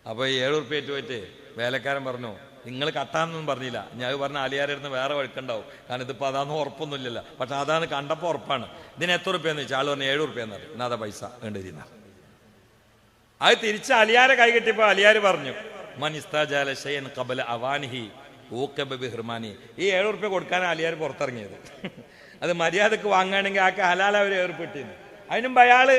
അപ്പൊ 7 ഉറുപ്പ്യേറ്റ് പോയിട്ട് വേലക്കാരൻ പറഞ്ഞു, നിങ്ങൾ കട്ടാന്നൊന്നും പറഞ്ഞില്ല. ഞാൻ പറഞ്ഞ അലിയാരെടുന്ന് വേറെ വഴുക്കുണ്ടാവും, കാരണം ഇതിപ്പോൾ അതാന്ന് ഉറപ്പൊന്നുമില്ലല്ലോ. പക്ഷെ അതാണ് കണ്ടപ്പോൾ ഉറപ്പാണ്. ഇതിന് എത്ര ഉറുപ്പ്യെന്ന് ചോദിച്ചാൽ ആൾ പറഞ്ഞു 7 ഉറുപ്പ്യെന്ന് പറയും. എന്നാ പൈസ വേണ്ടിയിരുന്ന അത് തിരിച്ച് അലിയാരെ കൈ കെട്ടിയപ്പോ അലിയാർ പറഞ്ഞു, മൻ ഇസ്താജല ശൈഅൻ ഖബ്ല അവാനിഹി ഉഖിബ ബിഹിർമാനി. ഈ 7 ഉറുപ്പ്യ കൊടുക്കാനാണ് അലിയാർ പുറത്തിറങ്ങിയത്. അത് മര്യാദക്ക് വാങ്ങുകയാണെങ്കിൽ ആൾക്ക് ഹലാല ഒരു ഏർപ്പെട്ടിരുന്നു. അതിനുമ്പ് അയാള്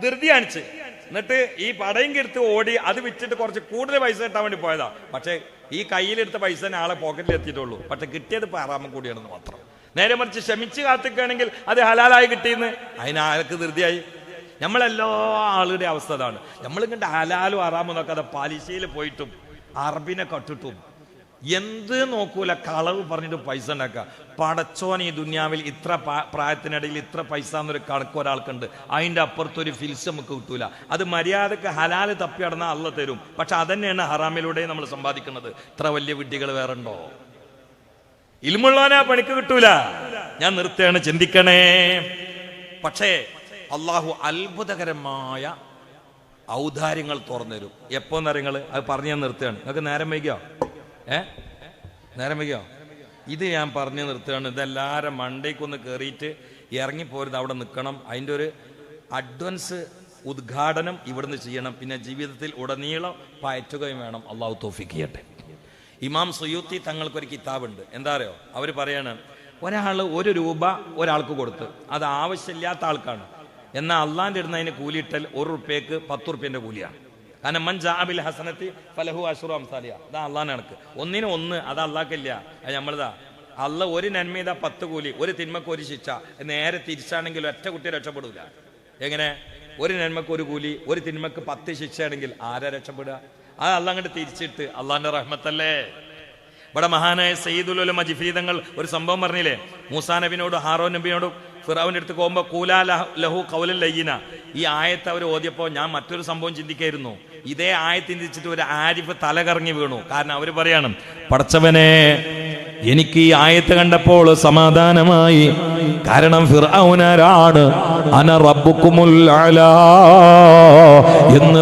ധൃതി കാണിച്ച് എന്നിട്ട് ഈ പടയും എടുത്ത് ഓടി അത് വിറ്റിട്ട് കുറച്ച് കൂടുതൽ പൈസ കിട്ടാൻ വേണ്ടി പോയതാ. പക്ഷെ ഈ കയ്യിലെടുത്ത പൈസ ആളെ പോക്കറ്റിൽ എത്തിയിട്ടുള്ളൂ. പക്ഷെ കിട്ടിയത് പാറാമ കൂടിയാണെന്ന് മാത്രം. നേരെ മറിച്ച് ക്ഷമിച്ച് കാത്തിക്കുകയാണെങ്കിൽ അത് ഹലാലായി കിട്ടിയെന്ന് അതിനാൾക്ക് ധൃതിയായി. നമ്മളെല്ലാ ആളുടെ അവസ്ഥ അതാണ്. നമ്മളിങ്ങോട്ട് ഹലാലും ഹറാമും നോക്കാതെ പലിശയിൽ പോയിട്ടും അറബിനെ കട്ടിട്ടും എന്ത് നോക്കൂല, കളവ് പറഞ്ഞിട്ട് പൈസ ഉണ്ടാക്കുക. പടച്ചോൻ ഈ ദുനിയാവിൽ ഇത്ര പ്രായത്തിനിടയിൽ ഇത്ര പൈസ എന്നൊരു കണക്ക് ഒരാൾക്കുണ്ട്, അതിൻ്റെ അപ്പുറത്തൊരു ഫിൽസ് നമുക്ക് കിട്ടൂല. അത് മര്യാദക്ക് ഹലാല് തപ്പി നടന്നാൽ അള്ള തരും. പക്ഷെ അതന്നെയാണ് ഹറാമിലൂടെ നമ്മൾ സമ്പാദിക്കുന്നത്. ഇത്ര വലിയ വിഡ്ഢികൾ വേറെ ഉണ്ടോ? ഇൽമുള്ളവനാ പണിക്ക് കിട്ടൂല. ഞാൻ നിർത്തുകയാണ്, ചിന്തിക്കണേ. പക്ഷേ അള്ളാഹു അത്ഭുതകരമായ ഔദാര്യങ്ങൾ തുറന്നുതരും. എപ്പോന്നറിയങ്ങൾ അത് പറഞ്ഞ് ഞാൻ നിർത്തുകയാണ്. നിങ്ങൾക്ക് നേരം വൈകിയോ? നേരം വൈകിയോ? ഇത് ഞാൻ പറഞ്ഞു നിർത്തുകയാണ്. ഇതെല്ലാവരും മണ്ടേക്കൊന്ന് കയറിയിട്ട് ഇറങ്ങിപ്പോരുത്, അവിടെ നിൽക്കണം. അതിൻ്റെ ഒരു അഡ്വാൻസ് ഉദ്ഘാടനം ഇവിടുന്ന് ചെയ്യണം. പിന്നെ ജീവിതത്തിൽ ഉടനീളം പയറ്റുകയും വേണം. അള്ളാഹു തൗഫീഖ് ചെയ്യട്ടെ. ഇമാം സുയൂത്തി തങ്ങൾക്കൊരു കിതാബുണ്ട്. എന്താ അറിയോ? അവർ പറയാണ്, ഒരാൾ 1 രൂപ ഒരാൾക്ക് കൊടുത്ത്, അത് ആവശ്യമില്ലാത്ത ആൾക്കാണ്. എന്നാൽ അള്ളാൻ്റെ ഇടുന്ന അതിന് കൂലിയിട്ടാൽ 1 റുപ്യക്ക് 10 റുപ്യൻ്റെ കൂലിയാണ്. കാരണം മൻ ജാബിൽ ഹസനത്തി ഫലഹു അശ്റു അംസാലിയ. അതാ അള്ളാഹിന് കണക്ക്. 1-ന് 1 അത് അള്ളാഹ്ക്കില്ല, അത് നമ്മളിതാ. അള്ള ഒരു നന്മ 10 കൂലി, ഒരു തിന്മക്ക് 1 ശിക്ഷ. നേരെ തിരിച്ചാണെങ്കിൽ ഒറ്റ കുട്ടി രക്ഷപ്പെടൂല. എങ്ങനെ? ഒരു നന്മക്ക് 1 കൂലി, ഒരു തിന്മക്ക് 10 ശിക്ഷയാണെങ്കിൽ ആരാ രക്ഷപ്പെടുക? അത് അള്ളാഹ് അങ്ങോട്ട് തിരിച്ചിട്ട് അള്ളാഹിന്റെ റഹ്മത്തല്ലേ. ഇവിടെ മഹാനായ സയ്യിദുൽ ഉലമ ജിഫ്രി തങ്ങൾ ഒരു സംഭവം പറഞ്ഞില്ലേ, മൂസാ നബിനോട് ഹാറൂൻ നബിനോടും ഫിറഔന്റെ അടുത്ത് പോകുമ്പോൾ കൂലാ ലഹു ഖൗലൻ ലയ്യിന. ഈ ആയത്ത് അവർ ഓതിയപ്പോൾ ഞാൻ മറ്റൊരു സംഭവം ചിന്തിക്കായിരുന്നു. ഇതേ ആയത്ത് ചിന്തിച്ചിട്ട് ഒരു ആരിഫ് തല കറങ്ങി വീണു. കാരണം അവർ പറയാണ്, പടച്ചവനെ എനിക്ക് ഈ ആയത്ത് കണ്ടപ്പോൾ സമാധാനമായി. കാരണം ഫിർഔനാരാണ്, അന റബ്ബുക്കുമുൽ അലാ എന്ന്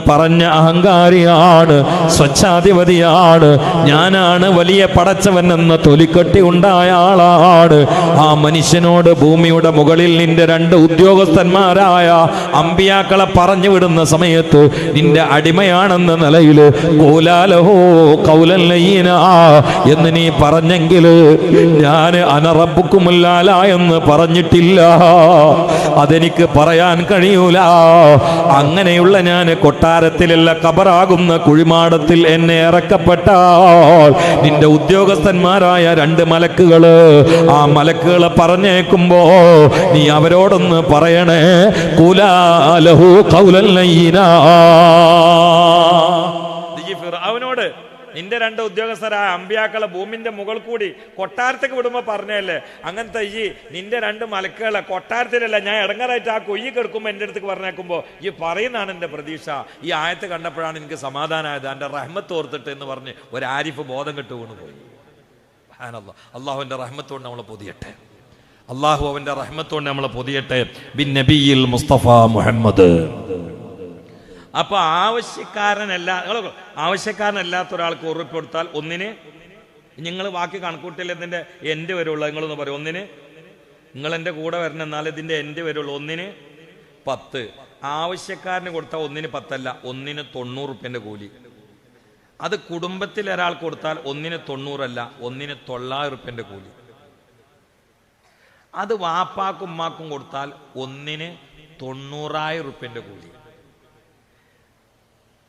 പറഞ്ഞ അഹങ്കാരിയാണ്, സ്വച്ഛാധിപതിയാണ്. ഞാനാണ് വലിയ പടച്ചവൻ എന്ന തൊലിക്കെട്ടി ഉണ്ടായ ആളാണ്. ആ മനുഷ്യനോട് ഭൂമിയുടെ മുകളിൽ നിന്റെ 2 ഉദ്യോഗസ്ഥന്മാരായ അമ്പിയാക്കളെ പറഞ്ഞു വിടുന്ന സമയത്ത് നിന്റെ അടിമയാണെന്ന നിലയിൽ ഖൂലാലഹു ഖൗലൻ ലയ്യിനാ എന്ന് നീ പറഞ്ഞെങ്കിൽ ഞാൻ അന റബ്ബുക്കുമുൽ അലാ എന്ന് പറഞ്ഞിട്ടില്ല. അതെനിക്ക് പറയാൻ കഴിയൂല. അങ്ങനെയുള്ള ഞാൻ കൊട്ടാരത്തിലുള്ള ഖബറാകുന്ന കുഴിമാടത്തിൽ എന്നെ ഇറക്കപ്പെട്ടാൽ നിന്റെ ഉദ്യോഗസ്ഥന്മാരായ 2 മലക്കുകള്, ആ മലക്കുകളെ പറഞ്ഞേക്കുമ്പോ നീ അവരോടൊന്ന് പറയണേ, ഖുലാലഹു ഖൗലൻ ലയ്യിനാ. ഫിർഔനോട് നിന്റെ 2 ഉദ്യോഗസ്ഥരായ അമ്പിയാക്കളെ ഭൂമിന്റെ മുകൾ കൂടി കൊട്ടാരത്തേക്ക് വിടുമ്പോ പറഞ്ഞല്ലേ, അങ്ങനത്തെ ഈ നിന്റെ 2 മലക്കുകളെ കൊട്ടാരത്തിലല്ല, ഞാൻ ഇടങ്ങറായിട്ട് ആ കൊയ്യ് കെടുക്കുമ്പോ എൻ്റെ അടുത്ത് പറഞ്ഞേക്കുമ്പോ ഈ പറയുന്നതാണ് എൻ്റെ പ്രതീക്ഷ. ഈ ആയത്ത് കണ്ടപ്പോഴാണ് എനിക്ക് സമാധാനമായത്, എൻ്റെ റഹ്മത്ത് ഓർത്തിട്ട് എന്ന് പറഞ്ഞ് ഒരു ആരിഫ് ബോധം കെട്ട് വീണുപോയി. അള്ളാഹുവിന്റെ റഹ്മത്തോട് നമ്മളെ പൊതിയട്ടെ. അള്ളാഹു അവന്റെ റഹ്മത്തോട് നമ്മളെ പൊതിയട്ടെ. ബിൻ നബിയിൽ മുസ്തഫ മുഹമ്മദ്. അപ്പൊ ആവശ്യക്കാരനല്ലാത്ത ഒരാൾക്ക് 1 റുപ്യ കൊടുത്താൽ 1-ന്, നിങ്ങൾ ബാക്കി കണക്കൂട്ടില്ല, ഇതിന്റെ എൻ്റെ വരുള്ളൂ. നിങ്ങളൊന്ന് പറയും, 1-ന് നിങ്ങൾ എൻ്റെ കൂടെ വരണം, എന്നാൽ ഇതിന്റെ എൻ്റെ വരുള്ളൂ. 1-ന് 10. ആവശ്യക്കാരന് കൊടുത്താൽ 1-ന് 10 അല്ല, 1-ന് 90 റുപ്യന്റെ കൂലി. അത് കുടുംബത്തിൽ ഒരാൾ കൊടുത്താൽ 1-ന് 90 അല്ല, 1-ന് 900 റുപ്യന്റെ കൂലി. അത് വാപ്പാക്കും ഉമ്മാക്കും കൊടുത്താൽ 1-ന് 90000 റുപ്യന്റെ കൂലി.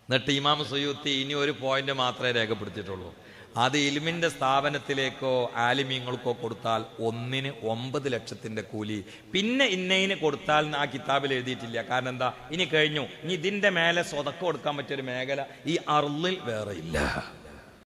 എന്നിട്ട് ഇമാം സുയൂത്തി ഇനി ഒരു പോയിന്റ് മാത്രമേ രേഖപ്പെടുത്തിയിട്ടുള്ളൂ. അത് ഇൽമിന്റെ സ്ഥാപനത്തിലേക്കോ ആലിമീങ്ങൾക്കോ കൊടുത്താൽ 1-ന് 9 ലക്ഷത്തിന്റെ കൂലി. പിന്നെ ഇന്നയിന് കൊടുത്താൽ ആ കിതാബിൽ എഴുതിയിട്ടില്ല. കാരണം എന്താ, ഇനി കഴിഞ്ഞു. ഇനി ഇതിന്റെ മേലെ സ്വതക്ക കൊടുക്കാൻ പറ്റിയൊരു മേഖല ഈ അർളിൽ വേറെ ഇല്ല.